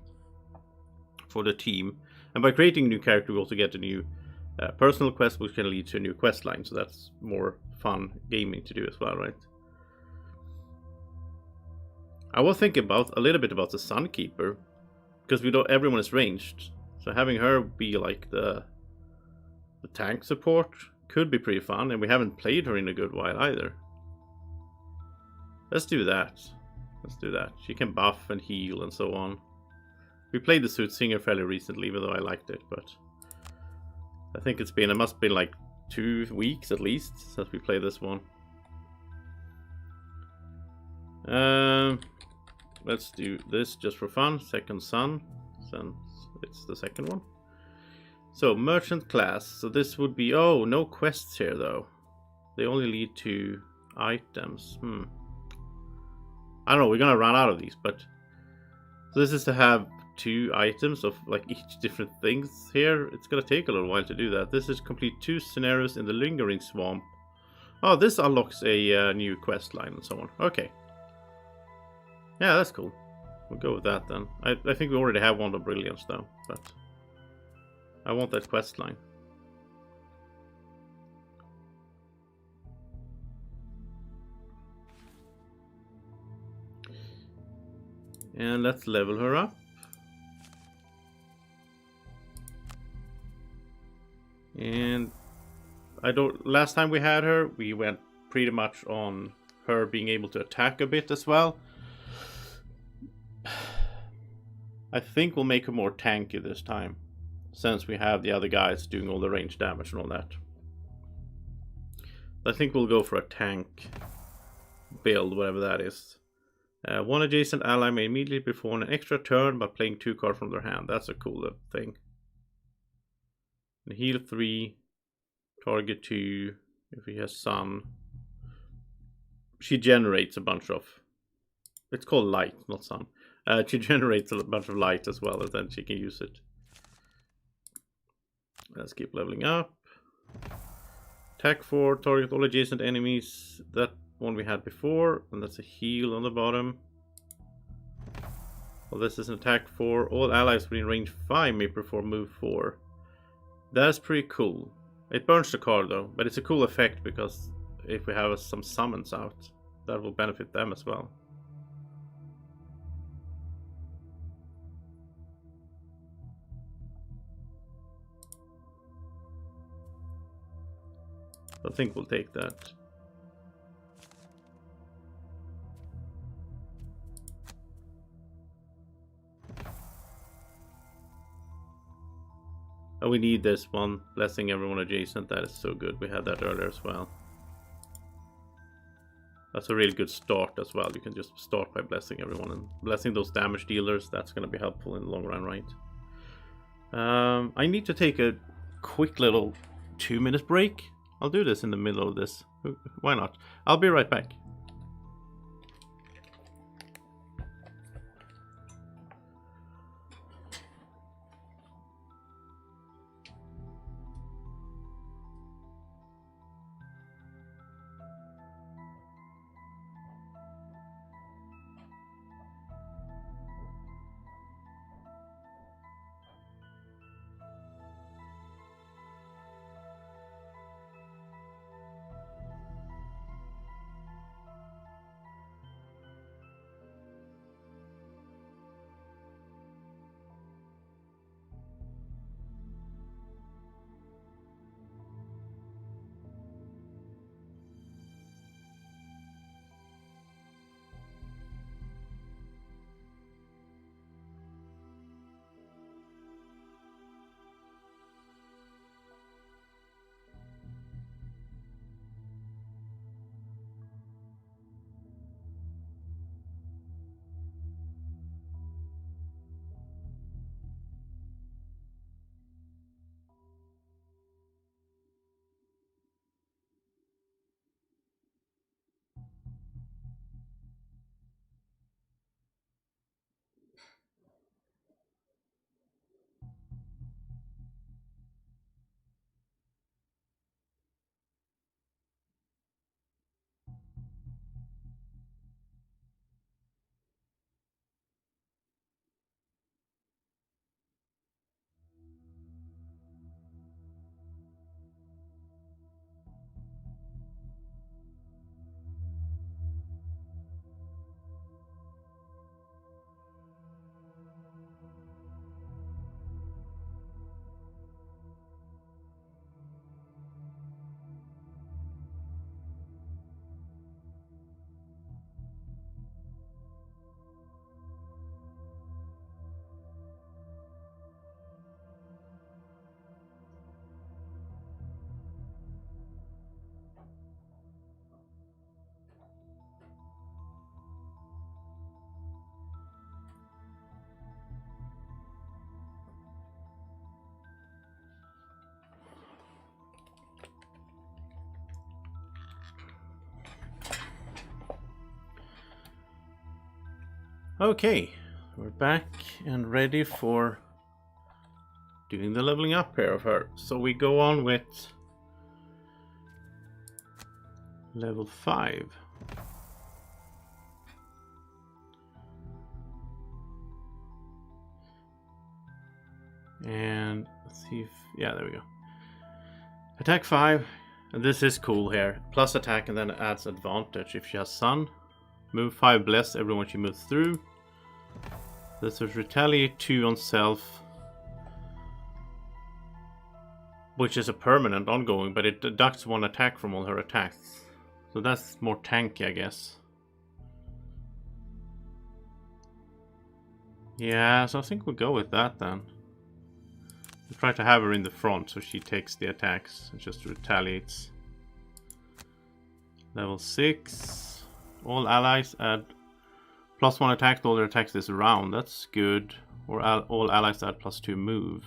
for the team. And by creating a new character, we also get a new personal quest, which can lead to a new quest line. So that's more fun gaming to do as well, right? I was thinking a little bit about the Sunkeeper, because everyone is ranged. So having her be like the tank support could be pretty fun, and we haven't played her in a good while either. Let's do that. Let's do that. She can buff and heal and so on. We played the Suit Singer fairly recently, even though I liked it, but I think it must be like 2 weeks at least since we played this one. Let's do this just for fun. Second Sun, since it's the second one. So, merchant class. So this would be... Oh, no quests here though. They only lead to items. I don't know, we're gonna run out of these, but so this is to have 2 items of like each different things here. It's gonna take a little while to do that. This is complete 2 scenarios in the Lingering Swamp. Oh, this unlocks a new quest line and so on. Okay. Yeah, that's cool. We'll go with that then. I think we already have Wand of Brilliance though, but I want that quest line. And let's level her up. And last time we had her, we went pretty much on her being able to attack a bit as well. I think we'll make her more tanky this time, since we have the other guys doing all the range damage and all that. I think we'll go for a tank build, whatever that is. One adjacent ally may immediately perform an extra turn by playing 2 cards from their hand. That's a cool thing. And heal 3, target 2, if he has sun. She generates a bunch of... It's called light, not sun. She generates a bunch of light as well, and then she can use it. Let's keep leveling up. Attack 4, target all adjacent enemies. That one we had before, and that's a heal on the bottom. Well, this is an attack 4. All allies within range 5 may perform move 4. That's pretty cool. It burns the card though, but it's a cool effect because if we have some summons out, that will benefit them as well. I think we'll take that. Oh, we need this one, blessing everyone adjacent. That is so good. We had that earlier as well. That's a really good start as well. You can just start by blessing everyone, and blessing those damage dealers, that's going to be helpful in the long run, right? I need to take a quick little 2-minute break. I'll do this in the middle of this. Why not? I'll be right back. Okay, we're back and ready for doing the leveling up here of her. So we go on with level 5. And let's see if, yeah, there we go. Attack 5, and this is cool here. Plus attack, and then it adds advantage if she has sun. Move 5 bless everyone she moves through. This is retaliate 2 on self, which is a permanent ongoing, but it deducts 1 attack from all her attacks. So that's more tanky, I guess. Yeah, so I think we'll go with that then. We'll try to have her in the front so she takes the attacks and just retaliates. Level 6. All allies add +1 attack to all their attacks this round. That's good. Or all allies add +2 move.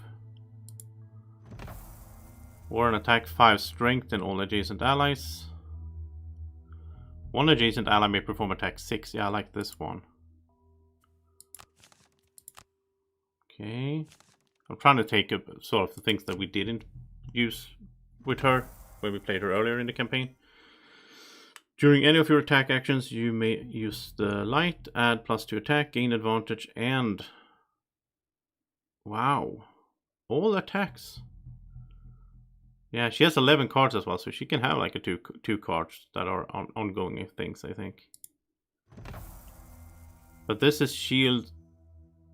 Or an attack 5 strength in all adjacent allies. 1 adjacent ally may perform attack 6. Yeah, I like this one. Okay. I'm trying to take up sort of the things that we didn't use with her when we played her earlier in the campaign. During any of your attack actions, you may use the light, add +2 attack, gain advantage, and... Wow. All attacks. Yeah, she has 11 cards as well, so she can have like a two cards that are ongoing things, I think. But this is shield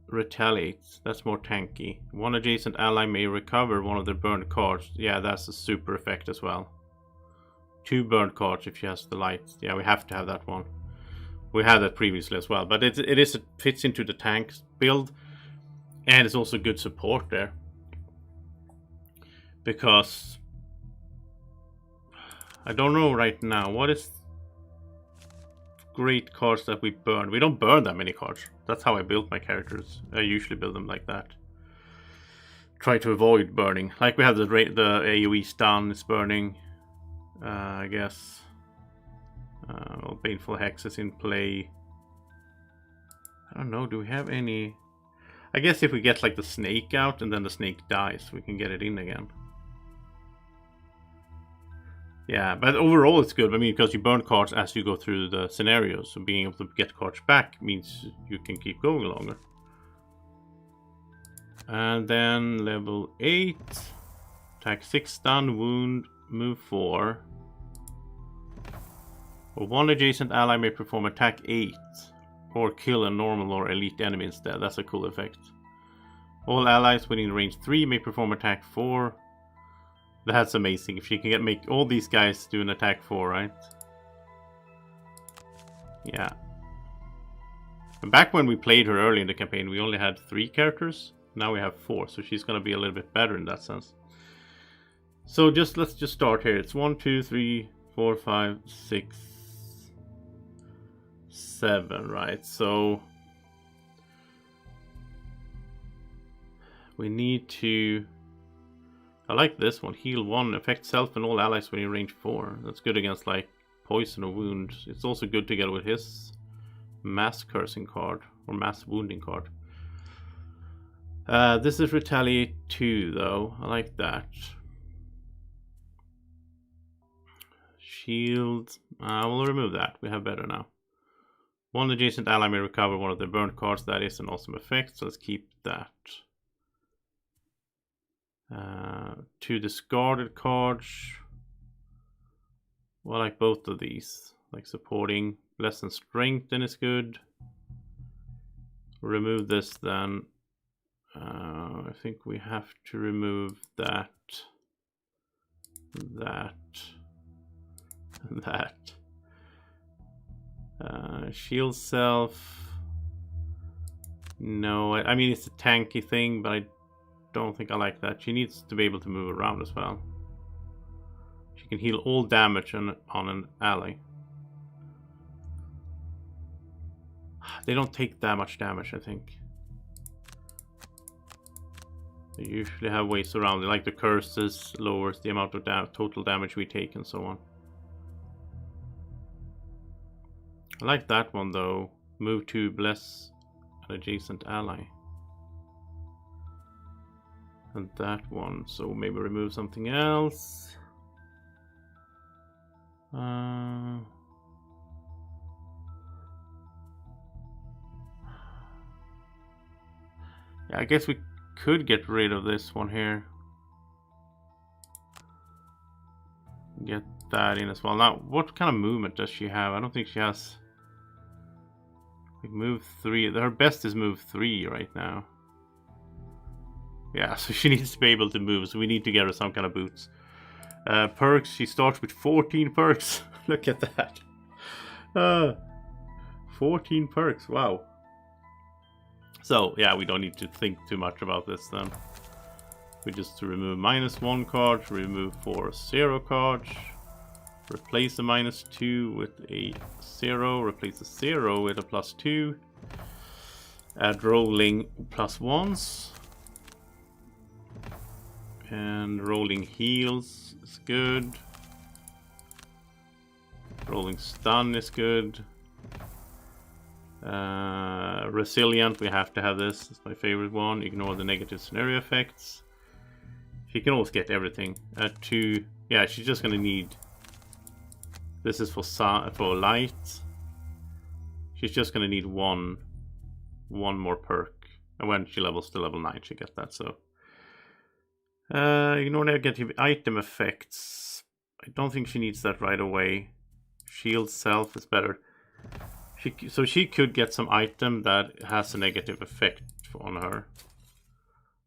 retaliates. That's more tanky. 1 adjacent ally may recover 1 of their burned cards. Yeah, that's a super effect as well. 2 burned cards if she has the light. Yeah, we have to have that one. We had that previously as well, but it fits into the tank build, and it's also good support there. Because I don't know right now what is great cards that we burn. We don't burn that many cards. That's how I built my characters. I usually build them like that. Try to avoid burning. Like we have the AoE stun is burning. I guess. Well, Baneful Hex is in play. I don't know, do we have any... I guess if we get like the snake out and then the snake dies, we can get it in again. Yeah, but overall it's good. I mean, because you burn cards as you go through the scenarios, so being able to get cards back means you can keep going longer. And then level 8. Attack 6, stun, wound, move 4. Or 1 adjacent ally may perform attack 8. Or kill a normal or elite enemy instead. That's a cool effect. All allies within range 3 may perform attack 4. That's amazing. If you can make all these guys do an attack 4, right? Yeah. And back when we played her early in the campaign, we only had 3 characters. Now we have 4, so she's gonna be a little bit better in that sense. So let's just start here. It's 1, 2, 3, 4, 5, 6, 7, right? So we need to... I like this one. Heal 1, affect self and all allies when in range 4. That's good against like poison or wound. It's also good together with his mass cursing card or mass wounding card. This is retaliate 2 though. I like that. Shield. We'll remove that. We have better now. 1 adjacent ally may recover 1 of their burned cards. That is an awesome effect, so let's keep that. 2 discarded cards. Well, I like both of these. Like supporting less than strength, then is good. Remove this then. I think we have to remove that. Shield self. No, I mean it's a tanky thing, but I don't think I like that. She needs to be able to move around as well. She can heal all damage on an ally. They don't take that much damage, I think. They usually have ways around it, like the curses lowers the amount of total damage we take and so on. I like that one though. Move to bless adjacent ally. And that one, so maybe remove something else. Yeah, I guess we could get rid of this one here. Get that in as well. Now, what kind of movement does she have? I don't think she has. Like move 3. Her best is move 3 right now. Yeah, so she needs to be able to move. So we need to get her some kind of boots. Perks. She starts with 14 perks. Look at that. 14 perks. Wow. So yeah, we don't need to think too much about this then. We just remove -1 card, remove 4 0 cards, replace a -2 with a 0, replace a 0 with a +2, add rolling +1s, and rolling heals is good, rolling stun is good, resilient, we have to have this, it's my favorite one, ignore the negative scenario effects. She can always get everything. 2, yeah, she's just gonna need. This is for light. She's just gonna need one more perk, and when she levels to level 9, she gets that. So, ignore negative item effects. I don't think she needs that right away. Shield self is better. So she could get some item that has a negative effect on her.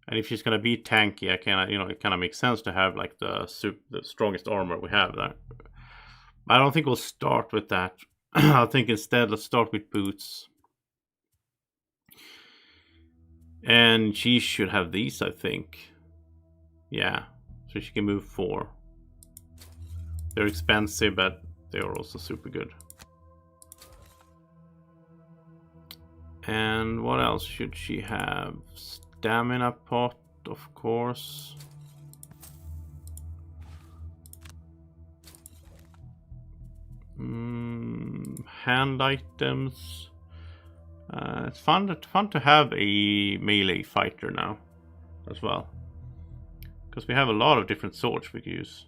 And if she's gonna be tanky, it kind of makes sense to have like the strongest armor we have there. I don't think we'll start with that. I think instead let's start with boots. And she should have these, I think. Yeah, so she can move 4. They're expensive, but they are also super good. And what else should she have? Stamina pot, of course. Hand items. It's fun to have a melee fighter now as well, because we have a lot of different swords we can use.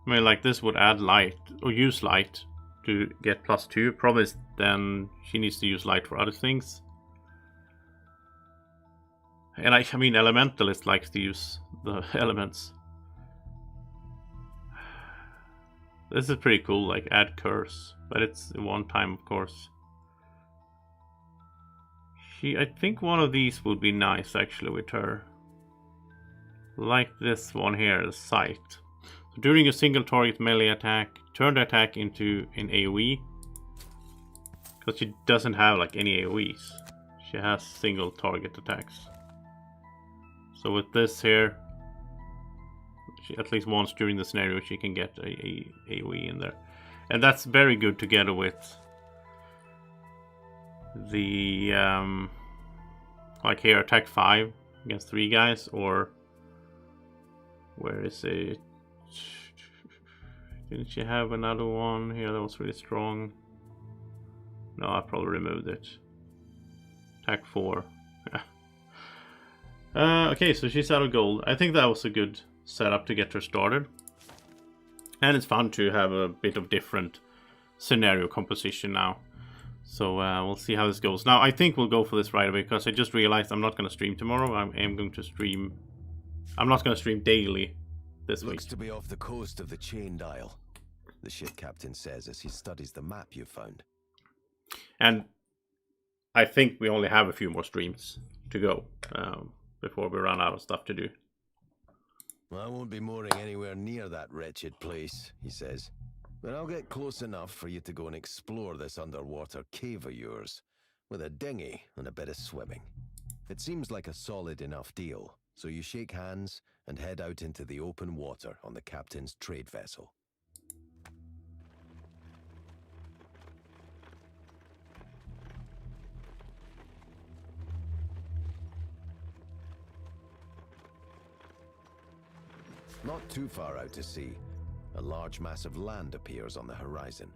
I mean, like this would add light or use light to get +2. Problem is then she needs to use light for other things. And I mean, elementalist likes to use the elements. This is pretty cool, like add curse, but it's one time, of course. I think one of these would be nice actually with her. Like this one here, the sight. So during a single target melee attack, turn the attack into an AoE. Because she doesn't have like any AoEs. She has single target attacks. So with this here, at least once during the scenario she can get a AoE in there. And that's very good together with the like here, attack 5 against 3 guys, or where is it? Didn't she have another one here that was really strong? No, I probably removed it. Attack 4. Okay, so she's out of gold. I think that was a good setup to get her started. And it's fun to have a bit of different scenario composition now. So we'll see how this goes. Now, I think we'll go for this right away, because I just realized I'm not going to stream tomorrow. I am going to stream... I'm not going to stream daily this week. Looks to be off the coast of the Chained Isle, the ship captain says as he studies the map you found. And I think we only have a few more streams to go before we run out of stuff to do. Well, I won't be mooring anywhere near that wretched place, he says. But I'll get close enough for you to go and explore this underwater cave of yours, with a dinghy and a bit of swimming. It seems like a solid enough deal, so you shake hands and head out into the open water on the captain's trade vessel. Not too far out to sea, a large mass of land appears on the horizon.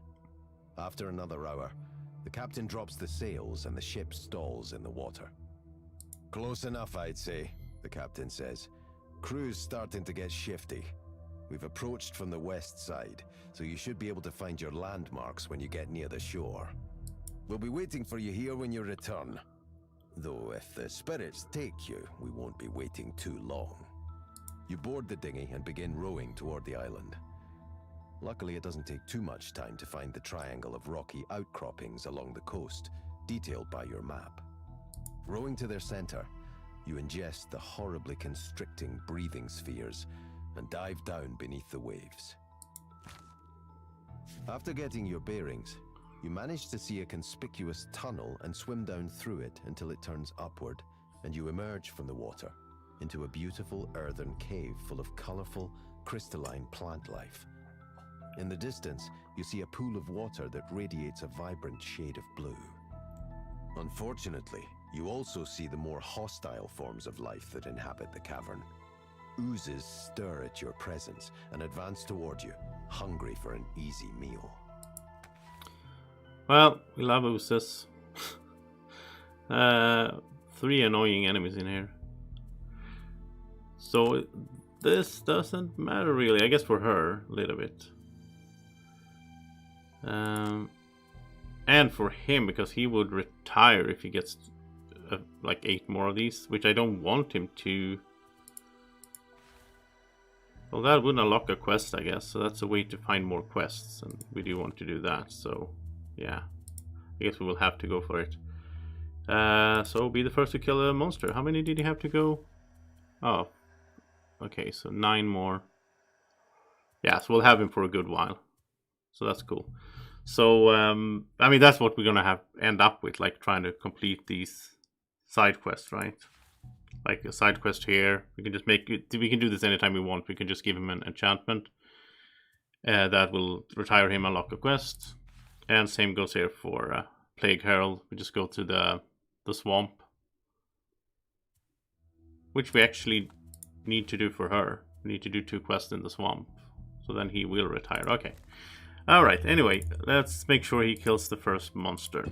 After another hour, The captain drops the sails and the ship stalls in the water. Close enough, I'd say, the captain says. Crew's starting to get shifty. We've approached from the west side, so you should be able to find your landmarks when you get near the shore. We'll be waiting for you here when you return. Though if the spirits take you, we won't be waiting too long. You board the dinghy and begin rowing toward the island. Luckily, it doesn't take too much time to find the triangle of rocky outcroppings along the coast, detailed by your map. Rowing to their center, you ingest the horribly constricting breathing spheres and dive down beneath the waves. After getting your bearings, you manage to see a conspicuous tunnel and swim down through it until it turns upward, and you emerge from the water into a beautiful earthen cave full of colorful, crystalline plant life. In the distance, you see a pool of water that radiates a vibrant shade of blue. Unfortunately, you also see the more hostile forms of life that inhabit the cavern. Oozes stir at your presence and advance toward you, hungry for an easy meal. Well, we love oozes. 3 annoying enemies in here. So this doesn't matter really, I guess for her, a little bit. And for him, because he would retire if he gets like 8 more of these, which I don't want him to. Well, that would unlock a quest, I guess, so that's a way to find more quests, and we do want to do that, so yeah. I guess we will have to go for it. So be the first to kill a monster. How many did he have to go? Oh, okay, so 9 more. Yeah, so we'll have him for a good while. So that's cool. So, I mean, that's what we're gonna end up with, like trying to complete these side quests, right? Like a side quest here. We can just make it, we can do this anytime we want. We can just give him an enchantment. That will retire him, unlock a quest. And same goes here for Plague Herald. We just go to the swamp. Which we actually need to do for her. We need to do 2 quests in the swamp. So then he will retire. Okay. Alright, anyway, let's make sure he kills the first monster.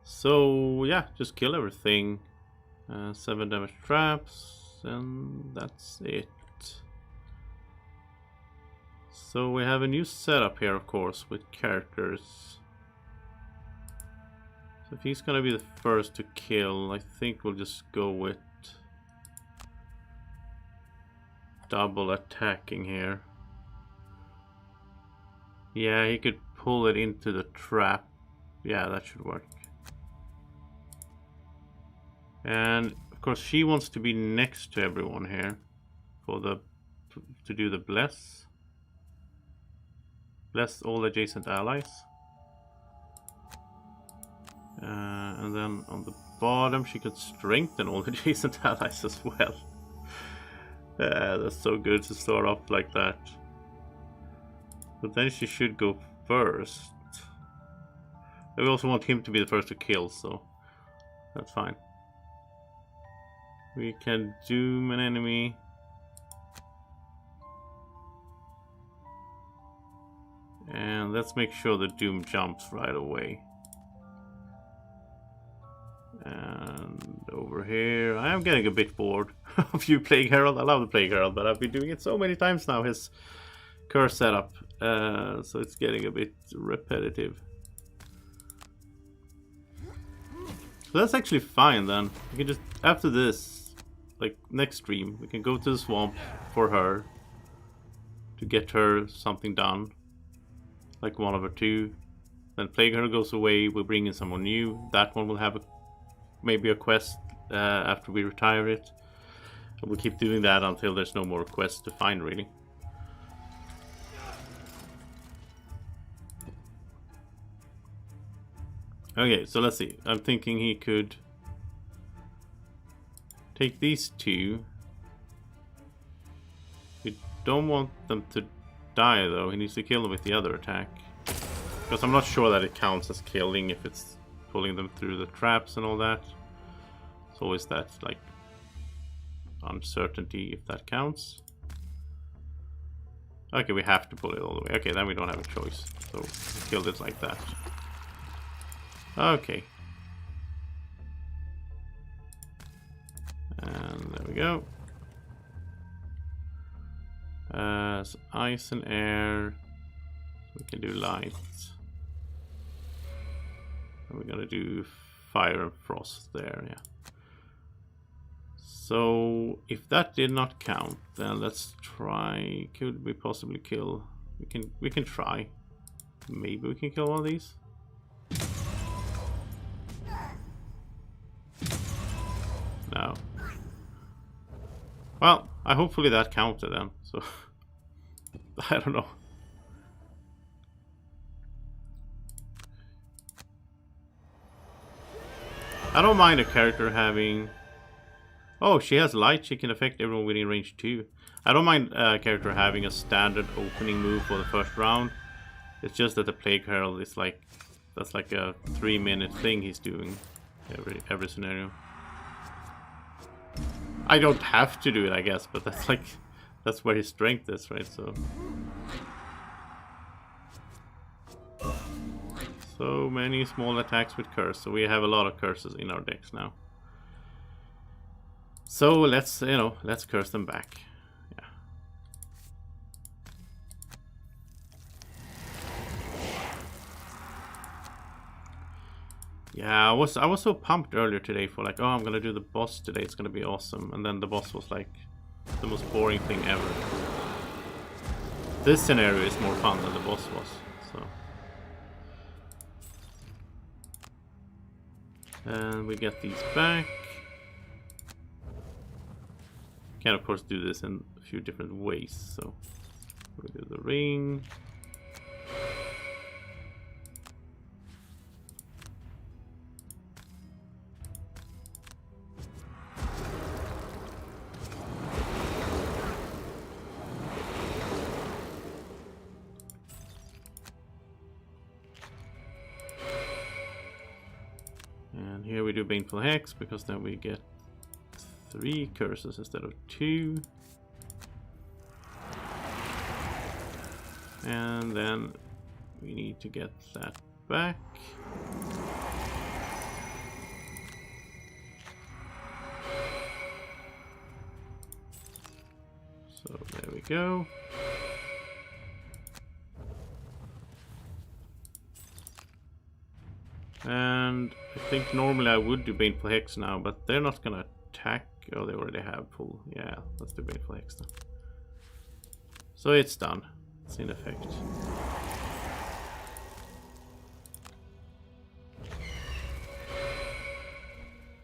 So yeah, just kill everything. 7 damage traps, and that's it. So we have a new setup here, of course, with characters. So if he's gonna be the first to kill, I think we'll just go with double attacking here. Yeah, he could pull it into the trap. Yeah, that should work. And of course she wants to be next to everyone here for to do the bless all adjacent allies. And then on the bottom she could strengthen all adjacent allies as well. That's so good to start off like that. But then she should go first. We also want him to be the first to kill, so that's fine. We can doom an enemy. And let's make sure the doom jumps right away. And over here, I am getting a bit bored of you, Plague Herald. I love the Plague Herald, but I've been doing it so many times now, his curse setup. So it's getting a bit repetitive. So that's actually fine then. We can just, after this, like next stream, we can go to the swamp for her to get her something done, like one of her 2. Then Plague Herald goes away, we'll bring in someone new. That one will have maybe a quest after we retire it. And we'll keep doing that until there's no more quests to find, really. Okay, so let's see. I'm thinking he could take these two. We don't want them to die though. He needs to kill them with the other attack. Because I'm not sure that it counts as killing if it's pulling them through the traps and all that. It's always that, like, uncertainty if that counts. Okay, we have to pull it all the way. Okay, then we don't have a choice. So, we killed it like that. Okay. And there we go. So ice and air. We can do light. And we're gonna do fire and frost there, yeah. So if that did not count, then let's try. Could we possibly kill? We can try. Maybe we can kill one of these. No. Well, hopefully that counted then. So I don't know. I don't mind a character having. Oh, she has light. She can affect everyone within range 2. I don't mind a character having a standard opening move for the first round. It's just that the Plague Herald is like, that's like a 3-minute thing he's doing every scenario. I don't have to do it, I guess, but that's like, that's where his strength is, right? So many small attacks with curse. So we have a lot of curses in our decks now. So let's, let's curse them back. Yeah. Yeah, I was so pumped earlier today for like, oh, I'm gonna do the boss today. It's gonna be awesome. And then the boss was like the most boring thing ever. This scenario is more fun than the boss was. So. And we get these back. Can of course do this in a few different ways. So we do the ring. And here we do Baneful Hex because then we get 3 curses instead of 2. And then we need to get that back. So there we go. And I think normally I would do Baneful Hex now, but they're not gonna attack. Oh, they already have full. Yeah, let's do Baneful Hex then. So it's done. It's in effect.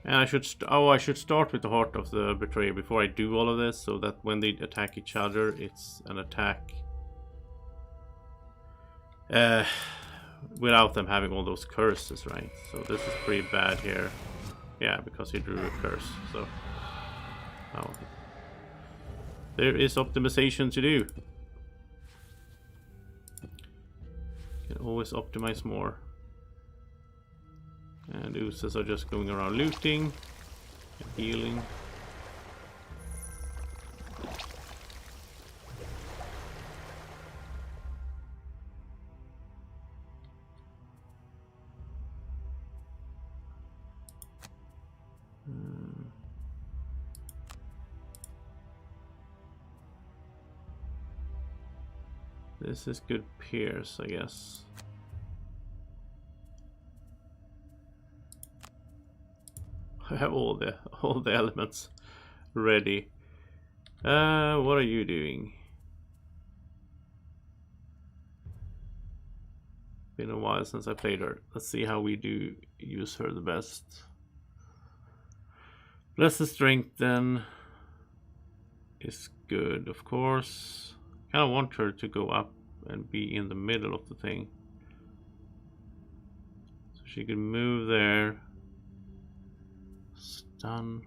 And I should start with the Heart of the Betrayer before I do all of this, so that when they attack each other, it's an attack without them having all those curses, right? So this is pretty bad here. Yeah, because he drew a curse. So oh, there is optimization to do. Can always optimize more. And oozes are just going around looting and healing. This is good Pierce, I guess. I have all the elements ready. What are you doing? Been a while since I played her. Let's see how we do use her the best. Bless the strength then is good, of course. Kind of want her to go up and be in the middle of the thing. So She could move there. Stun.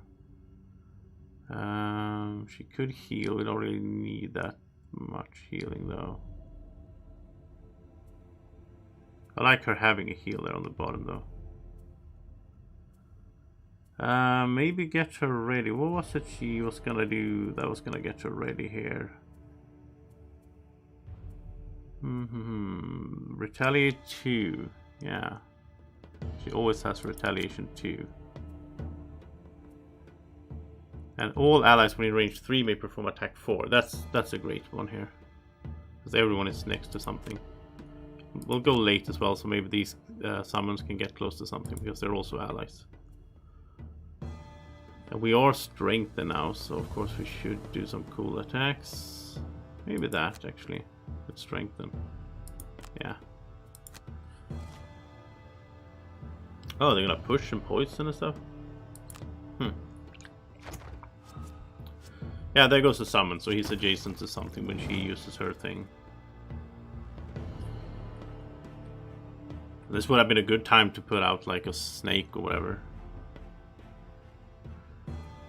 She could heal. We don't really need that much healing though. I like her having a heal there on the bottom though. Maybe get her ready. What was it she was gonna do that was gonna get her ready here? Retaliate 2. Yeah. She always has retaliation 2. And all allies when in range 3 may perform attack 4. That's a great one here. Because everyone is next to something. We'll go late as well, so maybe these summons can get close to something because they're also allies. And we are strengthened now, so of course we should do some cool attacks. Maybe that actually would strengthen. Yeah. Oh, they're gonna push and poison and stuff? Yeah, there goes the summon, so he's adjacent to something when she uses her thing. This would have been a good time to put out like a snake or whatever.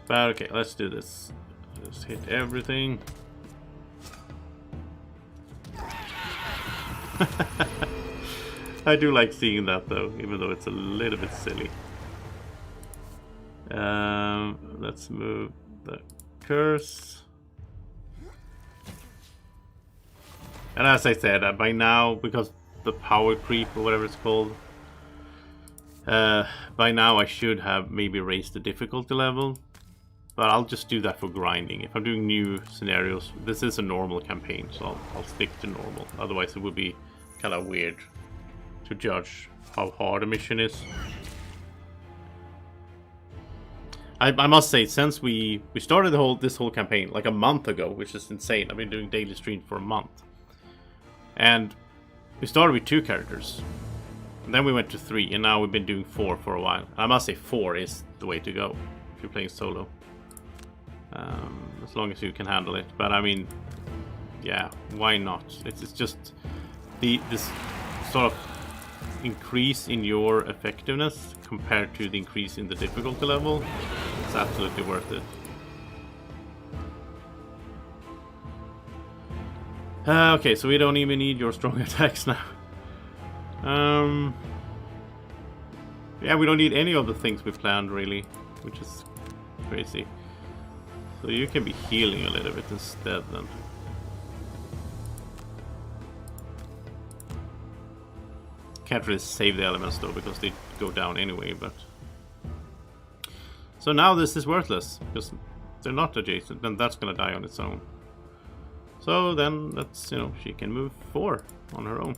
But okay, let's do this. Just hit everything. I do like seeing that though, even though it's a little bit silly. Let's move the curse. And as I said, by now, because the power creep or whatever it's called, by now I should have maybe raised the difficulty level. But I'll just do that for grinding. If I'm doing new scenarios, this is a normal campaign, so I'll stick to normal. Otherwise it would be kind of weird to judge how hard a mission is. I must say, since we started this whole campaign like a month ago, which is insane. I've been doing daily streams for a month. And we started with 2 characters. And then we went to 3, and now we've been doing 4 for a while. I must say 4 is the way to go if you're playing solo. As long as you can handle it. But I mean, yeah, why not? It's just this sort of increase in your effectiveness compared to the increase in the difficulty level. It's absolutely worth it. Okay, so we don't even need your strong attacks now. Yeah, we don't need any of the things we planned really, which is crazy. So you can be healing a little bit instead then. Can't really save the elements though because they go down anyway, but... So now this is worthless because they're not adjacent, then that's gonna die on its own. So then that's, you know, she can move 4 on her own.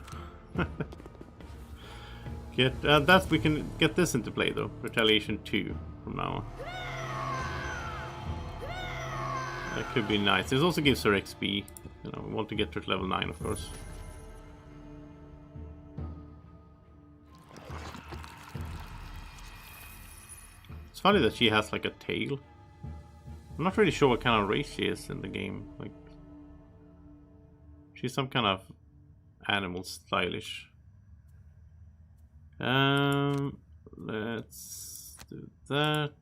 We can get this into play though. Retaliation 2 from now on. That could be nice. This also gives her XP. You know, we want to get her to level 9, of course. It's funny that she has like a tail. I'm not really sure what kind of race she is in the game. Like, she's some kind of animal stylish. Let's do that.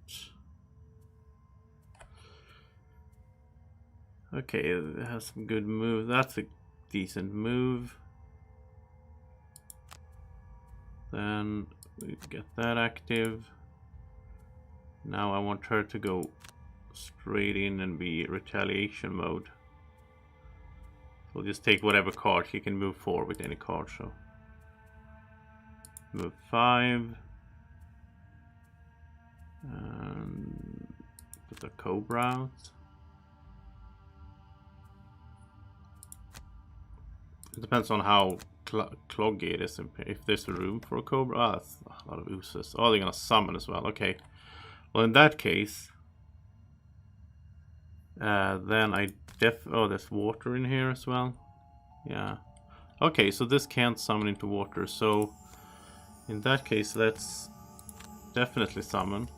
Okay, it has some good moves. That's a decent move. Then we get that active. Now I want her to go straight in and be retaliation mode. So we'll just take whatever card. She can move 4 with any card, so. Move 5. And put the Cobra out. It depends on how cloggy it is. If there's room for a Cobra. That's a lot of oozes. Oh, they're gonna summon as well. Okay. Well, in that case, then oh, there's water in here as well. Yeah. Okay, so this can't summon into water. So in that case, let's definitely summon.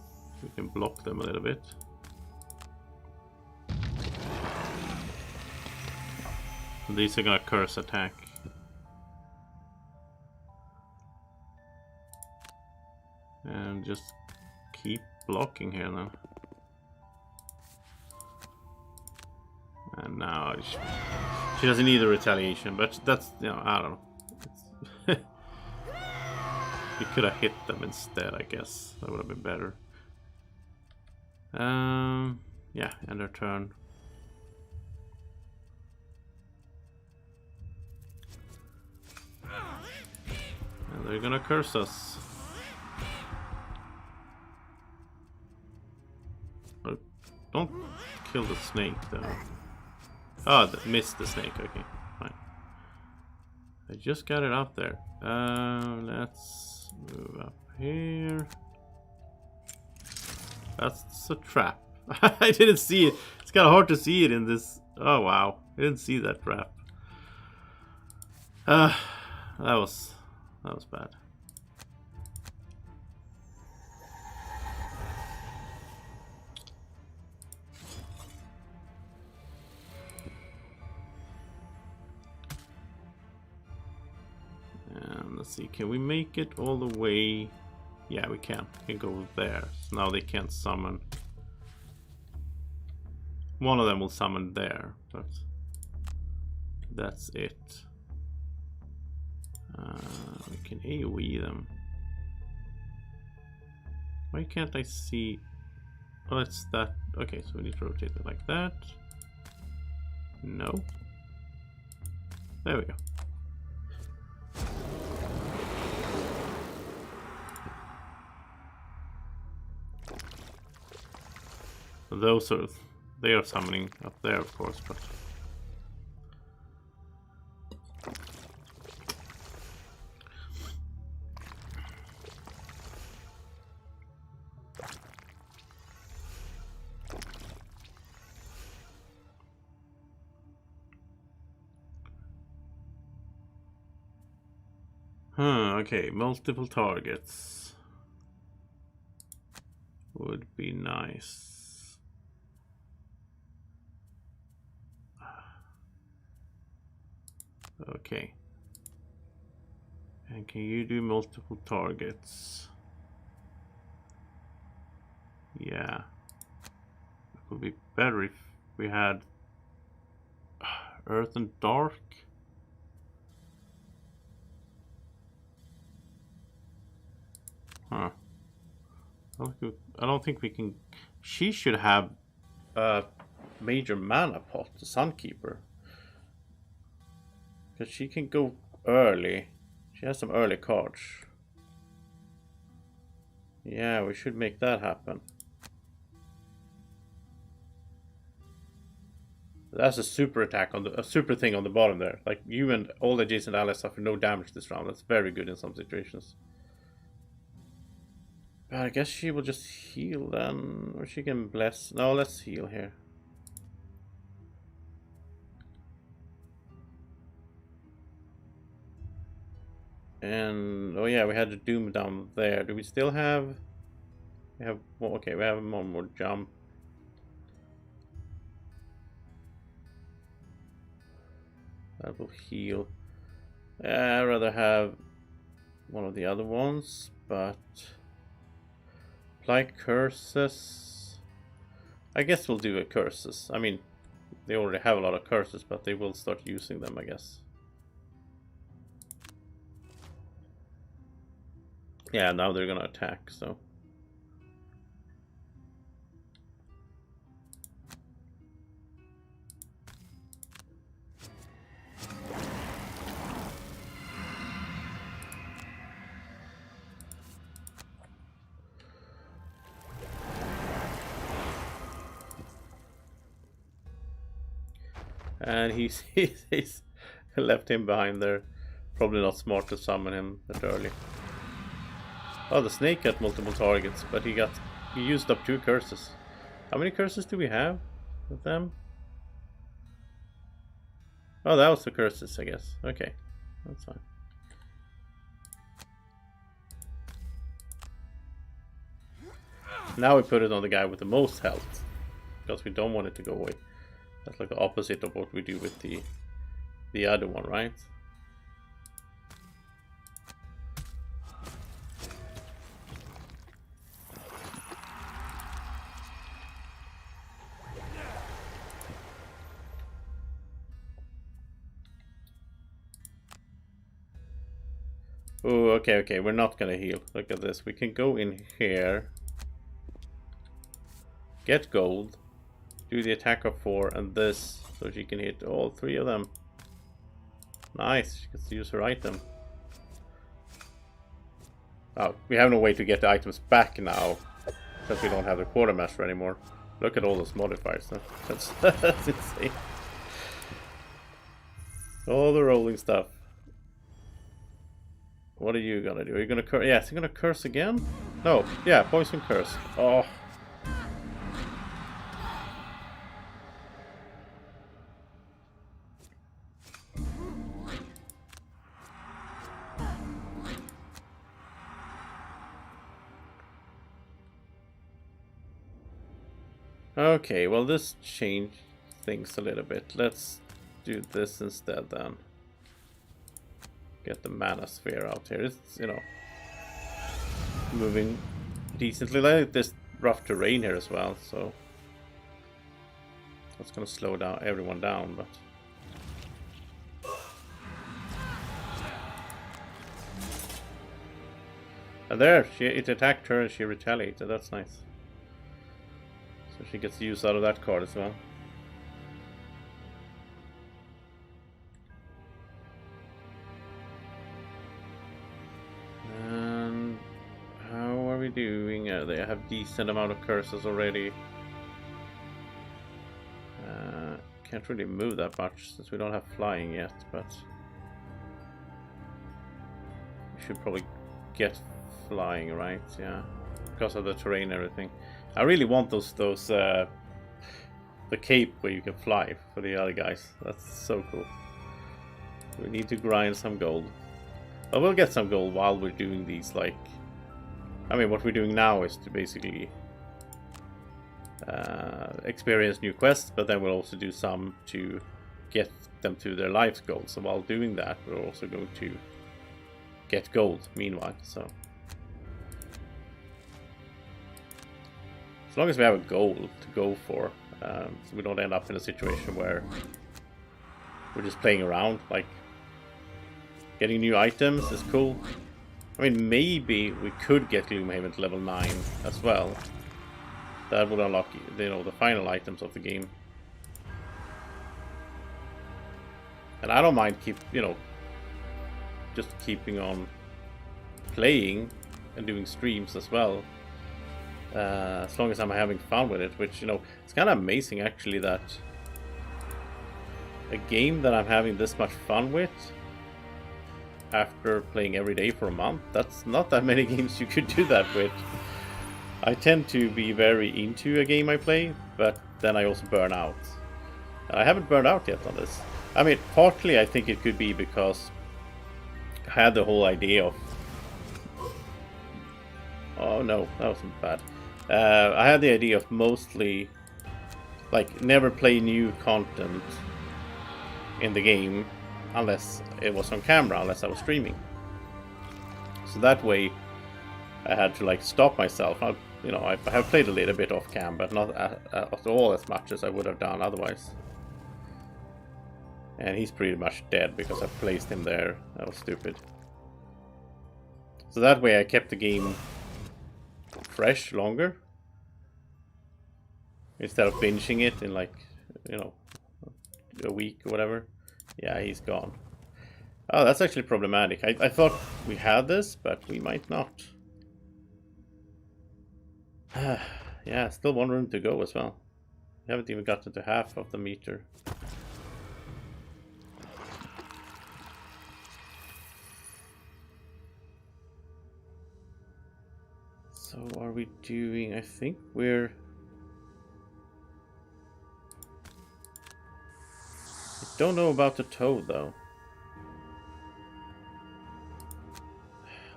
We can block them a little bit. These are gonna curse attack. And just keep blocking here now. And now she doesn't need a retaliation, but that's, you know, I don't know. You could have hit them instead, I guess. That would have been better. Yeah, end their turn. And they're gonna curse us. Oh, don't kill the snake, though. Oh, missed the snake. Okay, fine. I just got it up there. Let's move up here. That's a trap. I didn't see it. It's kind of hard to see it in this. Oh wow, I didn't see that trap. That was bad. And let's see, can we make it all the way? Yeah, we can. We can go there. So now they can't summon. One of them will summon there, but that's it. We can AoE them. Why can't I see? Oh, it's that. Okay, so we need to rotate it like that. No. There we go. Those are, they are summoning up there, of course, but okay, multiple targets would be nice. Okay. And can you do multiple targets? Yeah. It would be better if we had Earth and Dark. Huh. I don't think we can. She should have a major mana pot, the Sunkeeper. Because she can go early. She has some early cards. Yeah, we should make that happen. That's a super attack on a super thing on the bottom there. Like, you and all adjacent allies suffer no damage this round. That's very good in some situations. But I guess she will just heal then. Or she can bless. No, let's heal here. And oh yeah, we had the Doom down there. Do we still have? We have. Well, okay, we have one more jump. That will heal. I'd rather have one of the other ones, but apply curses. I guess we'll do a curses. I mean, they already have a lot of curses, but they will start using them, I guess. Yeah, now they're gonna attack, so. And he's left him behind there. Probably not smart to summon him that early. Oh, the snake got multiple targets, but he used up 2 curses. How many curses do we have with them? Oh, that was the curses, I guess. Okay, that's fine. Now we put it on the guy with the most health, because we don't want it to go away. That's like the opposite of what we do with the other one, right? Oh, okay, okay. We're not gonna heal. Look at this. We can go in here. Get gold. Do the attack of 4 and this. So she can hit all 3 of them. Nice. She gets to use her item. Oh, we have no way to get the items back now. Since we don't have the quartermaster anymore. Look at all those modifiers. That's insane. All the rolling stuff. What are you gonna do? Are you gonna curse? Yeah, is he gonna curse again? No. Yeah, poison curse. Oh. Okay, well this changed things a little bit. Let's do this instead then. Get the mana sphere out here. It's, you know, moving decently. Like this rough terrain here as well, so that's gonna slow down everyone down, but and there, it attacked her and she retaliated. That's nice. So she gets use out of that card as well. And how are we doing? They have decent amount of curses already. Can't really move that much since we don't have flying yet, but we should probably get flying, right? Yeah, because of the terrain and everything. I really want those the cape where you can fly for the other guys. That's so cool. We need to grind some gold. But we'll get some gold while we're doing these, like... I mean, what we're doing now is to basically experience new quests, but then we'll also do some to get them to their life's goals. So while doing that, we're also going to get gold meanwhile, so... As long as we have a goal to go for, so we don't end up in a situation where we're just playing around. Like, getting new items is cool. I mean, maybe we could get Gloomhaven to level 9 as well. That would unlock, you know, the final items of the game. And I don't mind just keeping on playing and doing streams as well. As long as I'm having fun with it, which, you know, it's kind of amazing actually that a game that I'm having this much fun with after playing every day for a month, that's not that many games you could do that with. I tend to be very into a game I play, but then I also burn out. I haven't burned out yet on this. I mean, partly I think it could be because I had the whole idea of... Oh no, that wasn't bad. I had the idea of mostly, like, never play new content in the game unless it was on camera, unless I was streaming. So that way I had to, like, stop myself. I have played a little bit off cam, but not at all as much as I would have done otherwise. And he's pretty much dead because I placed him there. That was stupid. So that way I kept the game fresh longer instead of binging it in, like, you know, a week or whatever. Yeah, he's gone. Oh, that's actually problematic. I thought we had this, but we might not. Yeah, still one room to go as well. We haven't even gotten to half of the meter. So are we doing... I think we're... I don't know about the toad though.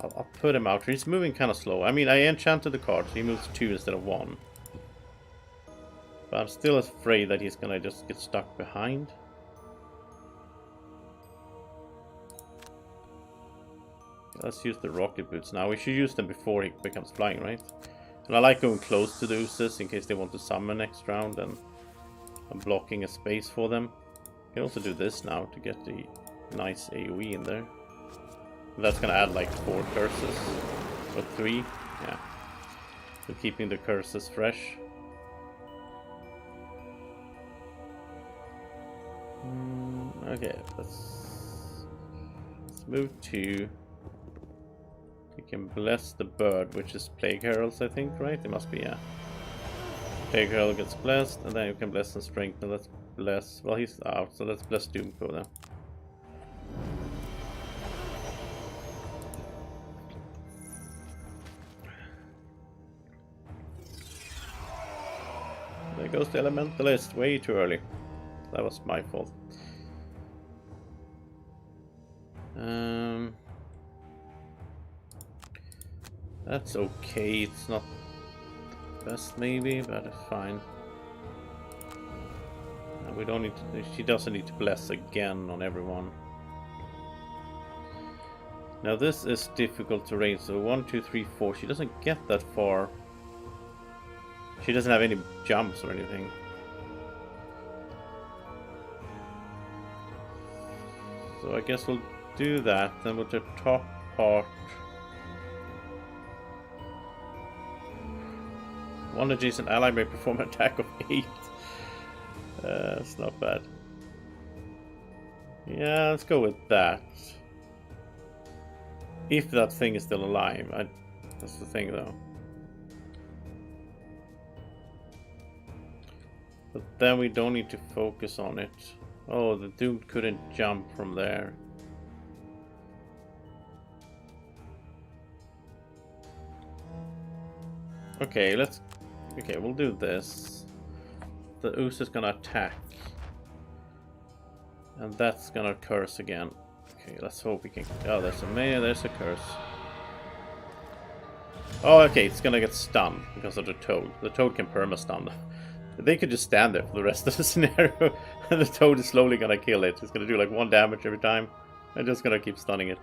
I'll put him out. He's moving kind of slow. I mean, I enchanted the card, so he moves 2 instead of 1. But I'm still afraid that he's gonna just get stuck behind. Let's use the rocket boots now. We should use them before he becomes flying, right? And I like going close to the oozes in case they want to summon next round, and I'm blocking a space for them. You can also do this now to get the nice AoE in there. That's gonna add like 4 curses. Or 3. Yeah. So keeping the curses fresh. Okay, let's move to... We can bless the bird, which is Plague Heralds, I think, right? It must be, yeah. Plague Herald gets blessed, and then you can bless and strengthen. Let's bless... Well, he's out, so let's bless Doomco then. There goes the Elementalist, way too early. That was my fault. That's okay. It's not the best, maybe, but it's fine. We don't need to. She doesn't need to bless again on everyone. Now this is difficult terrain. So 1, 2, 3, 4. She doesn't get that far. She doesn't have any jumps or anything. So I guess we'll do that. Then with the top part. One adjacent ally may perform an attack of 8. It's not bad. Yeah, let's go with that. If that thing is still alive. That's the thing, though. But then we don't need to focus on it. Oh, the Doom couldn't jump from there. Okay, we'll do this. The Ooze is gonna attack. And that's gonna curse again. Okay, let's hope we can... Oh, there's a curse. Oh, okay, it's gonna get stunned because of the Toad. The Toad can perma-stun. They could just stand there for the rest of the scenario. And the Toad is slowly gonna kill it. It's gonna do like 1 damage every time. And just gonna keep stunning it.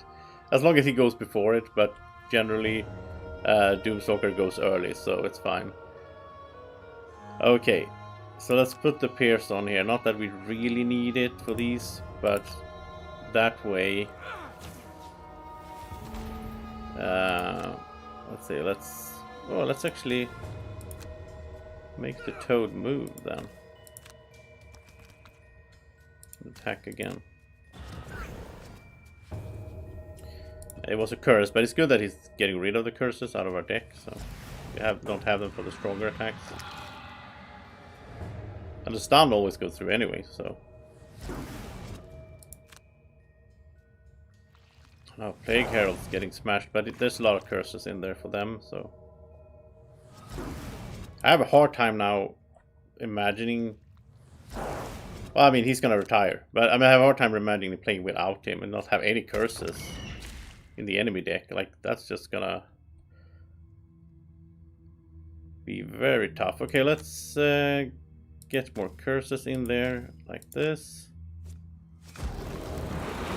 As long as he goes before it, but generally Doomstalker goes early, so it's fine. Okay, so let's put the Pierce on here. Not that we really need it for these, but that way... let's see, let's actually make the Toad move then. Attack again. It was a curse, but it's good that he's getting rid of the curses out of our deck, so we don't have them for the stronger attacks. And the stun always goes through anyway, so... Now Plague Herald's getting smashed, but there's a lot of curses in there for them, so... I have a hard time now imagining... Well, I mean, he's gonna retire, but I have a hard time imagining playing without him and not have any curses in the enemy deck. Like, that's just gonna be very tough. Okay, let's get more curses in there, like this.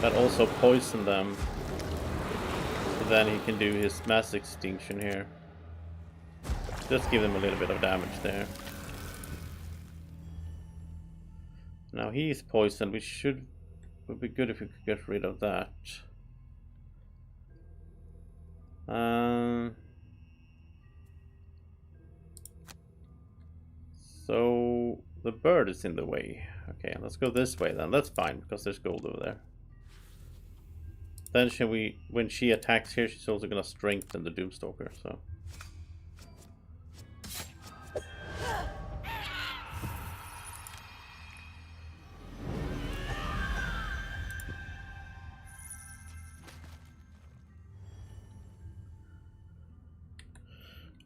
That also poison them. So then he can do his mass extinction here. Just give them a little bit of damage there. Now he's poisoned. Would be good if we could get rid of that. So the bird is in the way. Okay, let's go this way then. That's fine because there's gold over there. Then when she attacks here, she's also gonna strengthen the Doomstalker. So.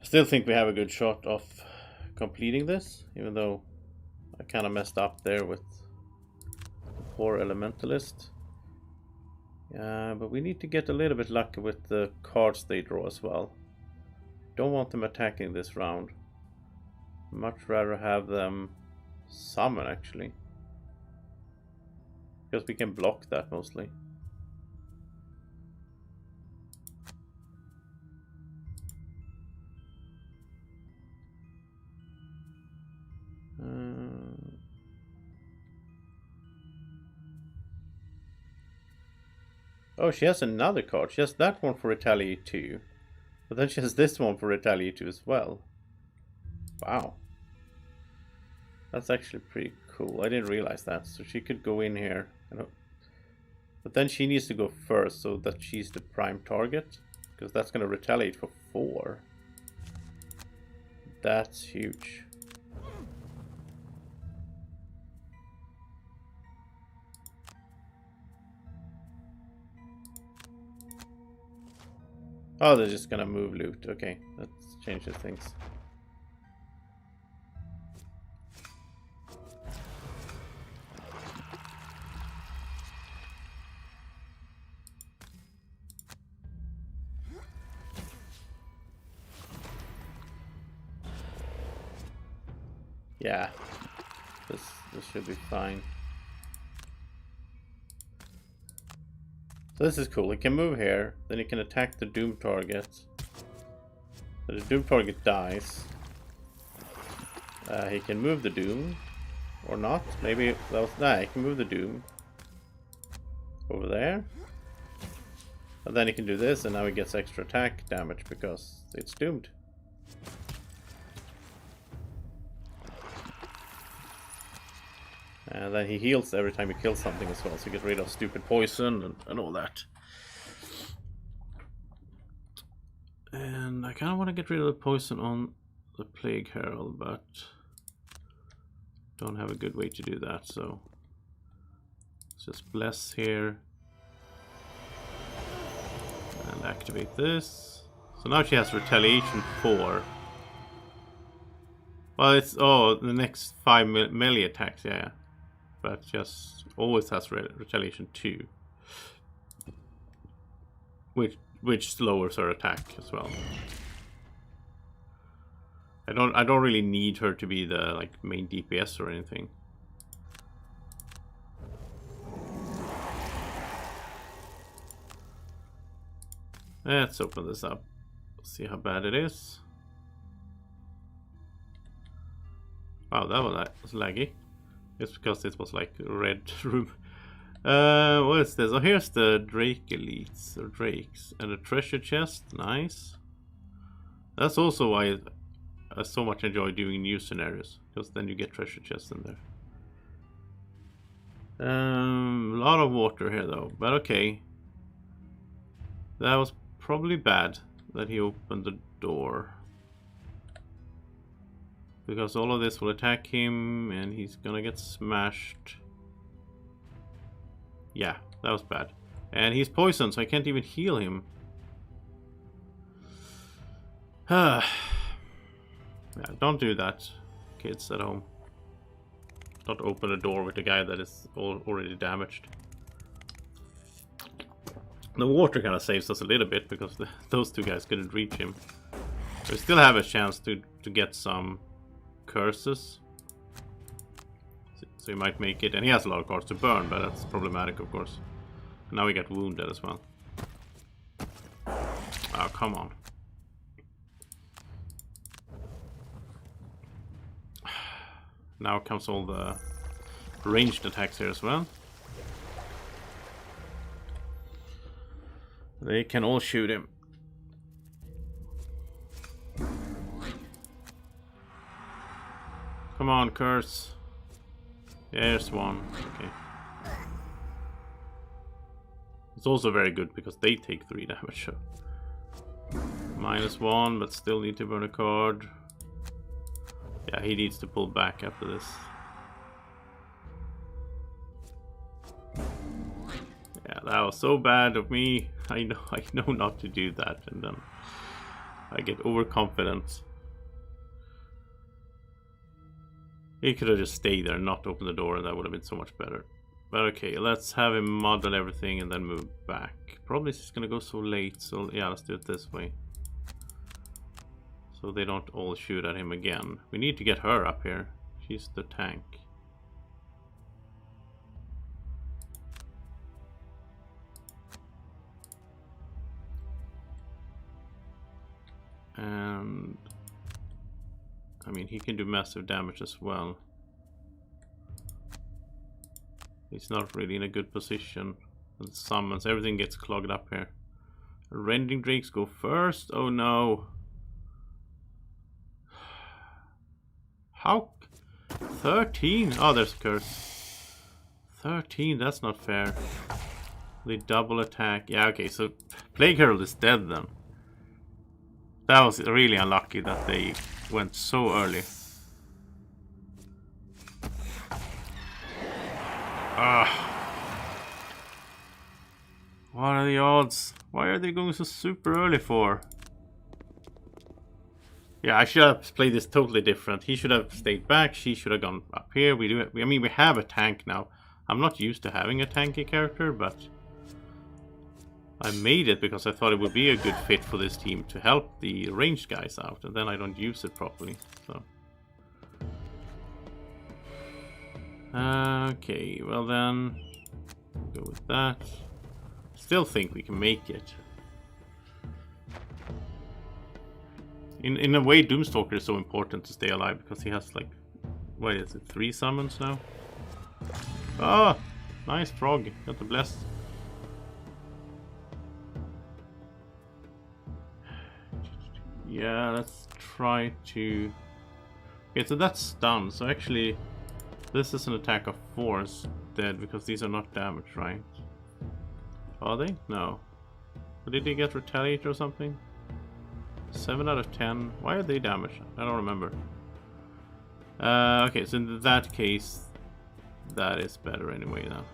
Still think we have a good shot of completing this, even though I kind of messed up there with the poor Elementalist. Yeah, but we need to get a little bit lucky with the cards they draw as well. Don't want them attacking this round. Much rather have them summon, actually. Because we can block that mostly. Oh, she has another card. She has that one for Retaliate 2. But then she has this one for Retaliate 2 as well. Wow. That's actually pretty cool. I didn't realize that. So she could go in here. But then she needs to go first so that she's the prime target. Because that's going to retaliate for 4. That's huge. Oh, they're just gonna move loot. Okay, that changes things. Yeah, this should be fine. So this is cool. He can move here, then he can attack the Doom target. So the Doom target dies. He can move the Doom, or not. Maybe that was he can move the Doom over there, and then he can do this, and now he gets extra attack damage because it's doomed. And then he heals every time he kills something as well, so you get rid of stupid poison and all that. And I kind of want to get rid of the poison on the Plague Herald, but don't have a good way to do that, so let's just bless here. And activate this. So now she has Retaliation 4. Well, it's, the next 5 melee attacks, yeah. But just always has Retaliation 2. Which lowers her attack as well. I don't really need her to be the main DPS or anything. Let's open this up. See how bad it is. Wow, that was laggy. It's because it was like a red room. What is this? Oh, here's the Drake Elites, or Drakes, and a treasure chest. Nice. That's also why I so much enjoy doing new scenarios, because then you get treasure chests in there. A lot of water here though, but okay. That was probably bad that he opened the door. Because all of this will attack him and he's gonna get smashed. Yeah, that was bad. And he's poisoned, so I can't even heal him. Yeah, don't do that, kids at home. Don't open a door with a guy that is already damaged. The water kind of saves us a little bit because those two guys couldn't reach him. We still have a chance to get some curses, so he might make it, and he has a lot of cards to burn, but that's problematic, of course. And now we get wounded as well. Oh, come on. Now comes all the ranged attacks here as well. They can all shoot him. Come on, curse. There's one. Okay. It's also very good because they take 3 damage. So. -1, but still need to burn a card. Yeah, he needs to pull back after this. Yeah, that was so bad of me. I know not to do that, and then I get overconfident. He could have just stayed there and not opened the door, and that would have been so much better. But okay, let's have him model everything and then move back. Probably it's just gonna go so late, so yeah, let's do it this way. So they don't all shoot at him again. We need to get her up here. She's the tank. And I mean, he can do massive damage as well. He's not really in a good position. And summons, everything gets clogged up here. Rending Drakes go first? Oh no. How? 13? Oh, there's a curse. 13, that's not fair. They double attack. Yeah, okay, so Plague Herald is dead then. That was really unlucky that they went so early. What are the odds? Why are they going so super early for? Yeah, I should have played this totally different. He should have stayed back. She should have gone up here. I mean, we have a tank now. I'm not used to having a tanky character, but I made it because I thought it would be a good fit for this team to help the ranged guys out, and then I don't use it properly. So, okay, well then, go with that. Still think we can make it. In a way, Doomstalker is so important to stay alive because he has like, what is it, 3 summons now? Oh, nice frog, got the bless. Yeah, let's try to... Okay, so that's stunned, so actually this is an attack of 4 instead because these are not damaged, right? Are they? No. Or did they get retaliate or something? 7 out of 10. Why are they damaged? I don't remember. Okay, so in that case, that is better anyway now.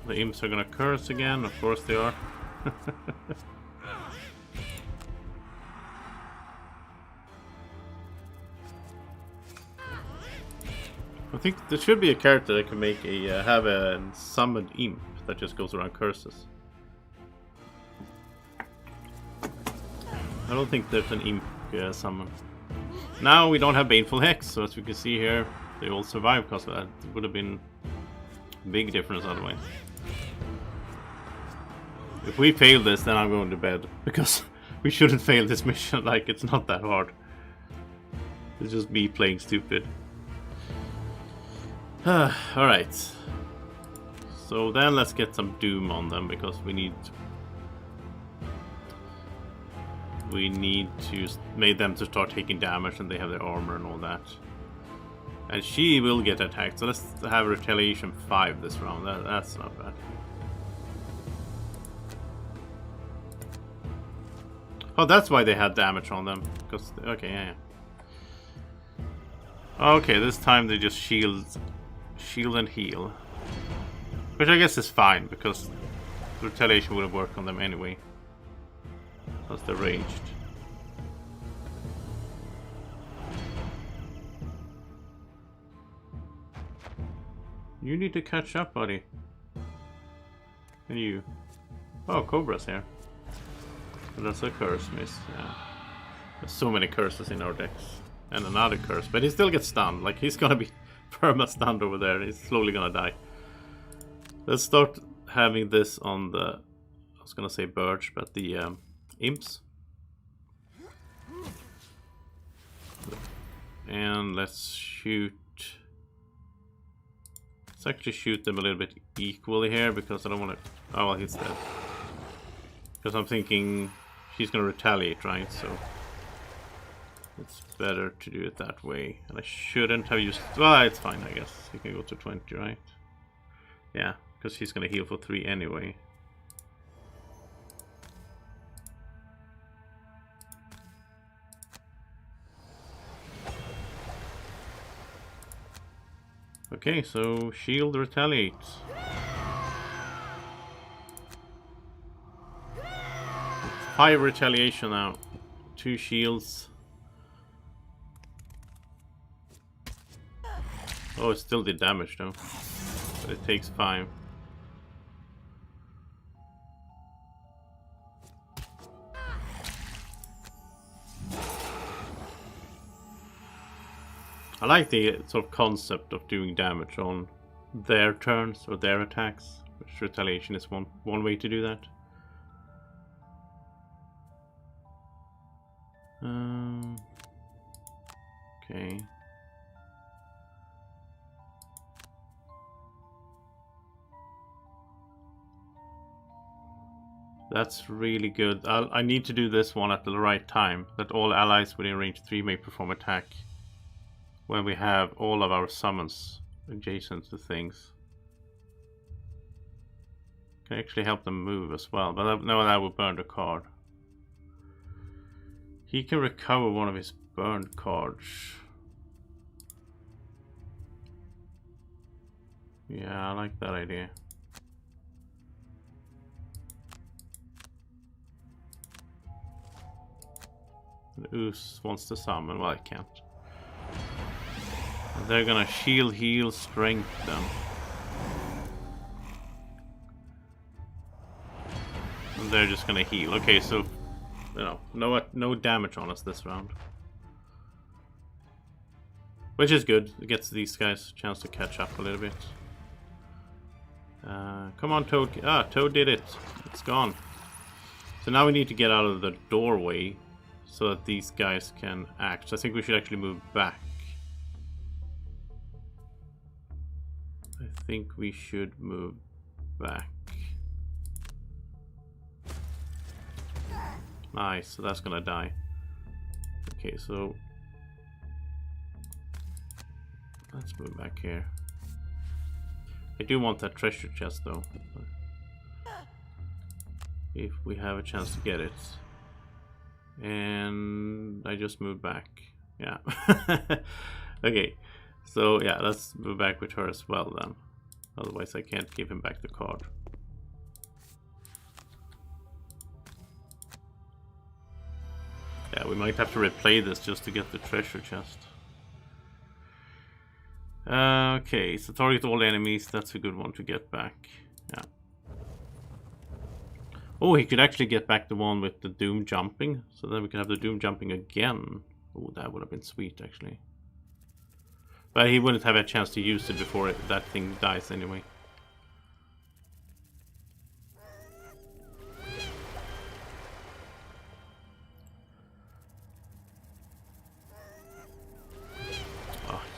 The imps are gonna curse again, of course they are. I think there should be a character that can make a have a summoned imp that just goes around curses. I don't think there's an imp summon. Now we don't have Baneful Hex, so as we can see here, they all survive because of that. It would have been a big difference otherwise. If we fail this, then I'm going to bed, because we shouldn't fail this mission. Like, it's not that hard. It's just me playing stupid. Alright. So then let's get some Doom on them, because we need to make them to start taking damage, and they have their armor and all that. And she will get attacked, so let's have Retaliation 5 this round. That's not bad. Oh, that's why they had damage on them. Because, okay, yeah. Okay, this time they just shield and heal. Which I guess is fine, because Retaliation would have worked on them anyway. Because they're ranged. You need to catch up, buddy. And you. Oh, Cobra's here. That's a curse miss, yeah. There's so many curses in our decks. And another curse, but he still gets stunned. Like, he's gonna be perma stunned over there. He's slowly gonna die. Let's start having this on the... I was gonna say birch, but the imps. And let's shoot... Let's actually shoot them a little bit equally here, because I don't want to... Oh, well, he's dead. Because I'm thinking... She's gonna retaliate, right? So it's better to do it that way. And I shouldn't have used... Well, it's fine, I guess. You can go to 20, right? Yeah, because she's gonna heal for 3 anyway. Okay, so shield retaliates. 5 retaliation now. 2 shields. Oh, it still did damage though. It takes 5. I like the sort of concept of doing damage on their turns or their attacks, which retaliation is one way to do that. Okay. That's really good. I need to do this one at the right time, that all allies within range 3 may perform attack when we have all of our summons adjacent to things. Can actually help them move as well, but no, that will burn the card. He can recover one of his burned cards. Yeah, I like that idea. And Oos wants to summon. Well, I can't. They're gonna shield, heal, strengthen. And they're just gonna heal. Okay, so you know, no damage on us this round, which is good. It gets these guys a chance to catch up a little bit. Come on, Toad. Ah, Toad did it. It's gone. So now we need to get out of the doorway so that these guys can act. So I think we should actually move back. I think we should move back. Nice, so that's gonna die. Okay, so let's move back here. I do want that treasure chest though, if we have a chance to get it. And I just moved back. Yeah. Okay, so yeah, let's move back with her as well then. Otherwise I can't give him back the card. Yeah, we might have to replay this just to get the treasure chest. Okay, so target all enemies. That's a good one to get back. Yeah. Oh, he could actually get back the one with the doom jumping. So then we can have the doom jumping again. Oh, that would have been sweet, actually. But he wouldn't have a chance to use it before that thing dies anyway.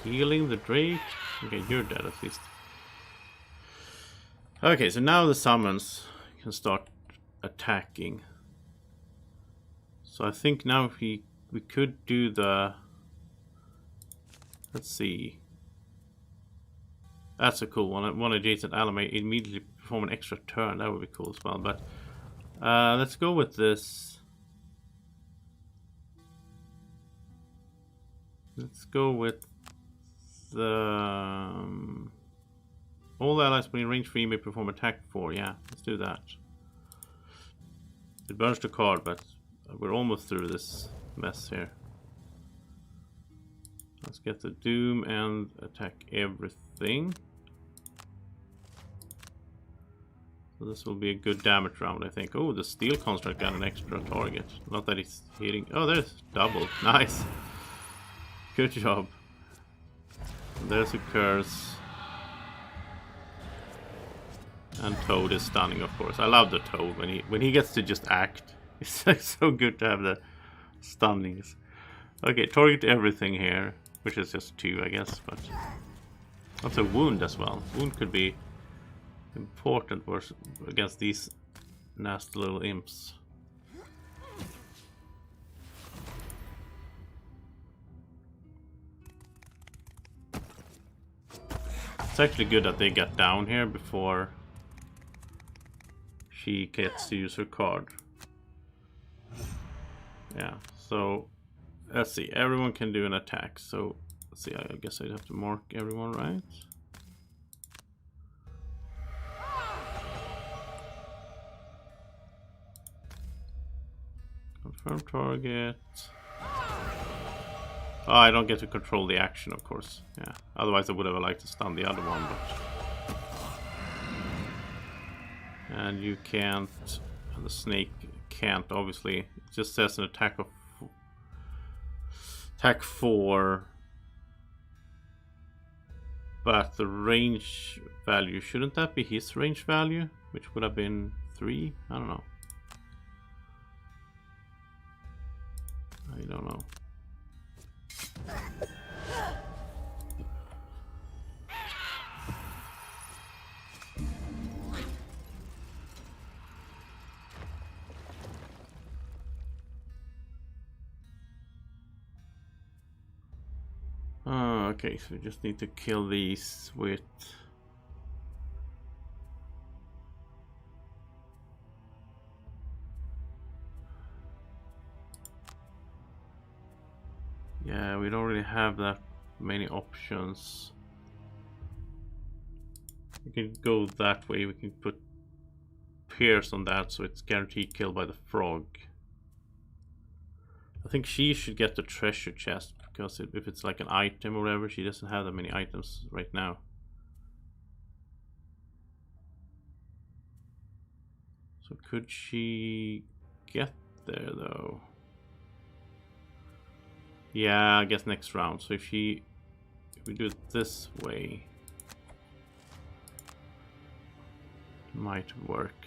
Healing the Drake. Okay, you're dead at least. Okay, so now the summons can start attacking. So I think now if we could do the... Let's see. That's a cool one. One adjacent ally may immediately perform an extra turn. That would be cool as well. But let's go with this. Let's go with the all allies within range 3 may perform attack 4. Yeah, let's do that. It burns the card, but we're almost through this mess here. Let's get the doom and attack everything. So this will be a good damage round, I think. Oh, the steel construct got an extra target. Not that he's hitting. Oh, there's double. Nice. Good job. There's a curse. And Toad is stunning, of course. I love the Toad when he gets to just act. It's like so good to have the stunnings. Okay, target everything here, which is just 2, I guess, but that's a wound as well. Wound could be important against these nasty little imps. It's actually good that they get down here before she gets to use her card. Yeah, so let's see. Everyone can do an attack. So let's see. I guess I'd have to mark everyone, right? Confirm target. Oh, I don't get to control the action, of course. Yeah. Otherwise, I would have liked to stun the other one, but And you can't, and the snake can't, obviously. It just says an attack of attack 4. But the range value, shouldn't that be his range value? Which would have been 3? I don't know. I don't know. Okay, so we just need to kill these with... Yeah, we don't really have that many options. We can go that way, we can put Pierce on that so it's guaranteed kill by the frog. I think she should get the treasure chest, because if it's like an item or whatever, she doesn't have that many items right now. So could she get there though? Yeah, I guess next round. So if we do it this way, it might work.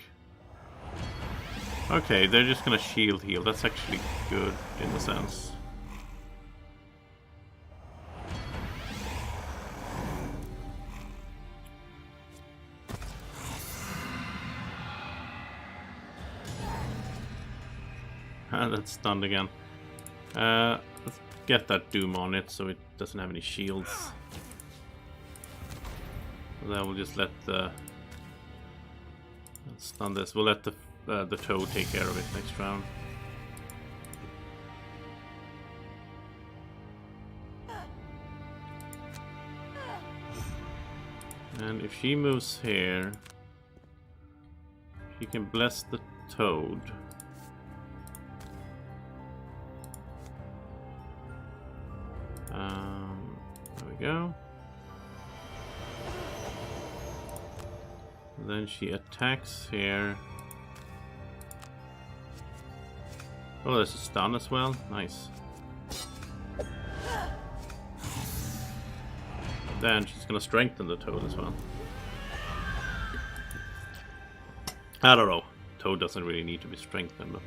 Okay, they're just gonna shield heal. That's actually good in a sense. That's stunned again. Let's get that Doom on it so it doesn't have any shields. Then we'll just let the... Let's stun this. We'll let the toad take care of it next round. And if she moves here, she can bless the toad. There we go. Then she attacks here. Oh, there's a stun as well. Nice. Then she's gonna strengthen the toad as well. I don't know. Toad doesn't really need to be strengthened, but...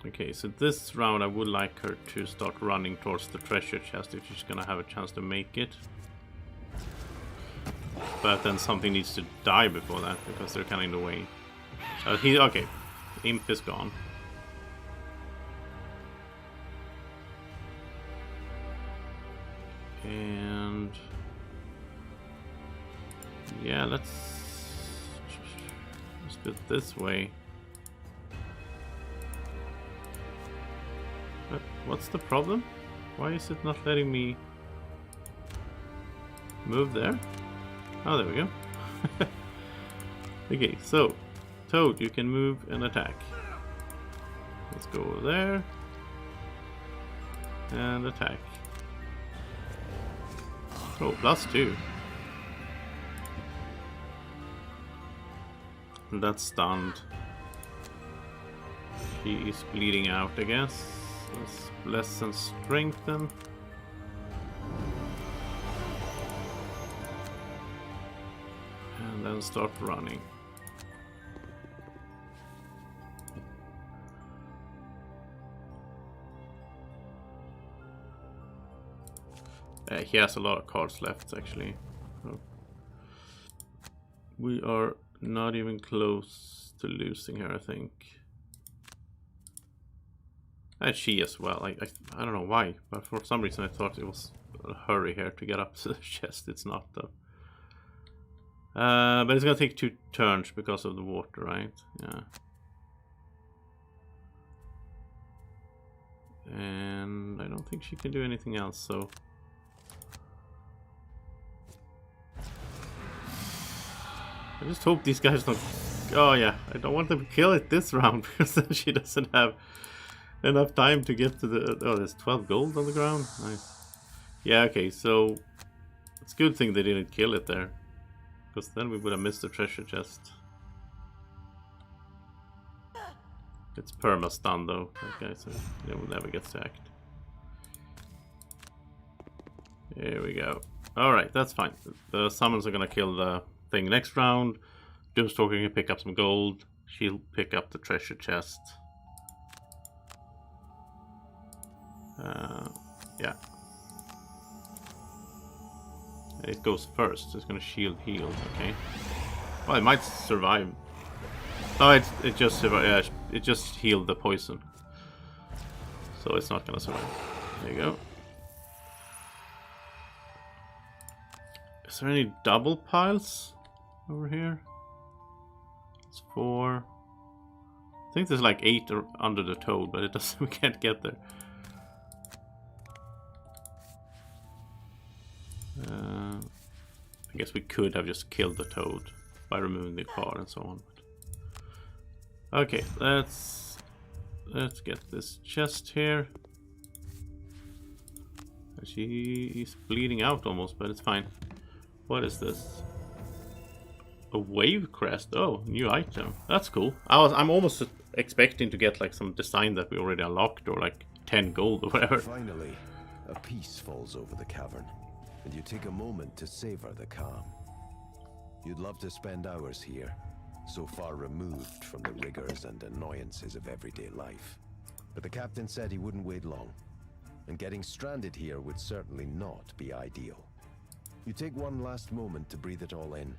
Okay, so this round I would like her to start running towards the treasure chest if she's gonna have a chance to make it. But then something needs to die before that because they're kind of in the way. Okay, Imp is gone. And yeah, let's do it this way. What's the problem? Why is it not letting me move there? Oh, there we go. Okay, so Toad, you can move and attack. Let's go over there and attack. Oh, +2. And that's stunned. She is bleeding out, I guess. Let's bless and strengthen. And then start running. He has a lot of cards left, actually. So we are not even close to losing her, I think. And she as well. I don't know why, but for some reason I thought it was a hurry here to get up to the chest. It's not though. But it's gonna take 2 turns because of the water, right? Yeah. And I don't think she can do anything else, so... I just hope these guys don't... Oh yeah, I don't want them to kill it this round because then she doesn't have enough time to get to the... Oh, there's 12 gold on the ground. Nice. Yeah, okay, so it's a good thing they didn't kill it there, because then we would have missed the treasure chest. It's perma-stun though, okay, so it will never get sacked. Here we go. Alright, that's fine. The summons are gonna kill the thing next round. Doomstalker can pick up some gold. She'll pick up the treasure chest. Yeah. It goes first. It's gonna shield heal, okay. Well, it might survive. Oh, it just survived. Yeah, it just healed the poison, so it's not gonna survive. There you go. Is there any double piles over here? It's 4. I think there's like 8 under the toad, but it doesn't. We can't get there. I guess we could have just killed the toad by removing the card and so on. Okay, let's get this chest here. She's bleeding out almost, but it's fine. What is this? A wave crest. Oh, new item. That's cool. I'm almost expecting to get like some design that we already unlocked, or like 10 gold or whatever. Finally, a peace falls over the cavern, and you take a moment to savor the calm. You'd love to spend hours here, so far removed from the rigors and annoyances of everyday life. But the captain said he wouldn't wait long, and getting stranded here would certainly not be ideal. You take one last moment to breathe it all in,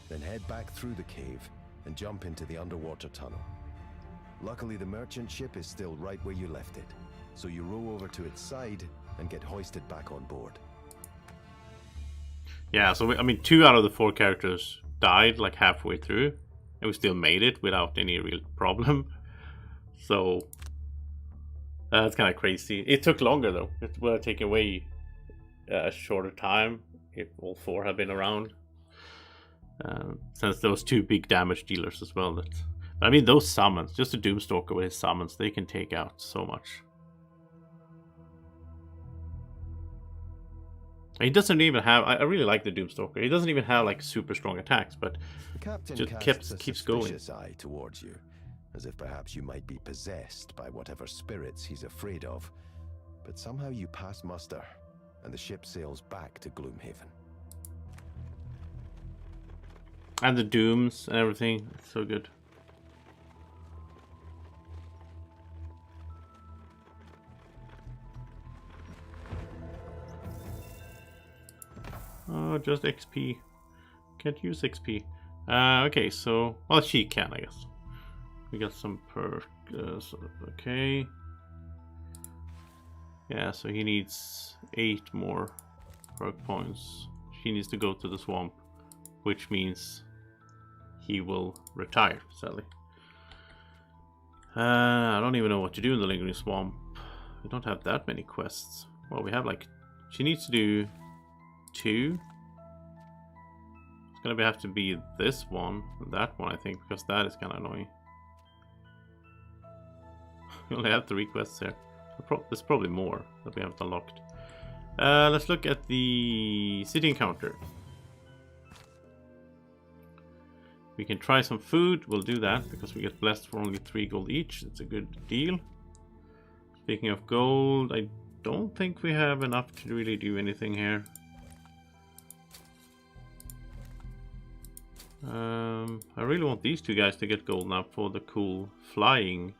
then head back through the cave and jump into the underwater tunnel. Luckily, the merchant ship is still right where you left it, so you row over to its side and get hoisted back on board. Yeah, so I mean, 2 out of the 4 characters died like halfway through, and we still made it without any real problem. So that's kind of crazy. It took longer though. It would have taken away a shorter time if all 4 had been around. Since there was 2 big damage dealers as well. But I mean, those summons, just a Doomstalker with his summons, they can take out so much. He doesn't even have... I really like the Doomstalker. He doesn't even have like super strong attacks, but the captain just keeps going. Eye towards you, as if perhaps you might be possessed by whatever spirits he's afraid of. But somehow you pass muster, and the ship sails back to Gloomhaven. And the dooms and everything. It's so good. Oh, just XP. Can't use XP. Okay, so... Well, she can, I guess. We got some perk. Okay. Yeah, so he needs 8 more perk points. She needs to go to the swamp, which means he will retire, sadly. I don't even know what to do in the Lingering Swamp. We don't have that many quests. Well, we have like... She needs to do 2. It's gonna have to be this one, and that one, I think, because that is kind of annoying. We only have 3 quests here. There's probably more that we haven't unlocked. Let's look at the city encounter. We can try some food. We'll do that because we get blessed for only 3 gold each. It's a good deal. Speaking of gold, I don't think we have enough to really do anything here. I really want these 2 guys to get gold now for the cool flying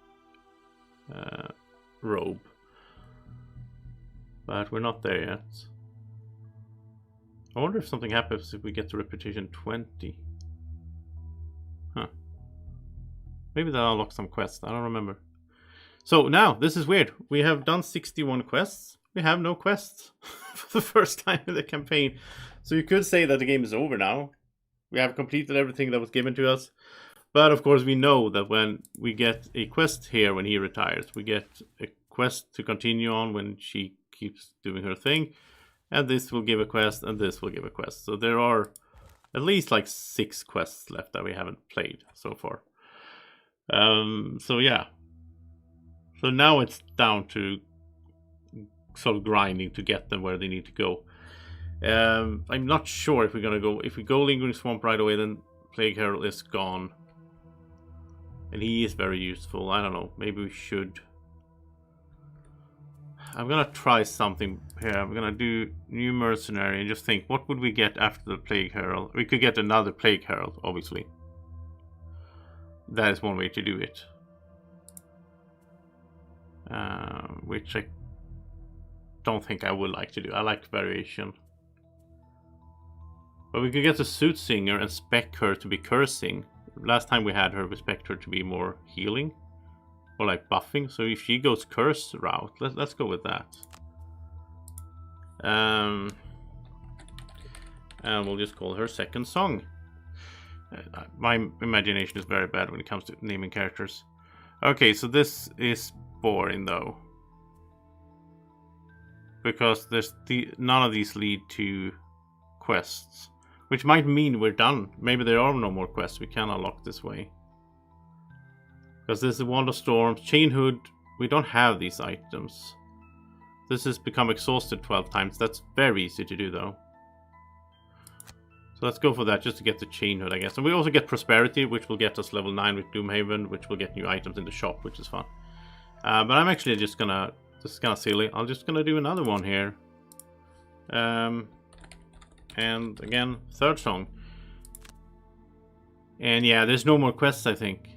robe. But we're not there yet. I wonder if something happens if we get to reputation 20. Huh. Maybe that'll unlock some quests. I don't remember. So now, this is weird. We have done 61 quests. We have no quests for the first time in the campaign. So you could say that the game is over now. We have completed everything that was given to us. But of course we know that when we get a quest here when he retires, we get a quest to continue on when she keeps doing her thing. And this will give a quest, and this will give a quest. So there are at least like 6 quests left that we haven't played so far. So yeah. So now it's down to sort of grinding to get them where they need to go. I'm not sure if we're gonna go. If we go Lingering Swamp right away, then Plague Herald is gone. And he is very useful. I don't know. Maybe we should. I'm gonna try something here. I'm gonna do new mercenary and just think, what would we get after the Plague Herald? We could get another Plague Herald, obviously. That is one way to do it. Which I don't think I would like to do. I like variation. But we could get the Soothsinger and spec her to be cursing. Last time we had her, we spec her to be more healing. Or like buffing. So if she goes curse route, let's go with that. And we'll just call her Second Song. My imagination is very bad when it comes to naming characters. Okay, so this is boring though. Because none of these lead to quests. Which might mean we're done. Maybe there are no more quests. We can unlock this way. Because this is Wand of Storms, Chain Hood. We don't have these items. This has become exhausted 12 times. That's very easy to do though. So let's go for that just to get the Chain Hood, I guess. And we also get Prosperity, which will get us level 9 with Gloomhaven, which will get new items in the shop, which is fun. But I'm actually just gonna... This is kind of silly. I'm just gonna do another one here. And again, third song. And yeah, there's no more quests, I think.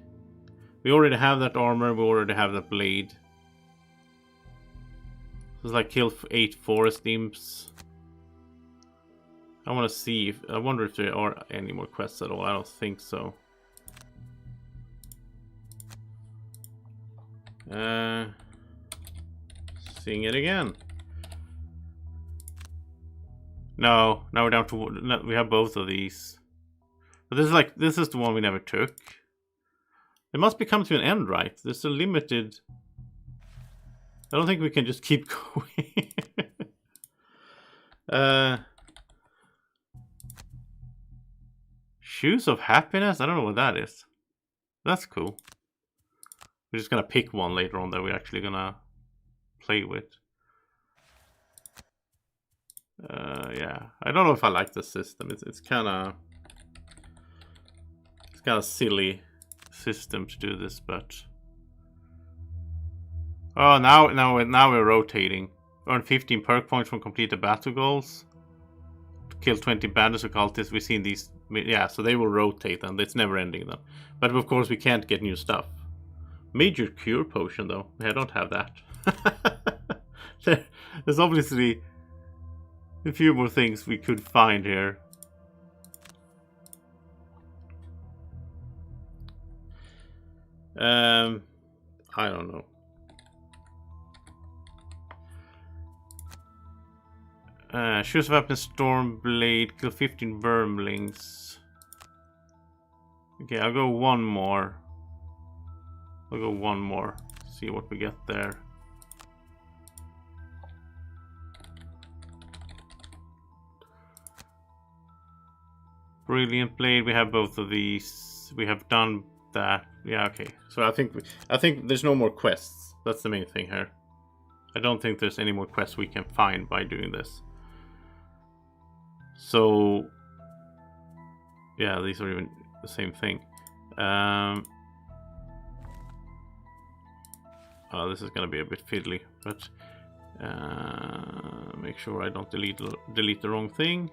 We already have that armor, we already have that blade. So it's like kill 8 forest imps. I want to see if... I wonder if there are any more quests at all. I don't think so. Seeing it again. No, now we're down to... No, we have both of these. But this is the one we never took. It must be come to an end, right? There's a limited... I don't think we can just keep going. Shoes of Happiness? I don't know what that is. That's cool. We're just gonna pick one later on that we're actually gonna play with. Yeah. I don't know if I like the system. It's kinda silly system to do this, but oh, now we're rotating. Earn 15 perk points from completed battle goals. Kill 20 bandits or cultists. We've seen these, yeah, so they will rotate and it's never ending then. But of course we can't get new stuff. Major cure potion though. I don't have that. There's obviously a few more things we could find here. I don't know. Shoes of Weapon, Storm Blade, kill 15 Vermlings. Okay, I'll go one more. I'll go one more. See what we get there. Brilliant Blade, we have both of these. We have done that. Yeah, okay. So I think there's no more quests. That's the main thing here. I don't think there's any more quests we can find by doing this. So yeah, these are even the same thing. Oh, this is gonna be a bit fiddly, but make sure I don't delete the wrong thing.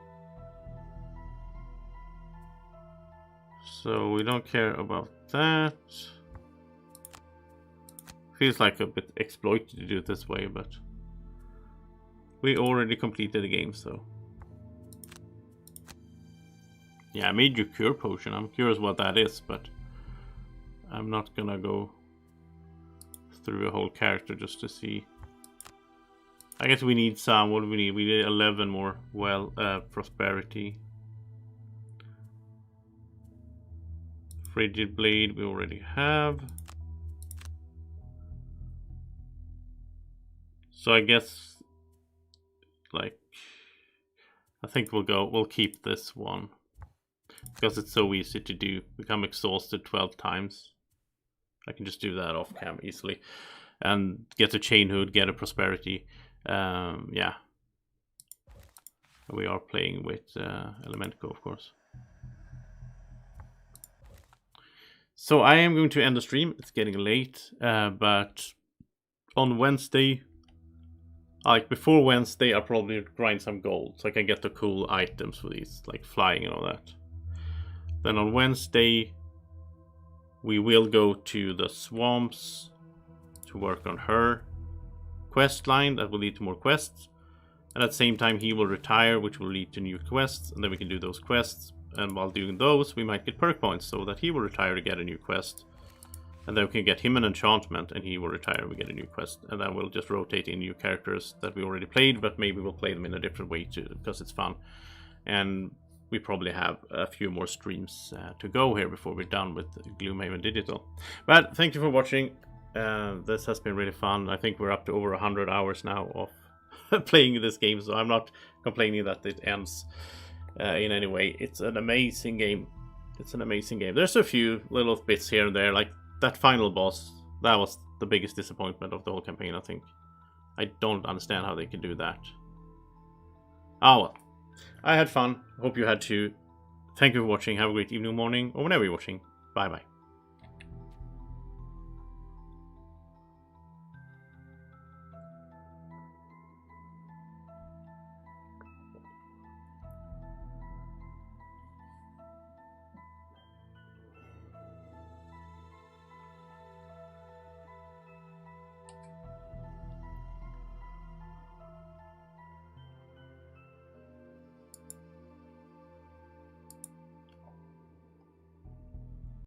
So we don't care about that. Feels like a bit exploited to do it this way, but we already completed the game, so yeah, Major Cure Potion. I'm curious what that is, but I'm not gonna go through a whole character just to see. I guess we need some. What do we need? We need 11 more. Well, Prosperity. Frigid Blade we already have. So I guess, like, I think we'll keep this one. Because it's so easy to do. Become exhausted 12 times. I can just do that off cam easily. and get a chain hood, get a prosperity. Yeah. We are playing with Elementico, of course. So I am going to end the stream. It's getting late, but on Wednesday, like before Wednesday, I'll probably grind some gold so I can get the cool items for these, like flying and all that. Then on Wednesday, we will go to the swamps to work on her quest line that will lead to more quests. And at the same time, he will retire, which will lead to new quests, and then we can do those quests. And while doing those, we might get perk points so that he will retire to get a new quest. And then we can get him an enchantment, and he will retire and we get a new quest. And then we'll just rotate in new characters that we already played, but maybe we'll play them in a different way too, because it's fun. And we probably have a few more streams to go here before we're done with Gloomhaven Digital. But thank you for watching. This has been really fun. I think we're up to over 100 hours now of playing this game, so I'm not complaining that it ends in any way. It's an amazing game. It's an amazing game. There's a few little bits here and there, like that final boss. That was the biggest disappointment of the whole campaign, I think. I don't understand how they can do that. Oh well. I had fun. Hope you had too. Thank you for watching. Have a great evening, morning, or whenever you're watching. Bye bye.